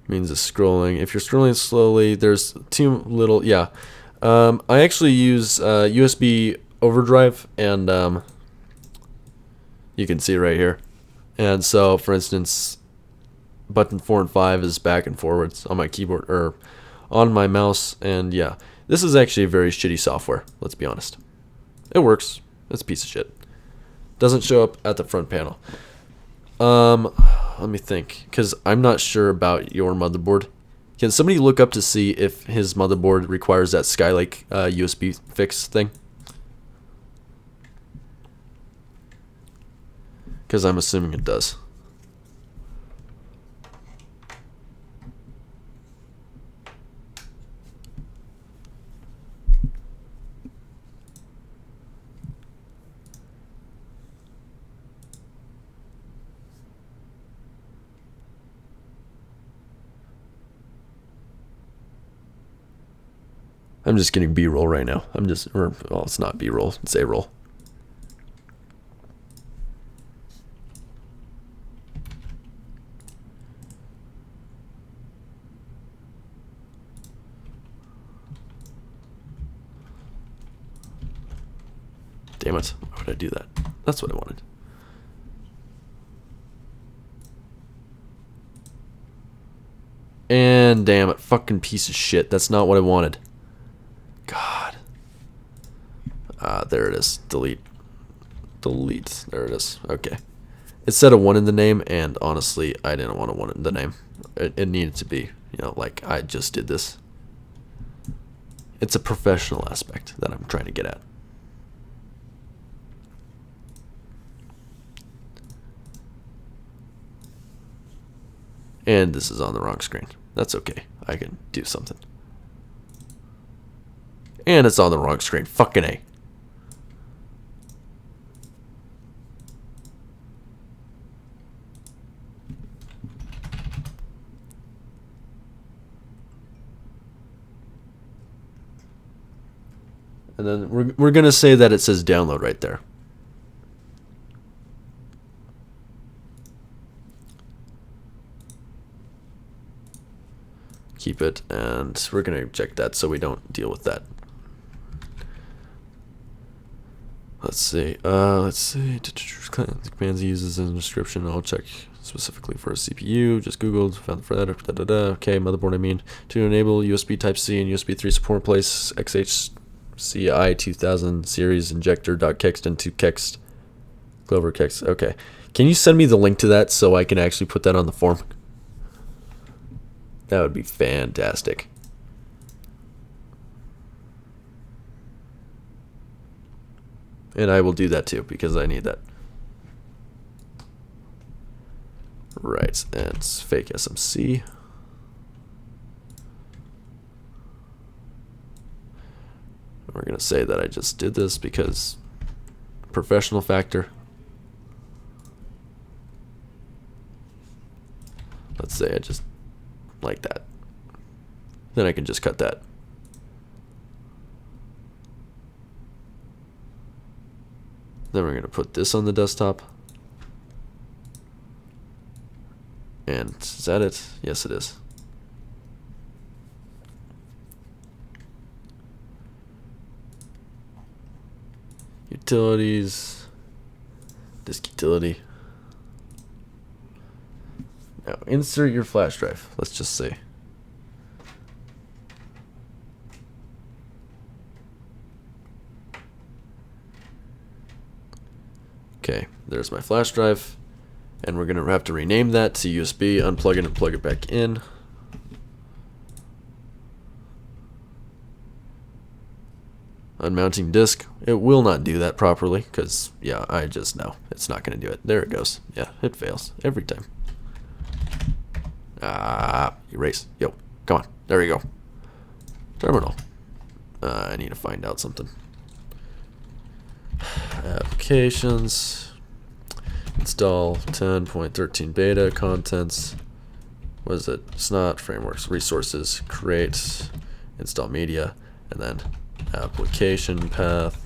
Means the scrolling. If you're scrolling slowly, there's too little. Yeah. I actually use USB overdrive, and you can see right here. And so, for instance, button 4 and 5 is back and forwards on my keyboard or on my mouse. And yeah, this is actually a very shitty software. Let's be honest. It works. It's a piece of shit. Doesn't show up at the front panel. Let me think, because I'm not sure about your motherboard. Can somebody look up to see if his motherboard requires that Skylake USB fix thing? Because I'm assuming it does. I'm just getting B-roll right now. Well, it's not B-roll, it's A-roll. Damn it, why would I do that? That's what I wanted. And damn it, fucking piece of shit. That's not what I wanted. God. There it is. Delete. Delete. There it is. Okay. It said a 1 in the name, and honestly, I didn't want a 1 in the name. It needed to be, you know, like I just did this. It's a professional aspect that I'm trying to get at. And this is on the wrong screen. That's okay. I can do something. And it's on the wrong screen. Fucking A. And then we're going to say that it says download right there. Keep it, and we're going to check that so we don't deal with that. Let's see. The commands he uses in the description. I'll check specifically for a CPU. Just Googled, found the thread. Okay, motherboard. I mean, to enable USB Type C and USB 3 support, place XHCI 2000 series injector.kext into kext. Clover kext. Okay. Can you send me the link to that so I can actually put that on the form? That would be fantastic. And I will do that too because I need that. Right, and it's fake SMC. We're going to say that I just did this because professional factor. Let's say I just like that. Then I can just cut that. Then we're going to put this on the desktop. And is that it? Yes, it is. Utilities. Disk utility. Now insert your flash drive. Let's just say. Okay, there's my flash drive. And we're going to have to rename that to USB, unplug it and plug it back in. Unmounting disk. It will not do that properly because, yeah, I just know. It's not going to do it. There it goes. Yeah, it fails every time. Erase. Yo, come on. There we go. Terminal. I need to find out something. Applications. Install 10.13 beta contents. What is it? Snot frameworks, resources, create, install media, and then application path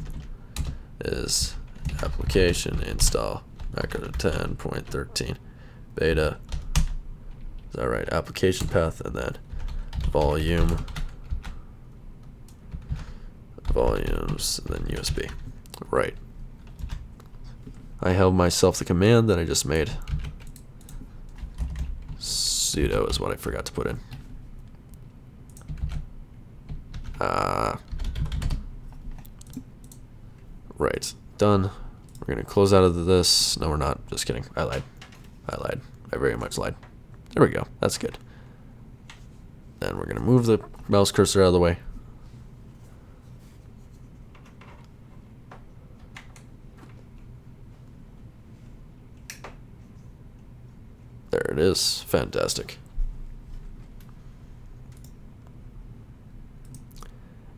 is application install macOS 10.13 beta. Is that right? Application path and then volumes and then USB. Right. I held myself the command that I just made. Sudo is what I forgot to put in. Right. Done. We're going to close out of this. No, we're not. Just kidding. I lied. I very much lied. There we go. That's good. Then we're going to move the mouse cursor out of the way. There it is. Fantastic.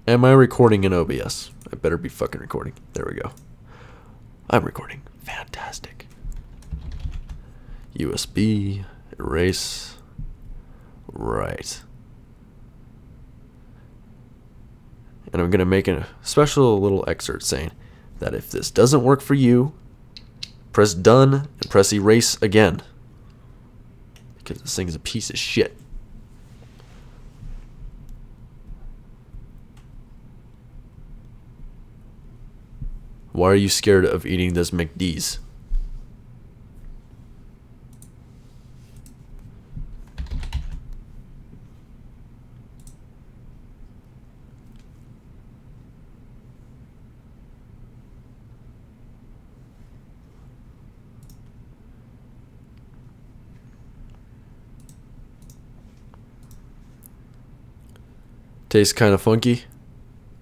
Am I recording in OBS? I better be fucking recording. There we go. I'm recording. Fantastic. USB. Erase. Right. And I'm going to make a special little excerpt saying that if this doesn't work for you, press done and press erase again. Because this thing is a piece of shit. Why are you scared of eating this McD's? Tastes kind of funky?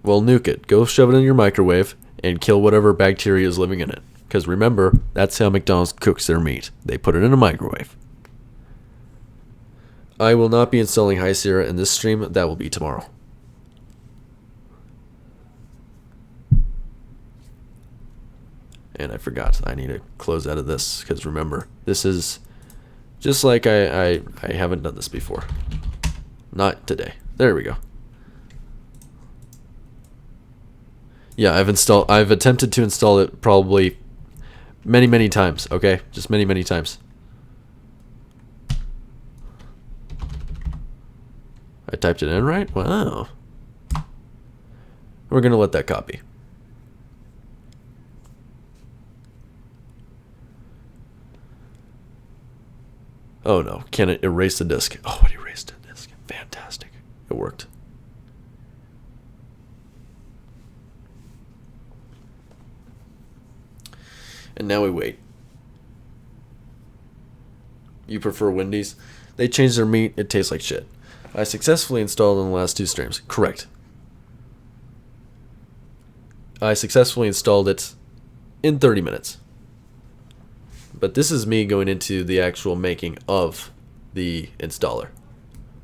Well, nuke it. Go shove it in your microwave and kill whatever bacteria is living in it. Because remember, that's how McDonald's cooks their meat. They put it in a microwave. I will not be installing High Sierra in this stream. That will be tomorrow. And I forgot. I need to close out of this. Because remember, this is just like I haven't done this before. Not today. There we go. Yeah, I've attempted to install it probably many times, okay? Just many times. I typed it in right? Wow. We're going to let that copy. Oh no, can it erase the disk? Oh, it erased the disk. Fantastic. It worked. And now we wait. You prefer Wendy's? They changed their meat. It tastes like shit. I successfully installed in the last 2 streams. Correct. I successfully installed it in 30 minutes. But this is me going into the actual making of the installer,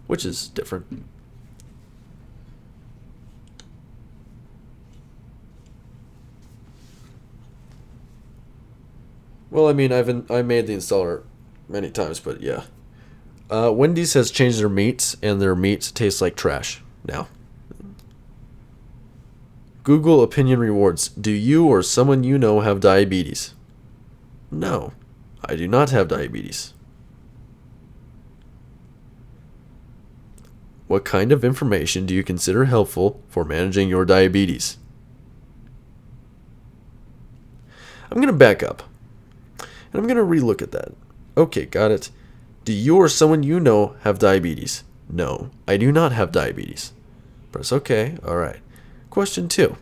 which is different. Well, I mean, I made the installer many times, but yeah. Wendy's has changed their meats, and their meats taste like trash now. Google opinion rewards. Do you or someone you know have diabetes? No, I do not have diabetes. What kind of information do you consider helpful for managing your diabetes? I'm going to back up, and I'm going to relook at that. Okay, got it. Do you or someone you know have diabetes? No, I do not have diabetes. Press OK. All right. Question 2.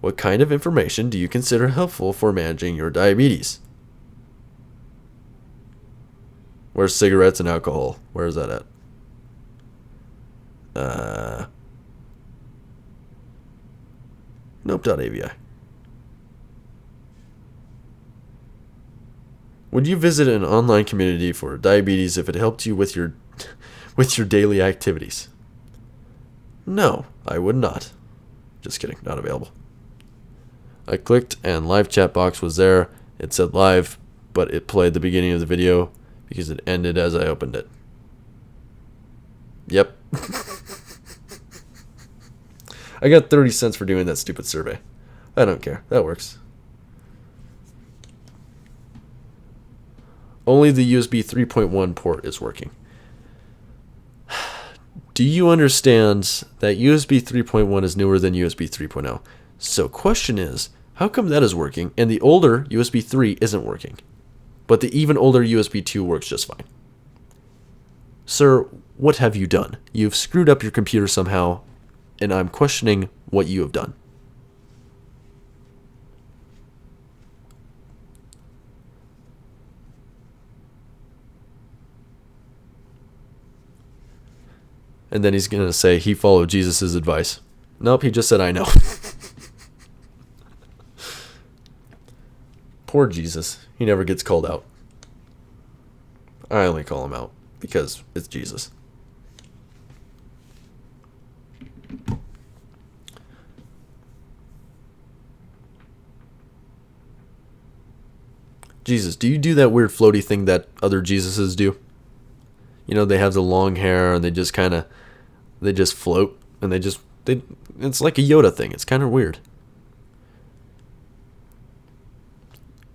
What kind of information do you consider helpful for managing your diabetes? Where's cigarettes and alcohol? Where is that at? Nope.avi. Would you visit an online community for diabetes if it helped you with your daily activities? No, I would not. Just kidding, not available. I clicked and live chat box was there. It said live, but it played the beginning of the video because it ended as I opened it. Yep. I got 30 cents for doing that stupid survey. I don't care. That works. Only the USB 3.1 port is working. Do you understand that USB 3.1 is newer than USB 3.0? So question is, how come that is working and the older USB 3 isn't working, but the even older USB 2 works just fine? Sir, what have you done? You've screwed up your computer somehow, and I'm questioning what you have done. And then he's going to say he followed Jesus' advice. Nope, he just said, I know. Poor Jesus. He never gets called out. I only call him out because it's Jesus. Jesus, do you do that weird floaty thing that other Jesuses do? You know, they have the long hair and they just float and it's like a Yoda thing. It's kind of weird.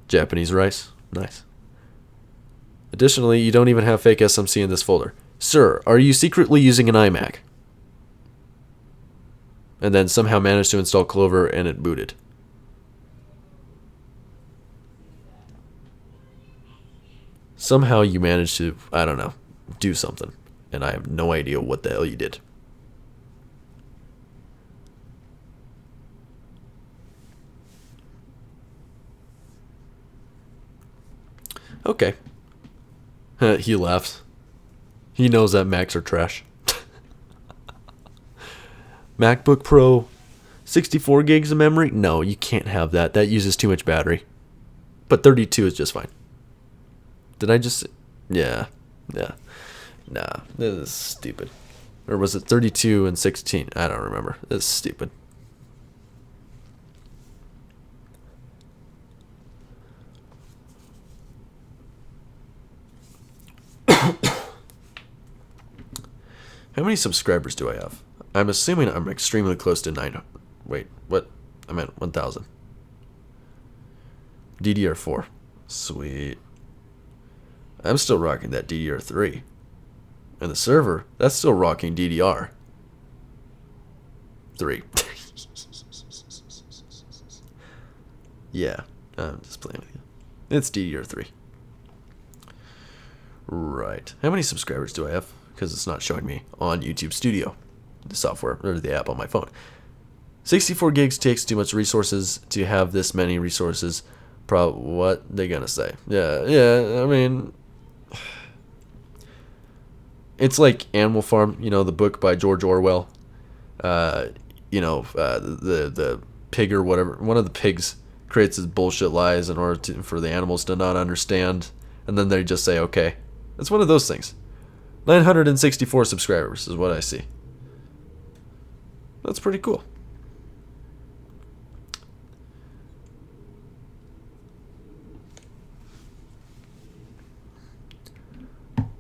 Japanese rice. Nice. Additionally, you don't even have fake SMC in this folder. Sir, are you secretly using an iMac? And then somehow managed to install Clover and it booted. Somehow you managed to, I don't know, do something. And I have no idea what the hell you did. Okay. He laughs. He knows that Macs are trash. MacBook Pro, 64 gigs of memory? No, you can't have that. That uses too much battery. But 32 is just fine. Did I just... Yeah. Nah, this is stupid. Or was it 32 and 16? I don't remember. This is stupid. How many subscribers do I have? I'm assuming I'm extremely close to 9. Wait, what? I meant 1,000. DDR4. Sweet. I'm still rocking that DDR3. And the server, that's still rocking DDR3. Yeah, I'm just playing with you. It's DDR3. Right. How many subscribers do I have? Because it's not showing me on YouTube Studio, the software, or the app on my phone. 64 gigs takes too much resources to have this many resources. What they gonna say? Yeah, I mean, it's like Animal Farm, the book by George Orwell. The pig or whatever, one of the pigs creates his bullshit lies in order for the animals to not understand, and then they just say, okay. It's one of those things. 964 subscribers is what I see. That's pretty cool.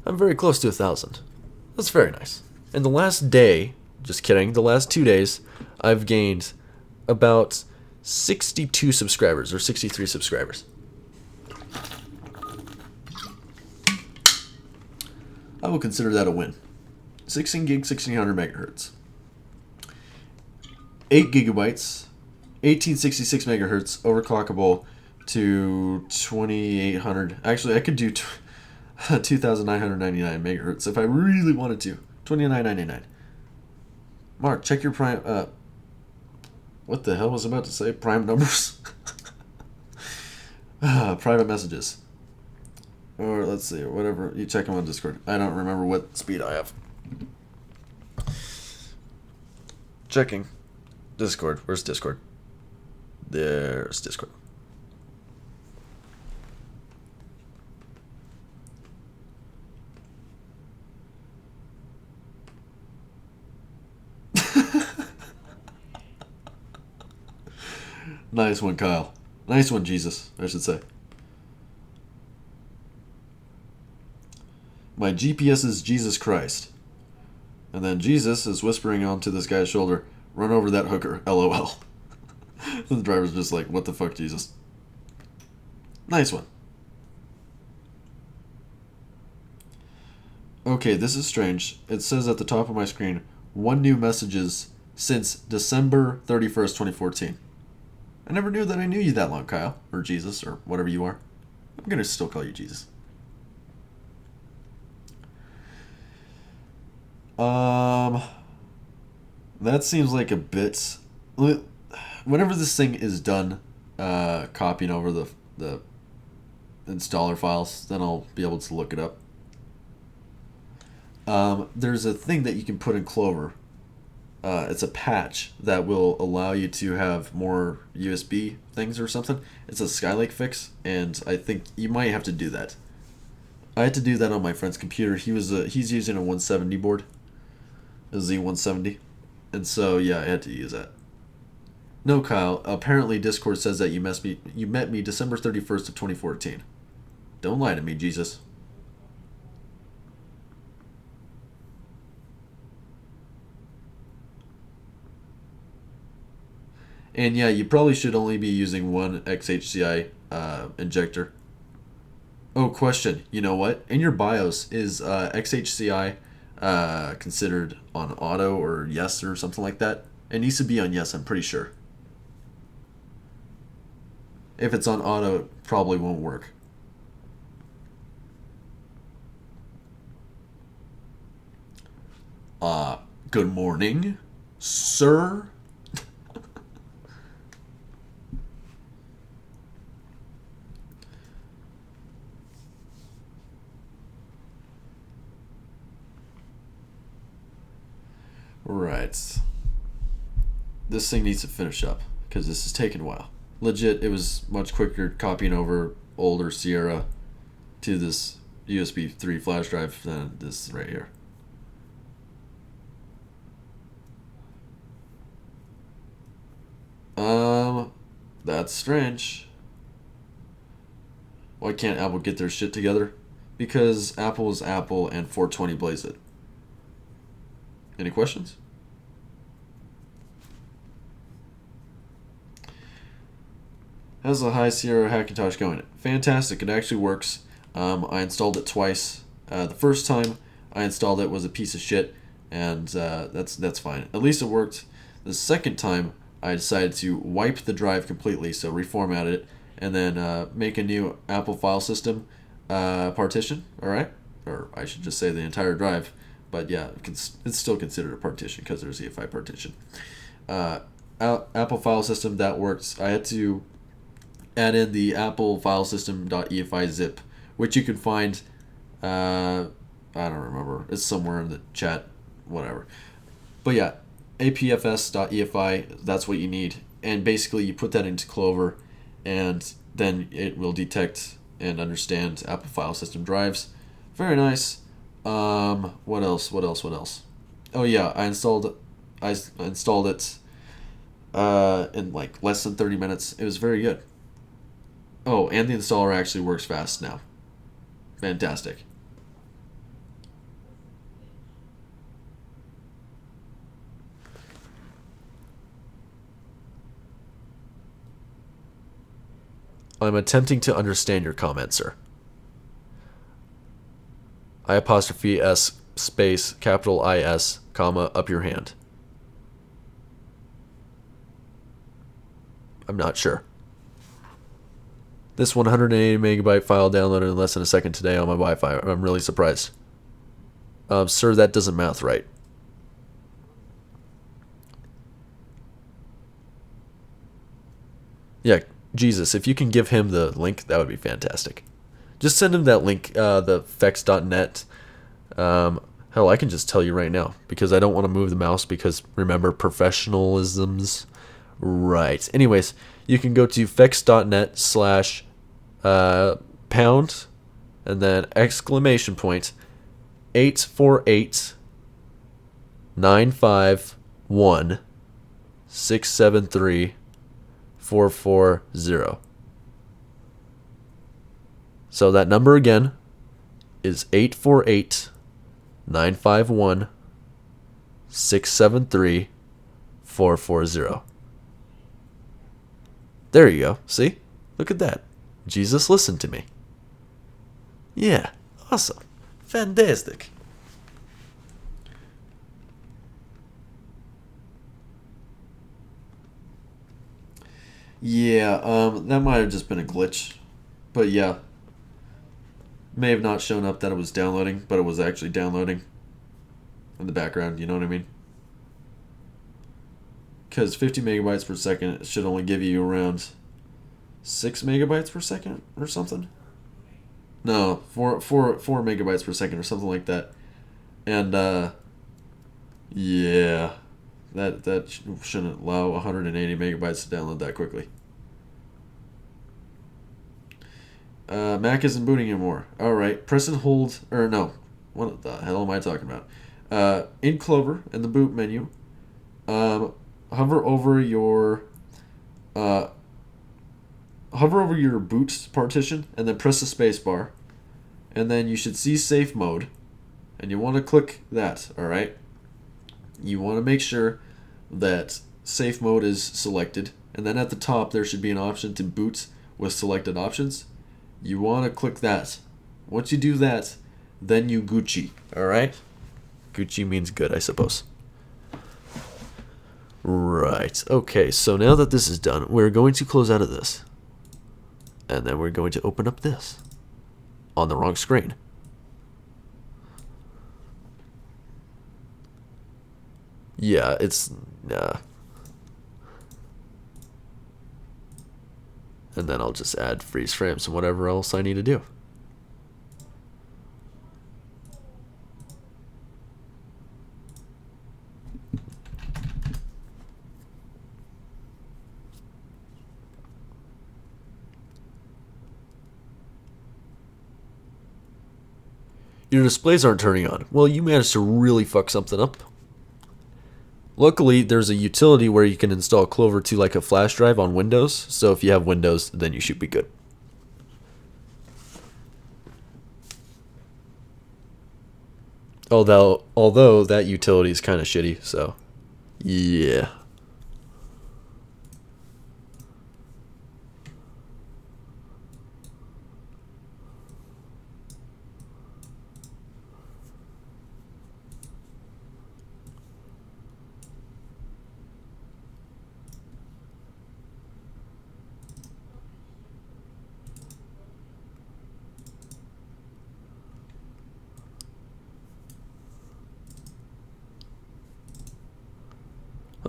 I'm very close to 1,000. That's very nice. And the last day, just kidding, the last 2 days, I've gained about 62 subscribers, or 63 subscribers. I will consider that a win. 16 gig, 1600 megahertz. 8 gigabytes, 1866 megahertz, overclockable to 2800. Actually, I could do 2999 megahertz if I really wanted to. 2999. Mark, check your prime. What the hell was I about to say? Prime numbers? Private messages. Or let's see, whatever. You check them on Discord. I don't remember what speed I have. Checking. Discord. Where's Discord? There's Discord. Nice one, Kyle. Nice one, Jesus, I should say. My GPS is Jesus Christ. And then Jesus is whispering onto this guy's shoulder, run over that hooker, LOL. The driver's just like, what the fuck, Jesus? Nice one. Okay, this is strange. It says at the top of my screen, 1 new messages since December 31st, 2014. I never knew that I knew you that long, Kyle. Or Jesus, or whatever you are. I'm going to still call you Jesus. That seems like a bit... Whenever this thing is done copying over the installer files, then I'll be able to look it up. There's a thing that you can put in Clover. It's a patch that will allow you to have more USB things or something. It's a Skylake fix, and I think you might have to do that. I had to do that on my friend's computer. He's using a 170 board, a Z170, and so yeah, I had to use that. No, Kyle. Apparently, Discord says that you met me December 31st of 2014. Don't lie to me, Jesus. And yeah, you probably should only be using one XHCI injector. Oh, question. You know what? In your BIOS, is XHCI considered on auto or yes or something like that? It needs to be on yes, I'm pretty sure. If it's on auto, it probably won't work. Good morning, sir. Right. This thing needs to finish up because this is taking a while. Legit, it was much quicker copying over older Sierra to this USB 3 flash drive than this right here. That's strange. Why can't Apple get their shit together? Because Apple is Apple and 420 blaze it. Any questions? How's the High Sierra Hackintosh going? Fantastic. It actually works. I installed it twice. The first time I installed it was a piece of shit, and that's fine. At least it worked. The second time I decided to wipe the drive completely, so reformat it, and then make a new Apple file system partition. All right. or I should just say the entire drive. But yeah, it's still considered a partition because there's a EFI partition. Apple file system, that works. I had to add in the Apple file system.efi zip, which you can find. I don't remember. It's somewhere in the chat, whatever. But yeah, apfs.efi, that's what you need. And basically, you put that into Clover, and then it will detect and understand Apple file system drives. Very nice. What else? Oh yeah, I installed it in like less than 30 minutes. It was very good. Oh, and the installer actually works fast now. Fantastic. I'm attempting to understand your comment, sir. I''S space capital IS, comma, up your hand. I'm not sure. This 180 megabyte file downloaded in less than a second today on my Wi-Fi. I'm really surprised. Sir, that doesn't math right. Yeah, Jesus, if you can give him the link, that would be fantastic. Just send him that link, the fex.net. Hell, I can just tell you right now, because I don't want to move the mouse, because remember, professionalisms. Right. Anyways, you can go to fex.net / pound, and then exclamation point, 848 951 673 440. So that number again is 848 951 673 440. There you go. See? Look at that. Jesus listened to me. Yeah. Awesome. Fantastic. Yeah, that might have just been a glitch. But yeah. May have not shown up that it was downloading, but it was actually downloading in the background, you know what I mean? Because 50 megabytes per second should only give you around 6 megabytes per second or something. No, 4 megabytes per second or something like that. And yeah, that shouldn't allow 180 megabytes to download that quickly. Mac isn't booting anymore. Alright, press and hold, or no, what the hell am I talking about? In Clover, in the boot menu, hover over your boot partition, and then press the space bar, and then you should see safe mode, and you want to click that, alright? You want to make sure that safe mode is selected, and then at the top there should be an option to boot with selected options. You want to click that. Once you do that, then you Gucci. Alright? Gucci means good, I suppose. Right. Okay, so now that this is done, we're going to close out of this. And then we're going to open up this. On the wrong screen. Yeah, it's... And then I'll just add freeze frames and whatever else I need to do. Your displays aren't turning on. Well, you managed to really fuck something up. Luckily, there's a utility where you can install Clover to like a flash drive on Windows, so if you have Windows, then you should be good. Although that utility is kind of shitty, so yeah.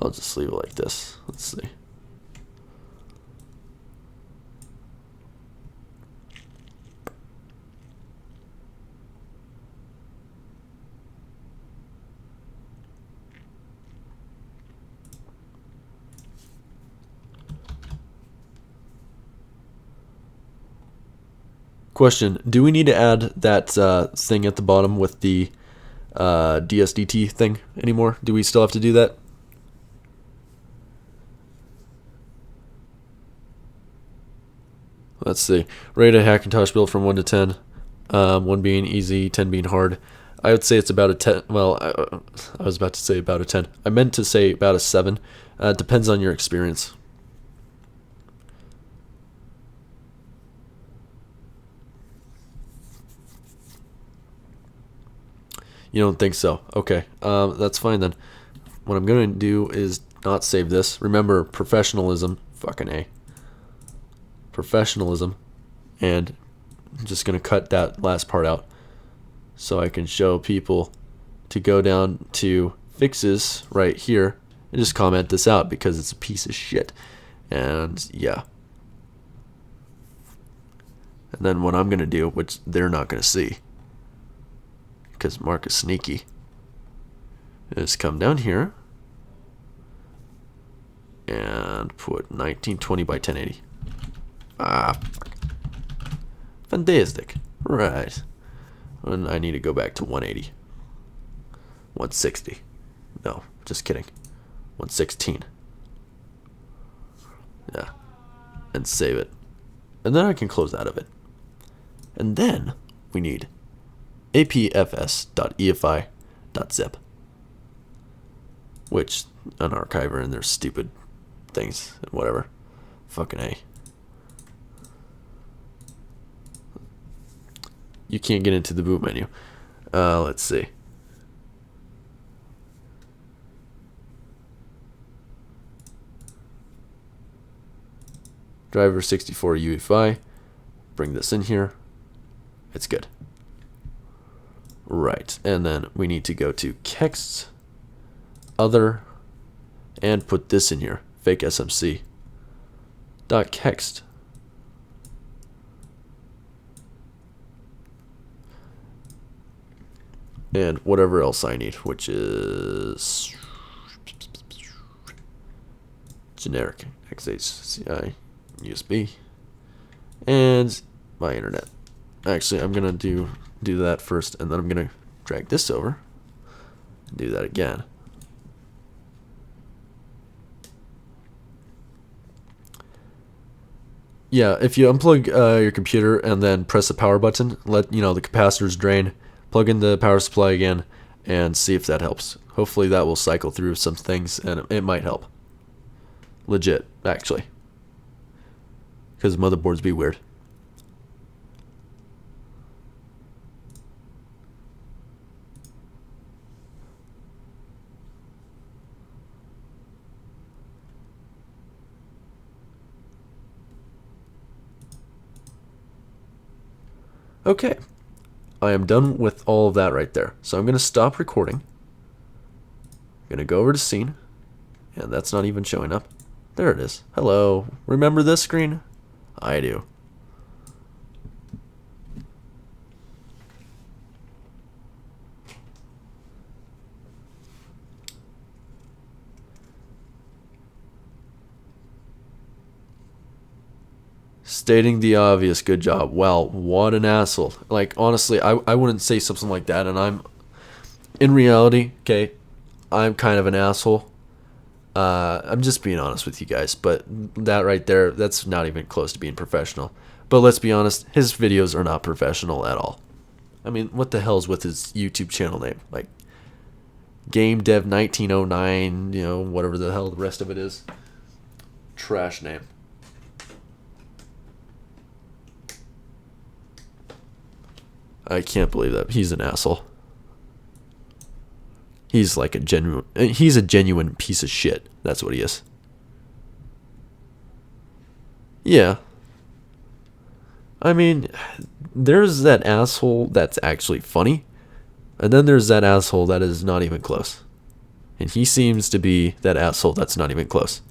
I'll just leave it like this. Let's see. Question, do we need to add that thing at the bottom with the DSDT thing anymore? Do we still have to do that? Let's see. Rate a Hackintosh build from 1 to 10. 1 being easy, 10 being hard. I would say it's about a 10. Well, I was about to say about a 10. I meant to say about a 7. It depends on your experience. You don't think so? Okay, that's fine then. What I'm going to do is not save this. Remember, professionalism. Fucking A. Professionalism. And I'm just going to cut that last part out so I can show people to go down to fixes right here and just comment this out because it's a piece of shit. And yeah. And then what I'm going to do, which they're not going to see, because Mark is sneaky, is come down here and put 1920 by 1080. Ah, fuck. Fantastic. Right. And I need to go back to 180. 160. No, just kidding. 116. Yeah. And save it. And then I can close out of it. And then we need apfs.efi.zip, which an archiver and their stupid things and whatever. Fucking A. You can't get into the boot menu. Let's see. Driver 64 UEFI. Bring this in here. It's good. Right, and then we need to go to Kext, other, and put this in here, fake SMC dot Kext. And whatever else I need, which is generic XHCI USB and my internet. Actually, I'm gonna do that first, and then I'm gonna drag this over and do that again. Yeah, if you unplug your computer and then press the power button, let the capacitors drain, plug in the power supply again, and see if that helps. Hopefully that will cycle through some things, and it might help. Legit, actually. Because motherboards be weird. Okay, I am done with all of that right there. So I'm going to stop recording. I'm going to go over to scene, and that's not even showing up. There it is. Hello. Remember this screen? I do. Stating the obvious, good job. Wow, what an asshole. Like, honestly, I wouldn't say something like that, and in reality, okay, I'm kind of an asshole. I'm just being honest with you guys, but that right there, that's not even close to being professional. But let's be honest, his videos are not professional at all. I mean, what the hell's with his YouTube channel name? Like, Game Dev 1909, whatever the hell the rest of it is. Trash name. I can't believe that. He's an asshole. He's a genuine piece of shit. That's what he is. Yeah. I mean, there's that asshole that's actually funny, and then there's that asshole that is not even close. And he seems to be that asshole that's not even close.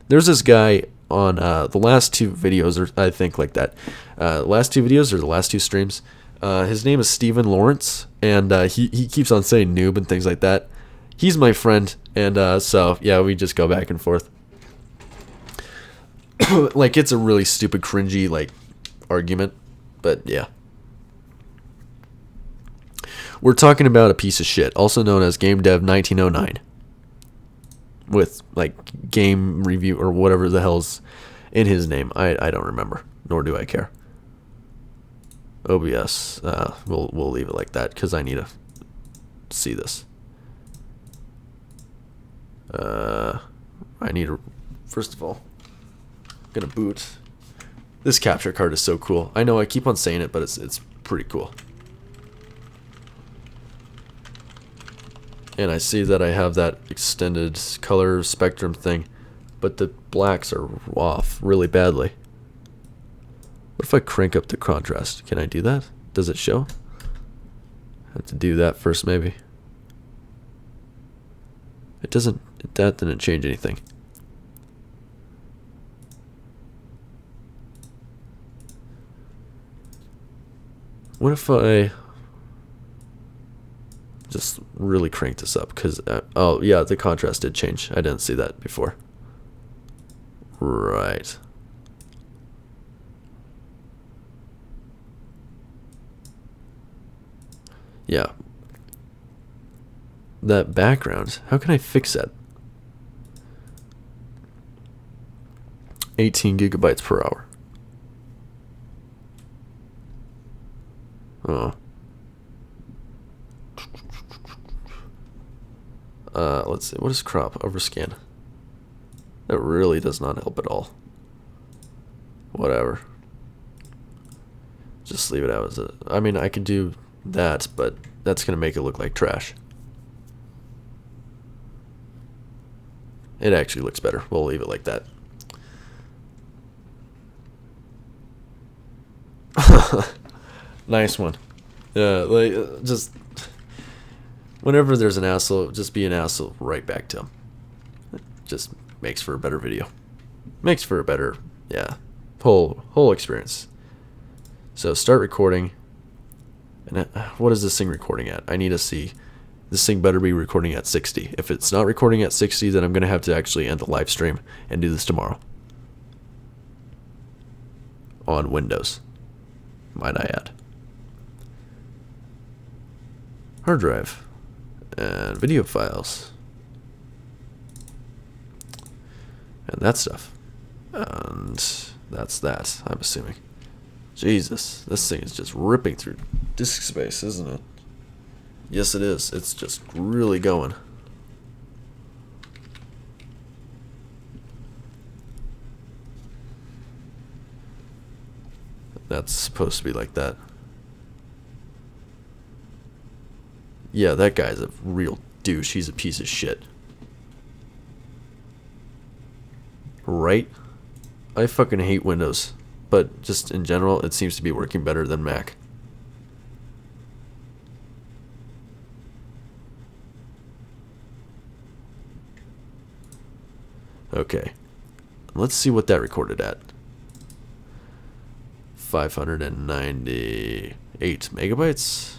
There's this guy on the last two videos, or I think like that. Last two videos or the last two streams. His name is Steven Lawrence, and he keeps on saying noob and things like that. He's my friend, and so yeah, we just go back and forth. Like, it's a really stupid, cringy like argument, but yeah. We're talking about a piece of shit, also known as Game Dev 1909, with like game review or whatever the hell's in his name. I don't remember, nor do I care. OBS, we'll leave it like that because I need to see this. I need to, first of all, I'm gonna boot. This capture card is so cool. I know I keep on saying it, but it's pretty cool. And I see that I have that extended color spectrum thing, but the blacks are off really badly. What if I crank up the contrast? Can I do that? Does it show? I have to do that first, maybe. It doesn't, that didn't change anything. What if I just really crank this up? Because, oh yeah, the contrast did change. I didn't see that before. Right. Yeah. That background, how can I fix that? 18 gigabytes per hour. Oh. Let's see. What is crop? Overscan. That really does not help at all. Whatever. Just leave it out as a... I mean, I could do that, but that's going to make it look like trash. It actually looks better. We'll leave it like that. Nice one. Yeah, like, just... Whenever there's an asshole, just be an asshole right back to him. It just makes for a better video. Makes for a better, yeah, whole experience. So start recording. And what is this thing recording at? I need to see. This thing better be recording at 60. If it's not recording at 60, then I'm going to have to actually end the live stream and do this tomorrow. On Windows, might I add. Hard drive. And video files. And that stuff. And that's that, I'm assuming. Jesus, this thing is just ripping through disk space, isn't it? Yes, it is. It's just really going. That's supposed to be like that. Yeah, that guy's a real douche. He's a piece of shit. Right? I fucking hate Windows. But just in general, it seems to be working better than Mac. Okay. Let's see what that recorded at. 598 megabytes?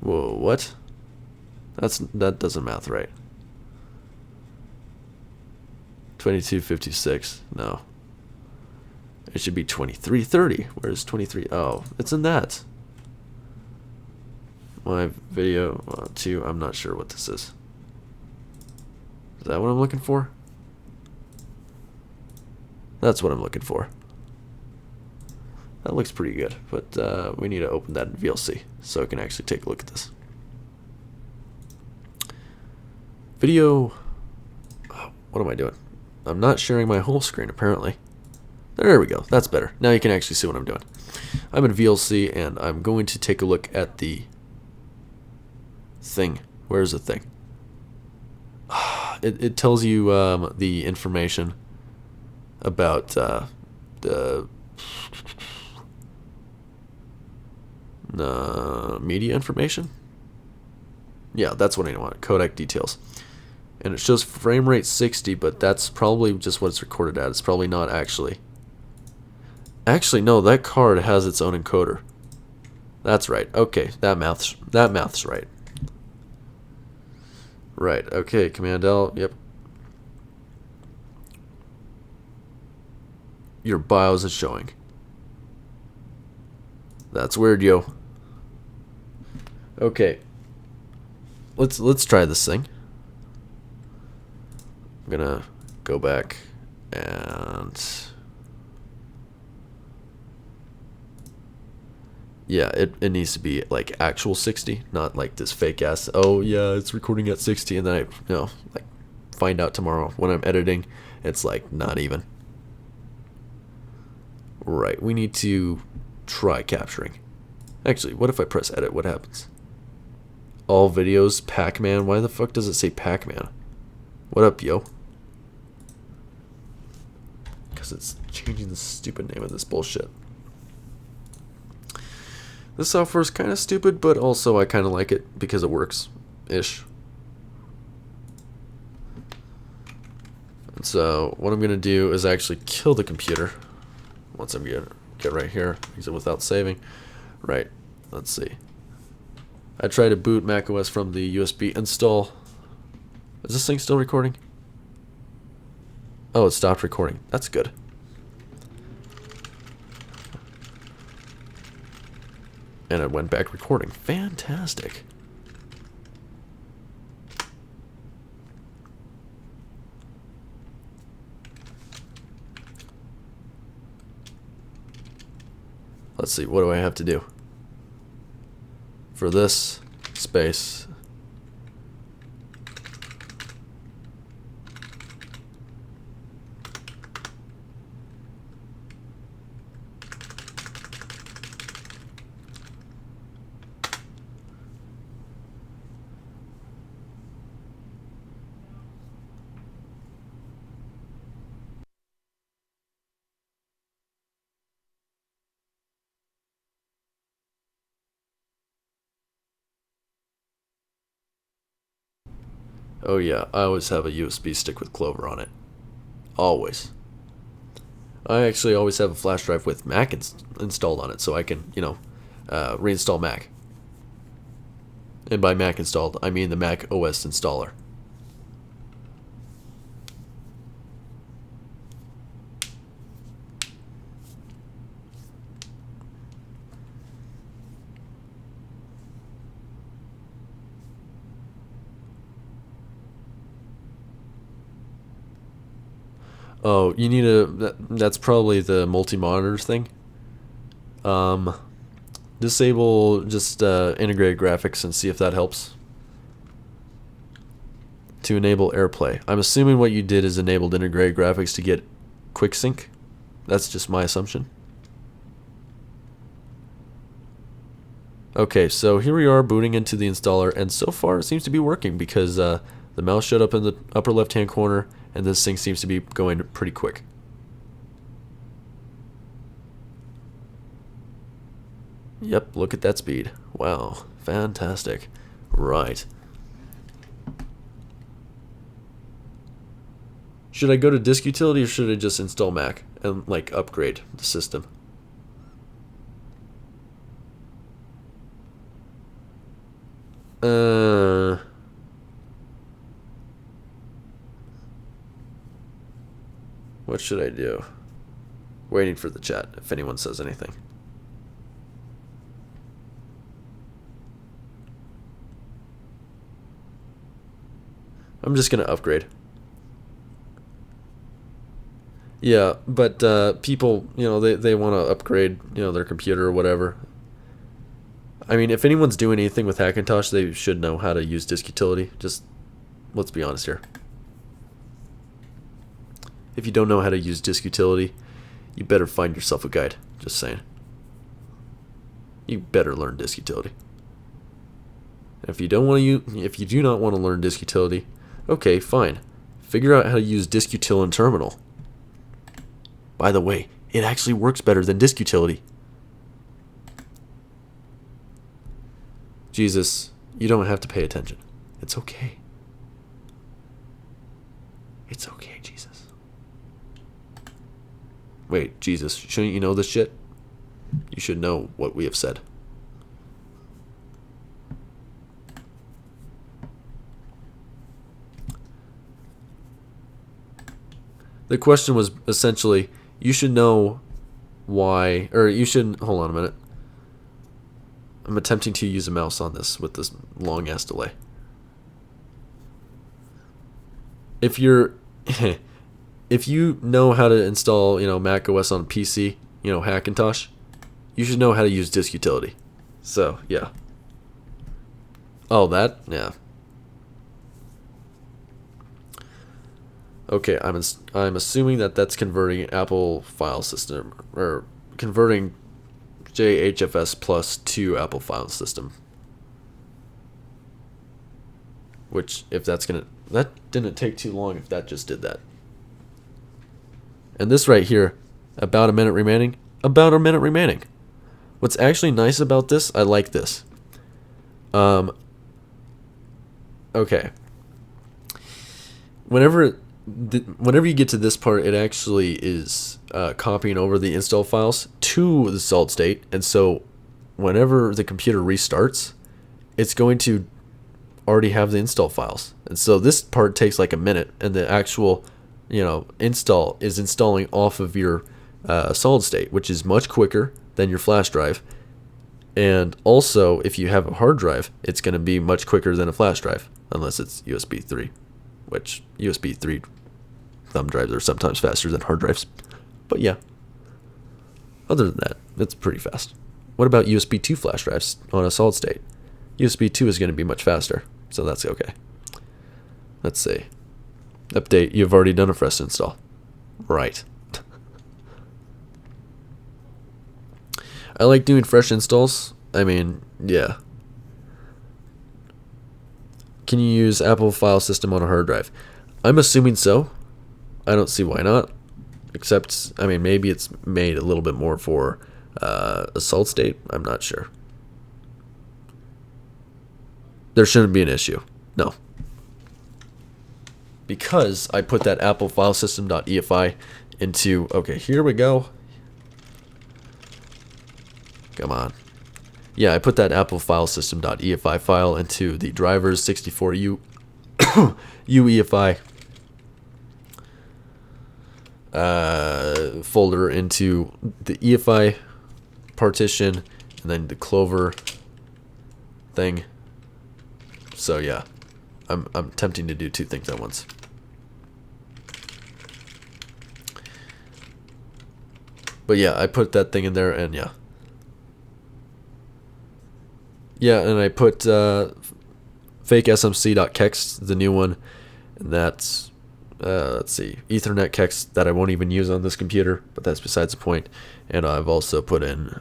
Whoa, what? That doesn't math right. 2256. No. It should be 2330. Where's 23? Oh, it's in that. My video 2. I'm not sure what this is. Is that what I'm looking for? That's what I'm looking for. That looks pretty good, but we need to open that in VLC so I can actually take a look at this. Video. Oh, what am I doing? I'm not sharing my whole screen, apparently. There we go. That's better. Now you can actually see what I'm doing. I'm in VLC, and I'm going to take a look at the thing. Where's the thing? It tells you the information about the media information. Yeah, that's what I want. Codec details. And it shows frame rate 60, but that's probably just what it's recorded at. It's probably not actually. Actually, no, that card has its own encoder. That's right. Okay, that math's right. Right. Okay, Command L. Yep. Your BIOS is showing. That's weird, yo. Okay. Let's try this thing. I'm gonna go back and yeah, it needs to be like actual 60, not like this fake ass. Oh yeah, it's recording at 60, and then like find out tomorrow when I'm editing, it's like not even. Right, we need to try capturing. Actually, what if I press edit? What happens? All videos, Pac-Man. Why the fuck does it say Pac-Man? What up, yo? Because it's changing the stupid name of this bullshit. This software is kind of stupid, but also I kind of like it because it works-ish. And so what I'm going to do is actually kill the computer. Once I'm going to get right here, use it without saving. Right, let's see. I try to boot macOS from the USB install. Is this thing still recording? Oh, it stopped recording. That's good. And it went back recording. Fantastic. Let's see, what do I have to do? For this space. Oh yeah, I always have a USB stick with Clover on it. Always. I actually always have a flash drive with Mac installed on it, so I can, reinstall Mac. And by Mac installed, I mean the Mac OS installer. Oh, you need that's probably the multi-monitors thing. Disable just integrated graphics and see if that helps. To enable AirPlay. I'm assuming what you did is enabled integrated graphics to get quick sync. That's just my assumption. Okay, so here we are booting into the installer, and so far it seems to be working because the mouse showed up in the upper left-hand corner, and this thing seems to be going pretty quick. Yep, look at that speed. Wow, fantastic. Right. Should I go to disk utility or should I just install Mac and like upgrade the system? What should I do? Waiting for the chat if anyone says anything. I'm just gonna upgrade. Yeah, but people, they want to upgrade, their computer or whatever. I mean, if anyone's doing anything with Hackintosh, they should know how to use disk utility. Just, let's be honest here. If you don't know how to use disk utility, you better find yourself a guide. Just saying. You better learn disk utility. If you do not want to learn disk utility, okay, fine. Figure out how to use disk util in terminal. By the way, it actually works better than disk utility. Jesus, You don't have to pay attention. It's okay. It's okay, Jesus. Wait, Jesus, shouldn't you know this shit? You should know what we have said. The question was essentially, you should know why, or you should, hold on a minute. I'm attempting to use a mouse on this with this long ass delay. If you're, if you know how to install, macOS on a PC, Hackintosh, you should know how to use disk utility. So, yeah. Oh, that? Yeah. Okay, I'm assuming that that's converting Apple file system, or converting JHFS plus to Apple file system. Which, if that's that didn't take too long if that just did that. And this right here, about a minute remaining. About a minute remaining. What's actually nice about this, I like this. Okay. Whenever you get to this part, it actually is copying over the install files to the solid state, and so whenever the computer restarts, it's going to already have the install files. And so this part takes like a minute, and the actual install is installing off of your solid state, which is much quicker than your flash drive. And also, if you have a hard drive, it's going to be much quicker than a flash drive, unless it's USB 3, which USB 3 thumb drives are sometimes faster than hard drives. But yeah, other than that, it's pretty fast. What about USB 2 flash drives on a solid state? USB 2 is going to be much faster, so that's okay. Let's see. Update, you've already done a fresh install. Right. I like doing fresh installs. I mean, yeah. Can you use Apple file system on a hard drive? I'm assuming so. I don't see why not. Except, I mean, maybe it's made a little bit more for a solid state. I'm not sure. There shouldn't be an issue. No. Because I put that Apple file system.efi into, okay, here we go. Come on. Yeah, I put that Apple file system.efi file into the drivers 64U UEFI folder into the EFI partition, and then the Clover thing. So yeah, I'm attempting to do two things at once. But yeah, I put that thing in there, and yeah. Yeah, and I put fake smc.kex, the new one, and that's, let's see, Ethernet kex that I won't even use on this computer, but that's besides the point. And I've also put in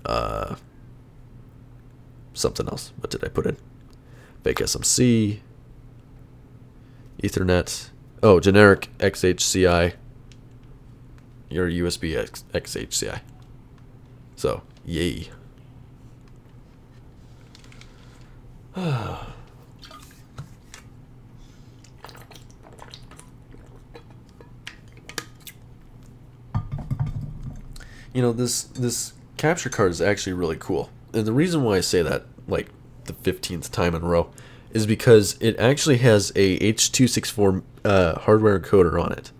something else. What did I put in? Fake SMC, Ethernet, oh, generic XHCI, your USB XHCI. So, yay. This capture card is actually really cool. And the reason why I say that, like the 15th time in a row, is because it actually has a H.264 hardware encoder on it.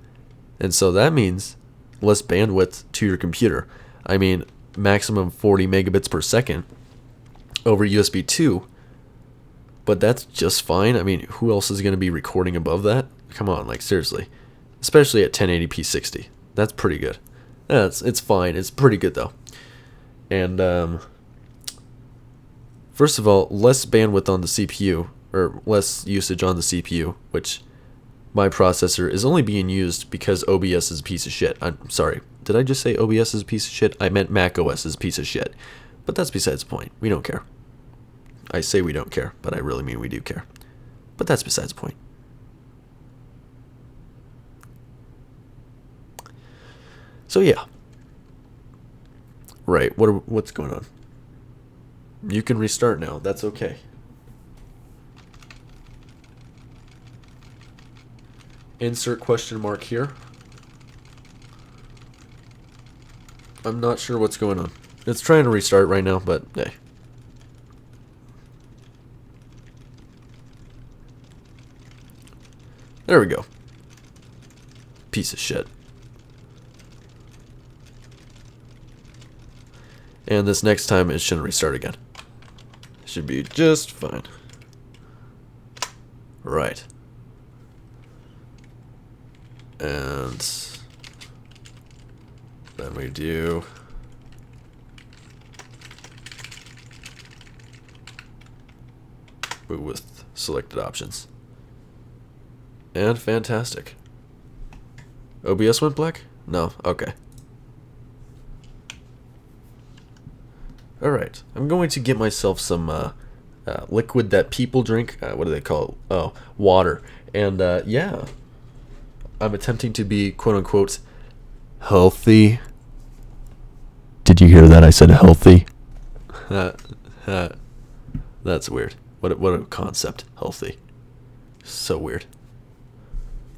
And so that means less bandwidth to your computer. I mean, maximum 40 megabits per second over USB 2. But that's just fine. I mean, who else is going to be recording above that? Come on, like seriously. Especially at 1080p 60. That's pretty good. It's fine. It's pretty good though. And first of all, less bandwidth on the CPU, or less usage on the CPU, which my processor is only being used because OBS is a piece of shit. I'm sorry. Did I just say OBS is a piece of shit? I meant macOS is a piece of shit. But that's besides the point. We don't care. I say we don't care, but I really mean we do care. But that's besides the point. So yeah. Right, what's going on? You can restart now. That's okay. Insert question mark here. I'm not sure what's going on. It's trying to restart right now, but hey. There we go. Piece of shit. And this next time it shouldn't restart again. It should be just fine. Right. And then we do boot with selected options. And fantastic. OBS went black? No, okay. Alright, I'm going to get myself some liquid that people drink. What do they call it? Oh, water. And yeah, I'm attempting to be quote-unquote healthy. Did you hear that? I said healthy. That's weird. What a concept. Healthy. So weird.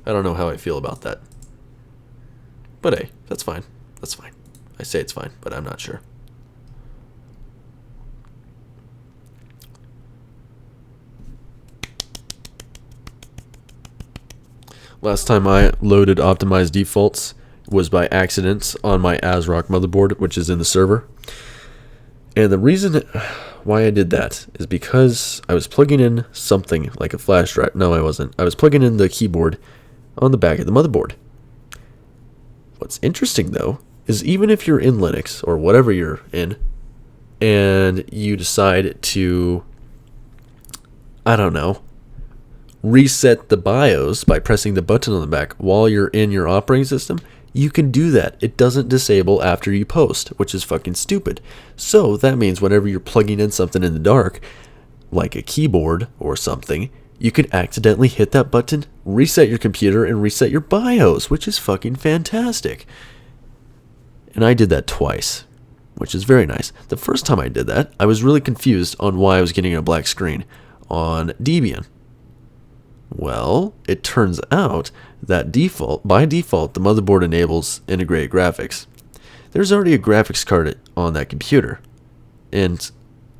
I don't know how I feel about that. But hey, that's fine. That's fine. I say it's fine, but I'm not sure. Last time I loaded optimized defaults was by accident on my ASRock motherboard, which is in the server. And the reason why I did that is because I was plugging in something like a flash drive. No, I wasn't. I was plugging in the keyboard on the back of the motherboard. What's interesting, though, is even if you're in Linux or whatever you're in, and you decide to, I don't know, reset the BIOS by pressing the button on the back while you're in your operating system, you can do that. It doesn't disable after you post, which is fucking stupid. So that means whenever you're plugging in something in the dark, like a keyboard or something, you could accidentally hit that button, reset your computer, and reset your BIOS, which is fucking fantastic. And I did that twice, which is very nice. The first time I did that, I was really confused on why I was getting a black screen on Debian. Well, it turns out that by default, the motherboard enables integrated graphics. There's already a graphics card on that computer, and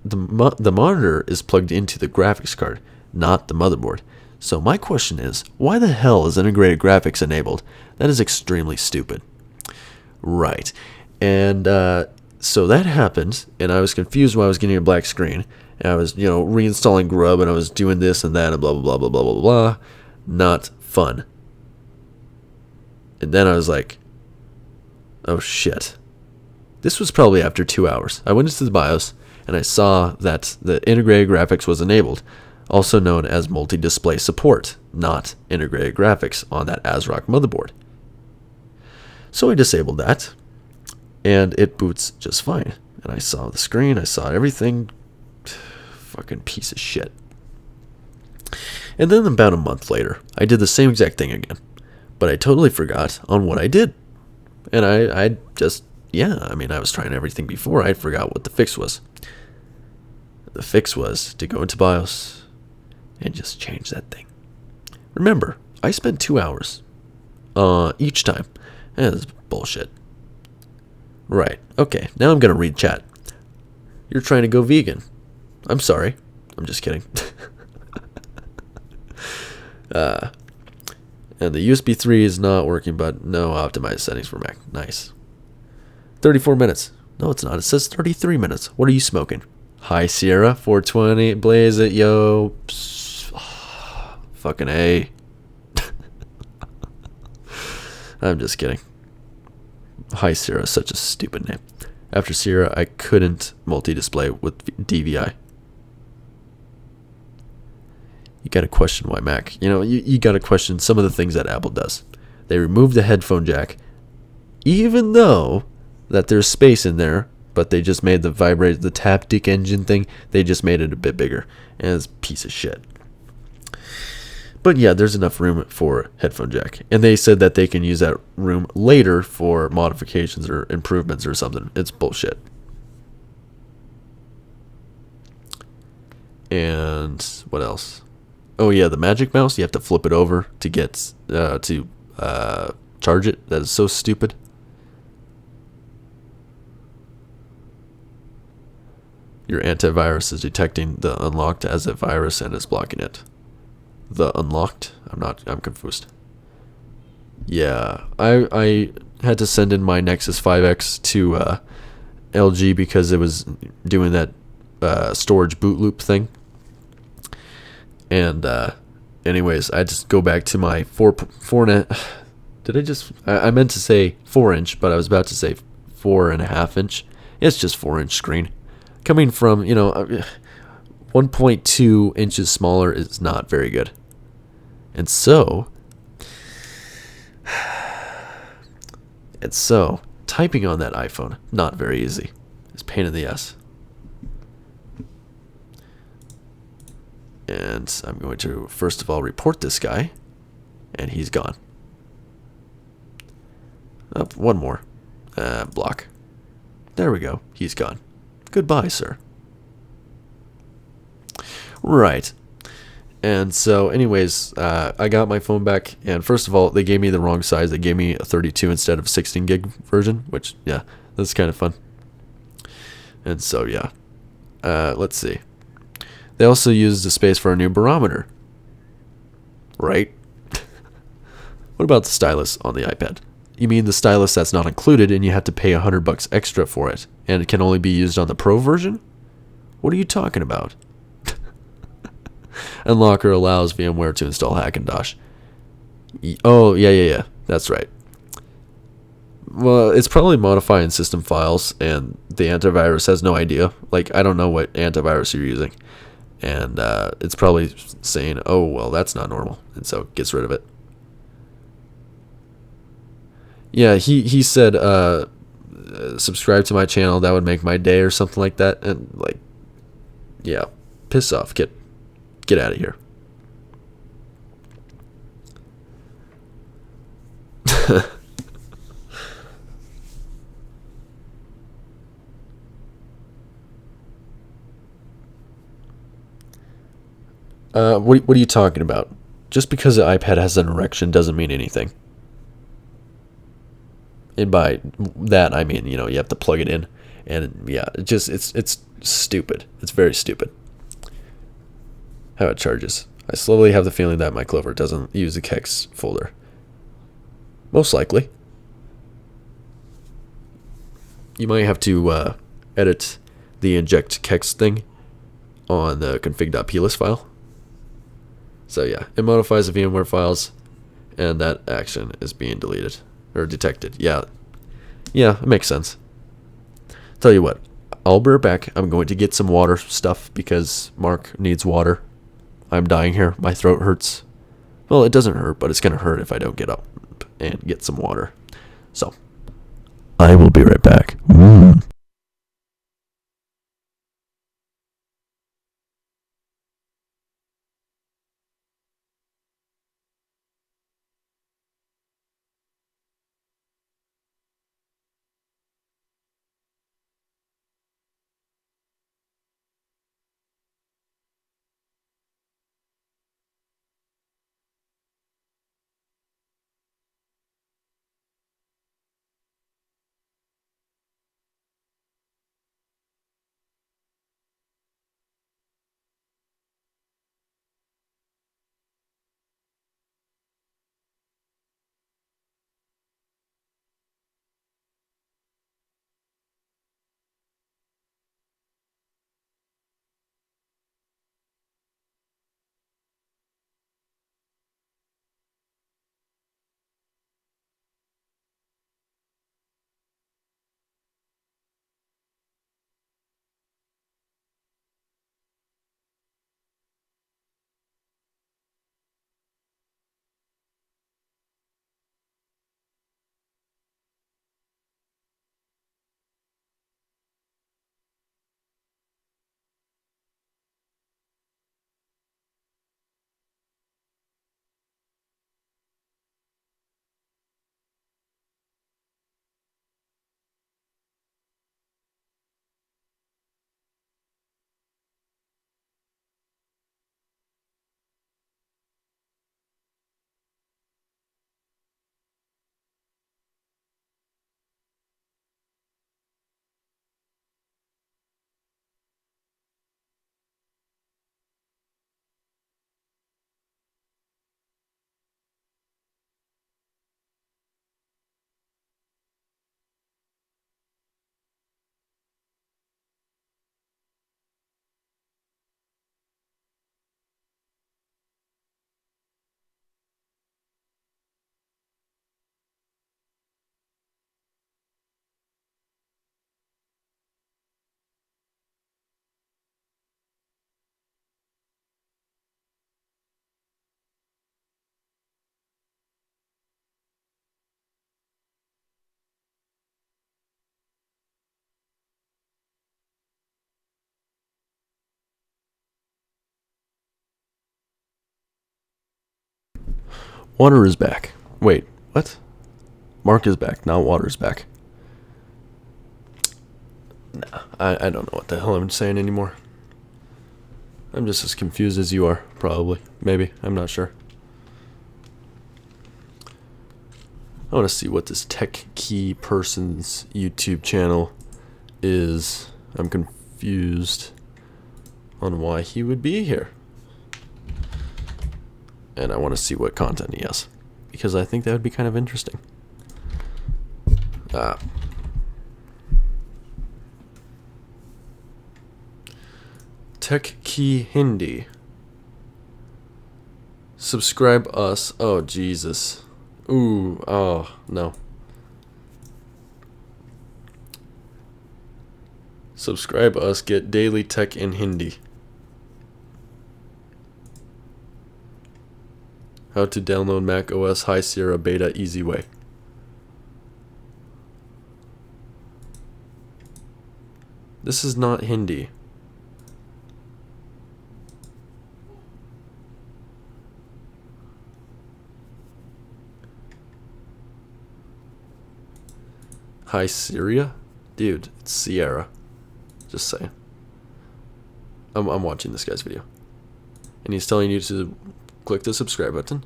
the monitor is plugged into the graphics card, not the motherboard. So my question is, why the hell is integrated graphics enabled? That is extremely stupid. Right. And so that happened, and I was confused why I was getting a black screen. And I was, reinstalling Grub, and I was doing this and that, and blah, blah, blah, blah, blah, blah, blah. Not fun. And then I was like, oh shit. This was probably after 2 hours. I went into the BIOS, and I saw that the integrated graphics was enabled, also known as multi-display support, not integrated graphics on that ASRock motherboard. So I disabled that, and it boots just fine. And I saw the screen, I saw everything. Fucking piece of shit. And then about a month later, I did the same exact thing again. But I totally forgot on what I did. And I was trying everything before. I forgot what the fix was. The fix was to go into BIOS and just change that thing. Remember, I spent 2 hours each time. And that's bullshit. Right. Okay, now I'm going to read chat. You're trying to go vegan. I'm sorry. I'm just kidding. And the USB 3 is not working, but no optimized settings for Mac. Nice. 34 minutes. No, it's not. It says 33 minutes. What are you smoking? Hi, Sierra. 420. Blaze it, yo. Fucking A. I'm just kidding. Hi, Sierra is such a stupid name. After Sierra, I couldn't multi-display with DVI. You gotta question why Mac. You gotta question some of the things that Apple does. They removed the headphone jack, even though that there's space in there, but they just made the taptic engine thing, they just made it a bit bigger. And it's a piece of shit. But yeah, there's enough room for headphone jack. And they said that they can use that room later for modifications or improvements or something. It's bullshit. And what else? Oh yeah, the magic mouse. You have to flip it over to get to charge it. That is so stupid. Your antivirus is detecting the unlocked as a virus and is blocking it. The unlocked? I'm confused. Yeah, I had to send in my Nexus 5X to LG because it was doing that storage boot loop thing. And anyways, I just go back to my four and a. Did I just? I meant to say 4 inch, but I was about to say 4.5 inch. It's just 4 inch screen. Coming from 1.2 inches smaller is not very good. And so, typing on that iPhone, not very easy. It's a pain in the ass. And I'm going to, first of all, report this guy. And he's gone. Up, one more. Block. There we go. He's gone. Goodbye, sir. Right. And so, anyways, I got my phone back. And first of all, they gave me the wrong size. They gave me a 32 instead of 16 gig version, which, yeah, that's kind of fun. And so, yeah. Let's see. They also used the space for a new barometer. Right? What about the stylus on the iPad? You mean the stylus that's not included and you have to pay $100 extra for it, and it can only be used on the Pro version? What are you talking about? Unlocker allows VMware to install Hackintosh. Oh, yeah. That's right. Well, it's probably modifying system files, and the antivirus has no idea. Like, I don't know what antivirus you're using. And it's probably saying, oh, well, that's not normal. And so it gets rid of it. Yeah, he said, subscribe to my channel. That would make my day or something like that. And, like, yeah, piss off. Get out of here. What are you talking about? Just because the iPad has an erection doesn't mean anything. And by that I mean, you have to plug it in, and yeah, it's stupid. It's very stupid. How it charges. I slowly have the feeling that my Clover doesn't use the kex folder. Most likely. You might have to edit the inject kex thing on the config.plist file. So yeah, it modifies the VMware files, and that action is being deleted or detected. Yeah, it makes sense. Tell you what, I'll be right back. I'm going to get some water stuff because Mark needs water. I'm dying here. My throat hurts. Well, it doesn't hurt, but it's gonna hurt if I don't get up and get some water. So, I will be right back. Water is back. Wait, what? Mark is back, not water is back. Nah, I don't know what the hell I'm saying anymore. I'm just as confused as you are, probably. Maybe, I'm not sure. I want to see what this tech key person's YouTube channel is. I'm confused on why he would be here. And I want to see what content he has, because I think that would be kind of interesting. Tech Key Hindi. Subscribe us. Oh, Jesus. Ooh, oh, no. Subscribe us, get daily tech in Hindi. How to download macOS High Sierra Beta easy way. This is not Hindi. High Sierra? Dude, it's Sierra. Just saying. I'm watching this guy's video. And he's telling you to click the subscribe button.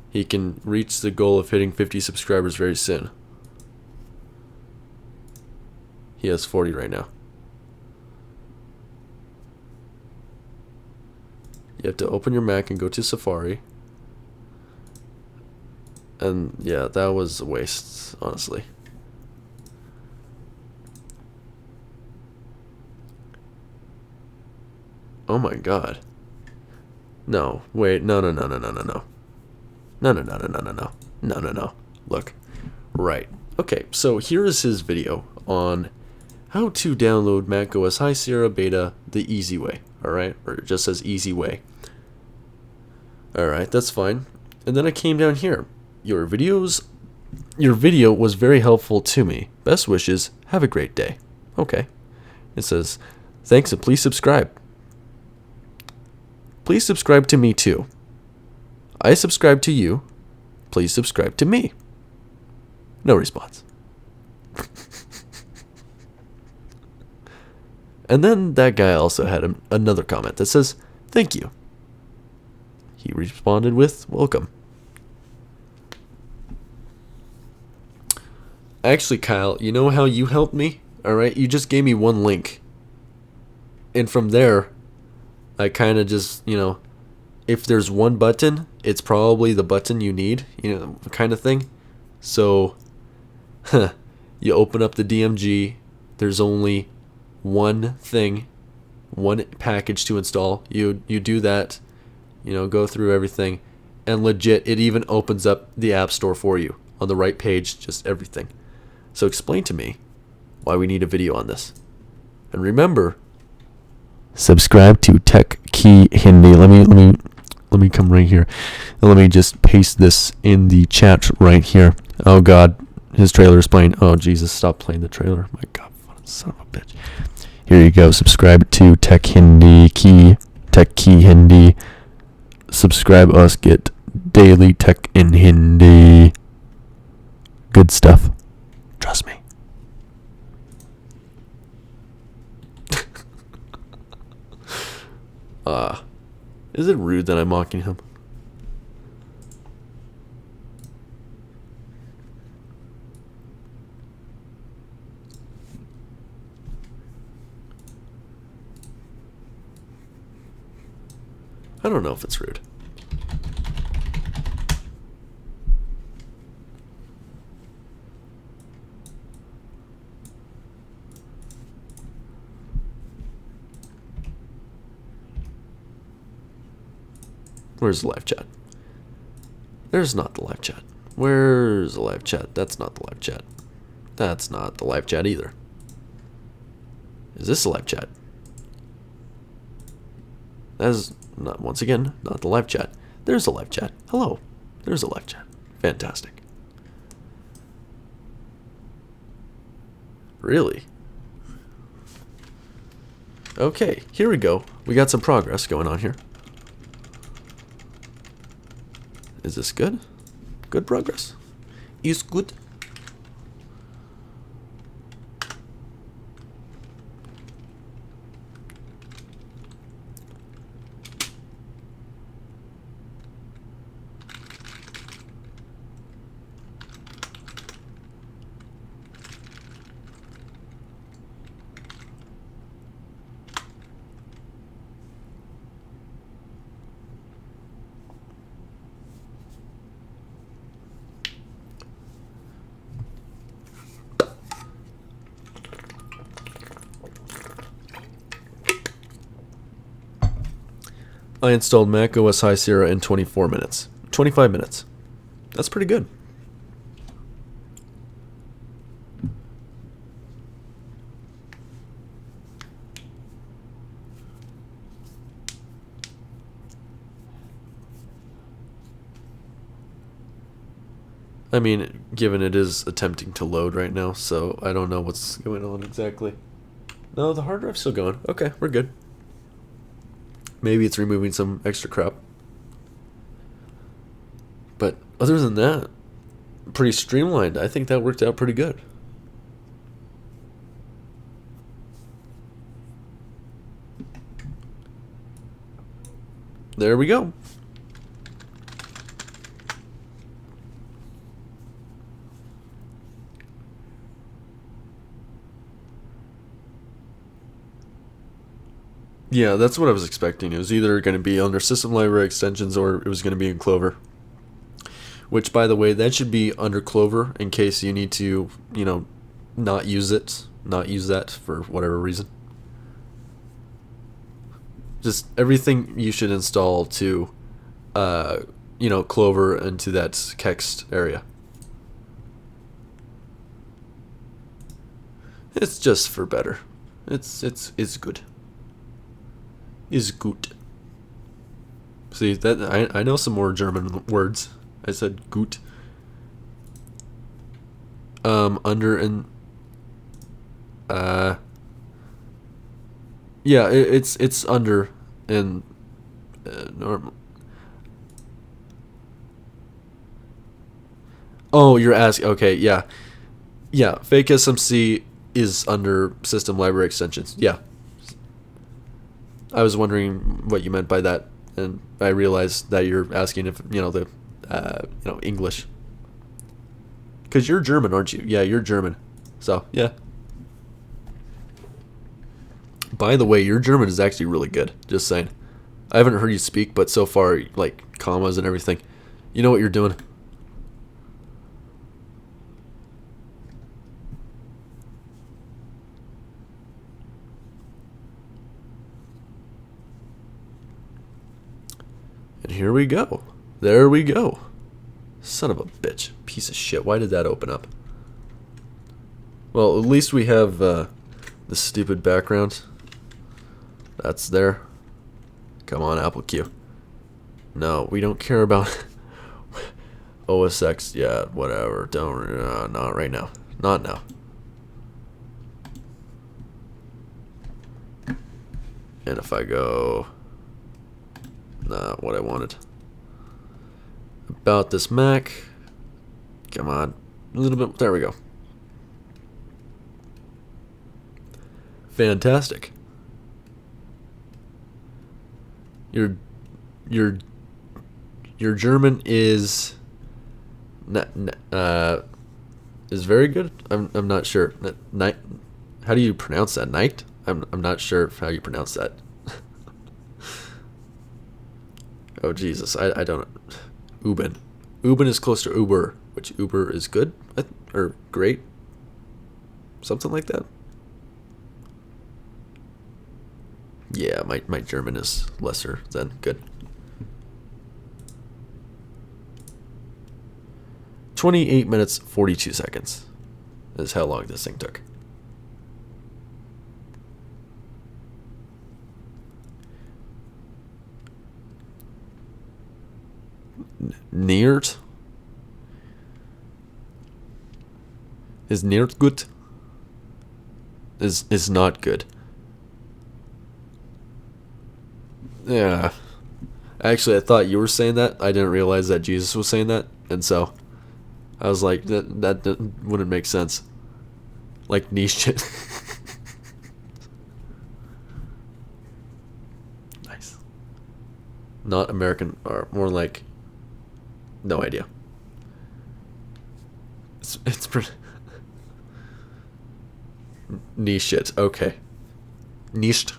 He can reach the goal of hitting 50 subscribers very soon. He has 40 right now. You have to open your Mac and go to Safari. And yeah, that was a waste, honestly. Oh my god. No, wait, no. No. Look. Right. Okay, so here is his video on how to download macOS High Sierra Beta the easy way. Alright? Or it just says easy way. Alright, that's fine. And then I came down here. Your video was very helpful to me. Best wishes. Have a great day. Okay. It says, thanks and please subscribe. Please subscribe to me too. I subscribe to you. Please subscribe to me. No response. And then that guy also had another comment that says, thank you. He responded with, welcome. Actually, Kyle, you know how you helped me? Alright, you just gave me one link. And from there, I kind of just, if there's one button, it's probably the button you need, kind of thing. So, you open up the DMG, there's only one thing, one package to install. You do that, go through everything, and legit, it even opens up the App Store for you on the right page, just everything. So explain to me why we need a video on this. And remember, subscribe to Tech Key Hindi. Let me come right here. And let me just paste this in the chat right here. Oh god, his trailer is playing. Oh Jesus, stop playing the trailer. My god, son of a bitch. Here you go. Subscribe to Tech Key Hindi. Subscribe us, get daily tech in Hindi. Good stuff. Trust me. Is it rude that I'm mocking him? I don't know if it's rude. Where's the live chat? There's not the live chat. Where's the live chat? That's not the live chat. That's not the live chat either. Is this the live chat? That is not, once again, not the live chat. There's a live chat. Hello. There's a live chat. Fantastic. Really? Okay, here we go. We got some progress going on here. Is this good? Good progress. Is good. I installed macOS High Sierra in 24 minutes. 25 minutes. That's pretty good. I mean, given it is attempting to load right now, so I don't know what's going on exactly. No, the hard drive's still going. Okay, we're good. Maybe it's removing some extra crap. But other than that, pretty streamlined. I think that worked out pretty good. There we go. Yeah, that's what I was expecting. It was either going to be under System Library Extensions or it was going to be in Clover. Which, by the way, that should be under Clover in case you need to, not use it. Not use that for whatever reason. Just everything you should install to, Clover into that text area. It's just for better. It's good. Is gut. See that I know some more German words. I said gut. Under and yeah, it's under and normal. Oh, you're asking. Okay, yeah, Fake SMC is under System Library Extensions. Yeah. I was wondering what you meant by that, and I realized that you're asking if English, because you're German, aren't you? Yeah, you're German. So yeah. By the way, your German is actually really good. Just saying. I haven't heard you speak, but so far, like commas and everything, you know what you're doing. And here we go. There we go. Son of a bitch. Piece of shit. Why did that open up? Well, at least we have the stupid background. That's there. Come on, Apple Q. No, we don't care about OS X. Yeah, whatever. Don't. Not right now. Not now. And if I go... Not what I wanted. About this Mac. Come on. A little bit. There we go. Fantastic. Your German is is very good. I'm not sure. Night. How do you pronounce that? Night? I'm not sure how you pronounce that. Oh Jesus, I don't know. Uben. Uben is close to Uber, which Uber is good or great. Something like that. Yeah, my German is lesser than good. 28 minutes 42 seconds is how long this thing took. Neert? Is Neert good? Is not good. Yeah. Actually, I thought you were saying that. I didn't realize that Jesus was saying that, and so I was like, that wouldn't make sense. Like niche shit. Nice. Not American, or more like, no idea. It's pretty niche shit. Okay. Niched.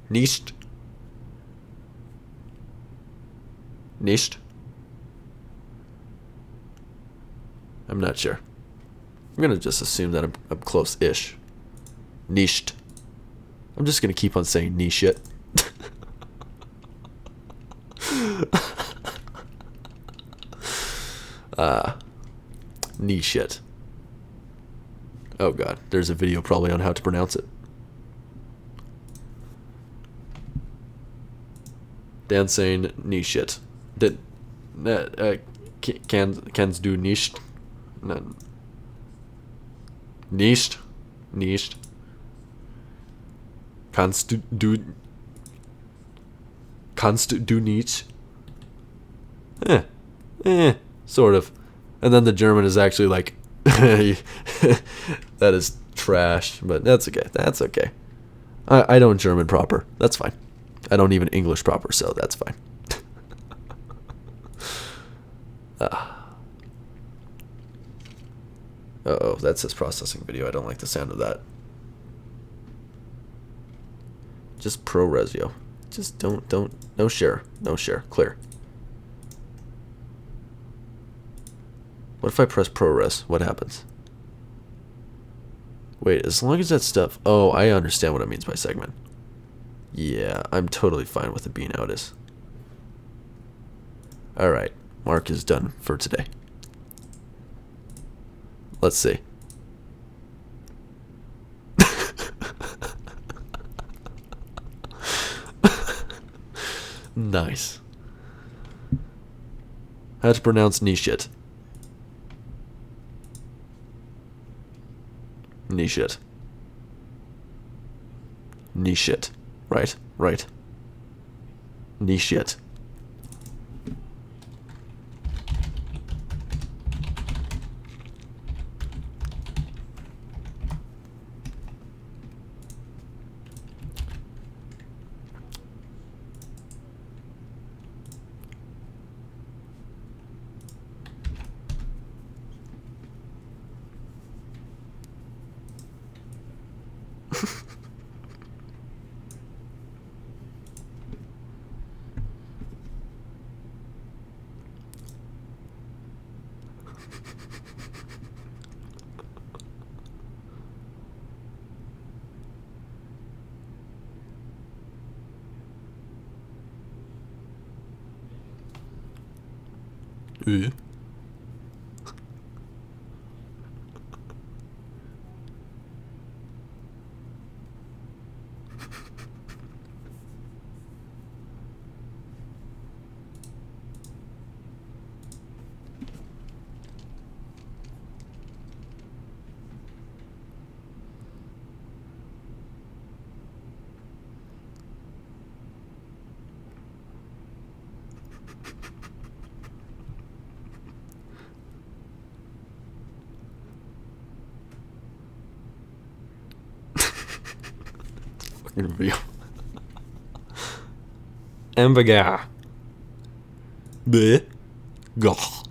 Niched. Niched. I'm not sure. I'm gonna just assume that I'm close-ish. Niched. I'm just gonna keep on saying niche shit. Niche shit. Oh god, there's a video probably on how to pronounce it. Dan saying niche shit. Did cans do niche? Niched? Niched? Kannst du niche? Sort of. And then the German is actually like, that is trash, but that's okay. That's okay. I don't German proper. That's fine. I don't even English proper, so that's fine. Uh-oh, that says processing video. I don't like the sound of that. Just ProRes, yo. Just don't, no share. No share. Clear. What if I press ProRes? What happens? Wait, as long as that stuff... Oh, I understand what it means by segment. Yeah, I'm totally fine with the B notice. Alright, Mark is done for today. Let's see. Nice. How to pronounce niche. Niche. Niche. Right, right. Niche. Video. Hamburger. Bleh. Gah.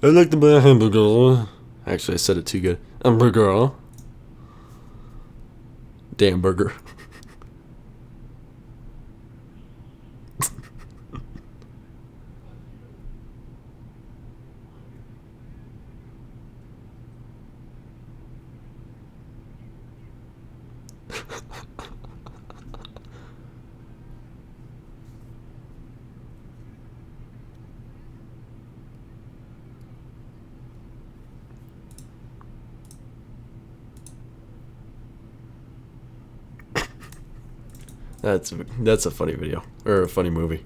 I like to buy a hamburger. Actually, I said it too good. Hamburger. Damn burger. That's a funny video, or a funny movie.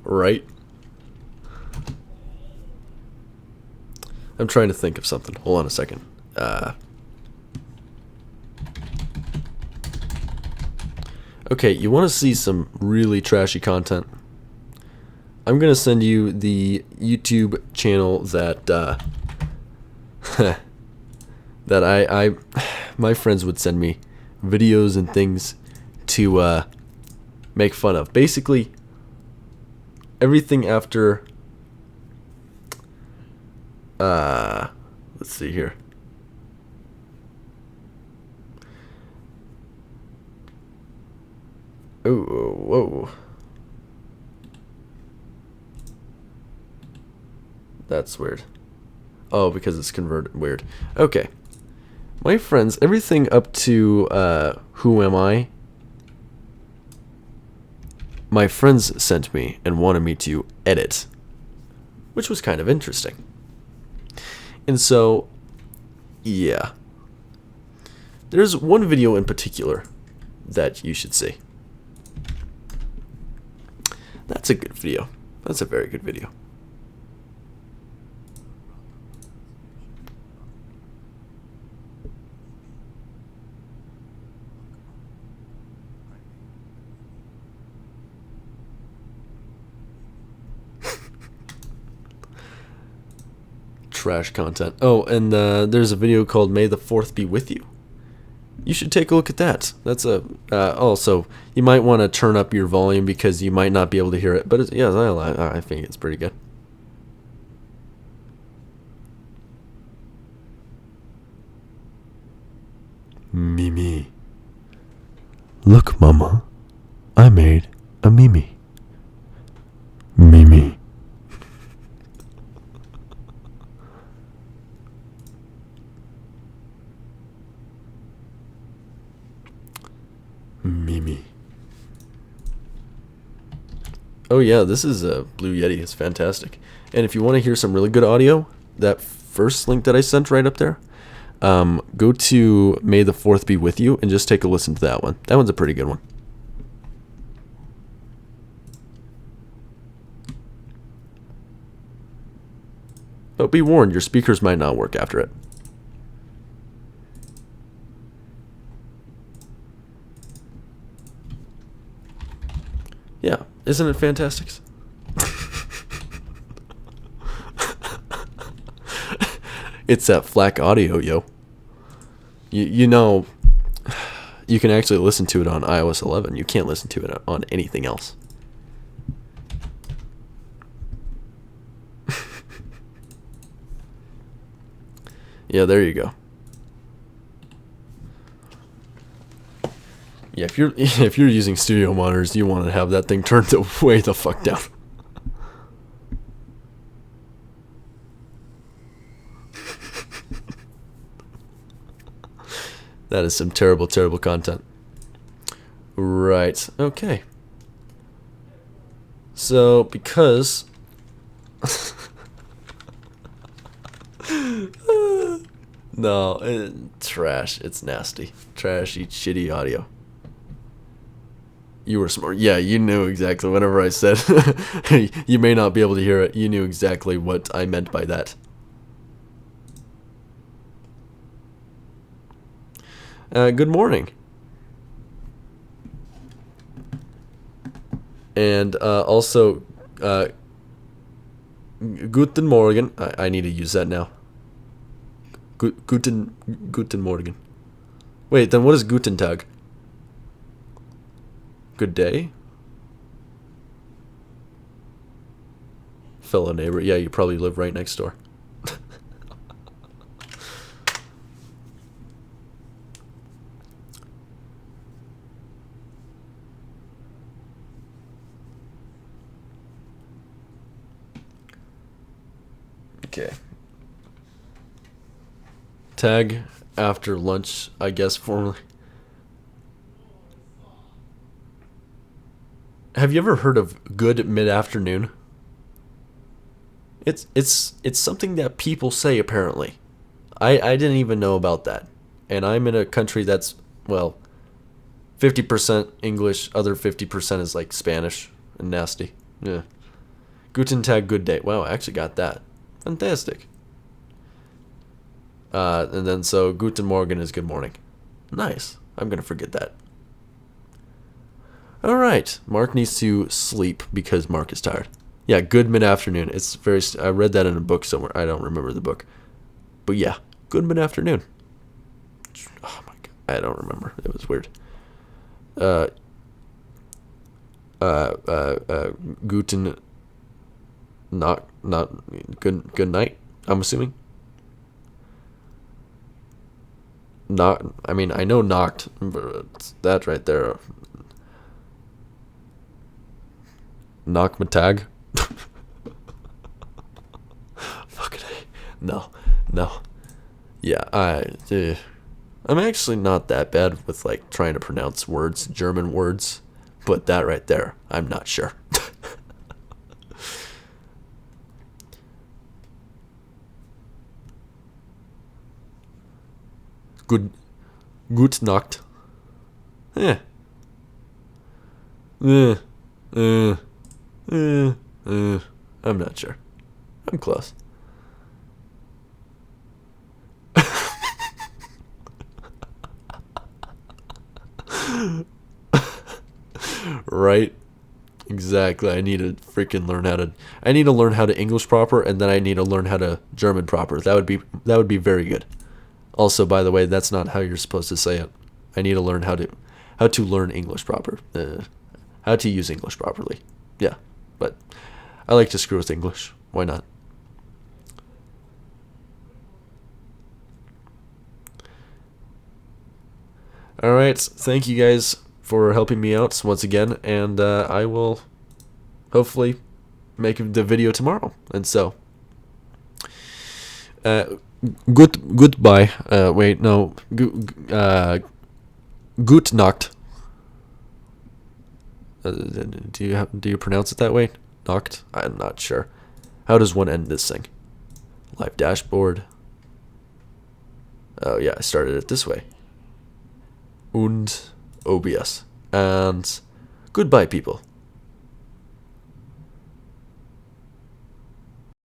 Right? I'm trying to think of something. Hold on a second. Okay, you want to see some really trashy content? I'm going to send you the YouTube channel that that I my friends would send me videos and things to make fun of. Basically, everything after let's see here. Oh, whoa. That's weird. Oh, because it's converted. Weird. Okay. My friends, everything up to Who Am I? My friends sent me and wanted me to edit, which was kind of interesting. And so, yeah. There's one video in particular that you should see. That's a good video. That's a very good video. Trash content. Oh, and there's a video called May the 4th Be With You. You should take a look at that. That's a also, you might want to turn up your volume because you might not be able to hear it, but it's, yeah, I think it's pretty good. Mimi. Look, Mama, I made a Mimi. Mimi. Mimi. Oh yeah, this is a Blue Yeti. It's fantastic. And if you want to hear some really good audio, that first link that I sent right up there, go to May the 4th Be With You and just take a listen to that one. That one's a pretty good one. But be warned, your speakers might not work after it. Yeah, isn't it fantastic? It's that FLAC audio, yo. You know, you can actually listen to it on iOS 11. You can't listen to it on anything else. Yeah, there you go. Yeah, if you're using studio monitors, you want to have that thing turned way the fuck down. That is some terrible, terrible content. Right. Okay. So, because no, trash. It's nasty. Trashy, shitty audio. You were smart. Yeah, you knew exactly. Whenever I said, you may not be able to hear it, you knew exactly what I meant by that. Good morning. And also, Guten Morgen. I need to use that now. Guten Morgen. Wait, then what is Guten Tag? Good day? Fellow neighbor. Yeah, you probably live right next door. Okay. Tag after lunch, I guess, formally. Have you ever heard of good mid-afternoon? It's something that people say, apparently. I didn't even know about that. And I'm in a country that's, well, 50% English, other 50% is like Spanish and nasty. Yeah. Guten Tag, good day. Wow, I actually got that. Fantastic. And then so Guten Morgen is good morning. Nice. I'm going to forget that. All right. Mark needs to sleep because Mark is tired. Yeah, good mid-afternoon. It's very... I read that in a book somewhere. I don't remember the book. But yeah, good mid-afternoon. Oh my god. I don't remember. It was weird. Guten... Not good night, I'm assuming. I mean, I know knocked, but it's that right there. Knock my tag. Fucking A. No. Yeah, I'm actually not that bad with like trying to pronounce words, German words, but that right there, I'm not sure. Gut Nacht. I'm not sure. I'm close. Right? Exactly. I need to freaking learn how to. I need to learn how to English proper, and then I need to learn how to German proper. That would be very good. Also, by the way, that's not how you're supposed to say it. I need to learn how to learn English proper. How to use English properly. Yeah, but I like to screw with English. Why not? All right. Thank you guys for helping me out once again, and I will hopefully make the video tomorrow. And so, goodbye. Wait, no. Gut Nacht. Do you pronounce it that way? Nacht? I'm not sure. How does one end this thing? Live dashboard. Oh yeah, I started it this way. Und OBS. And goodbye, people.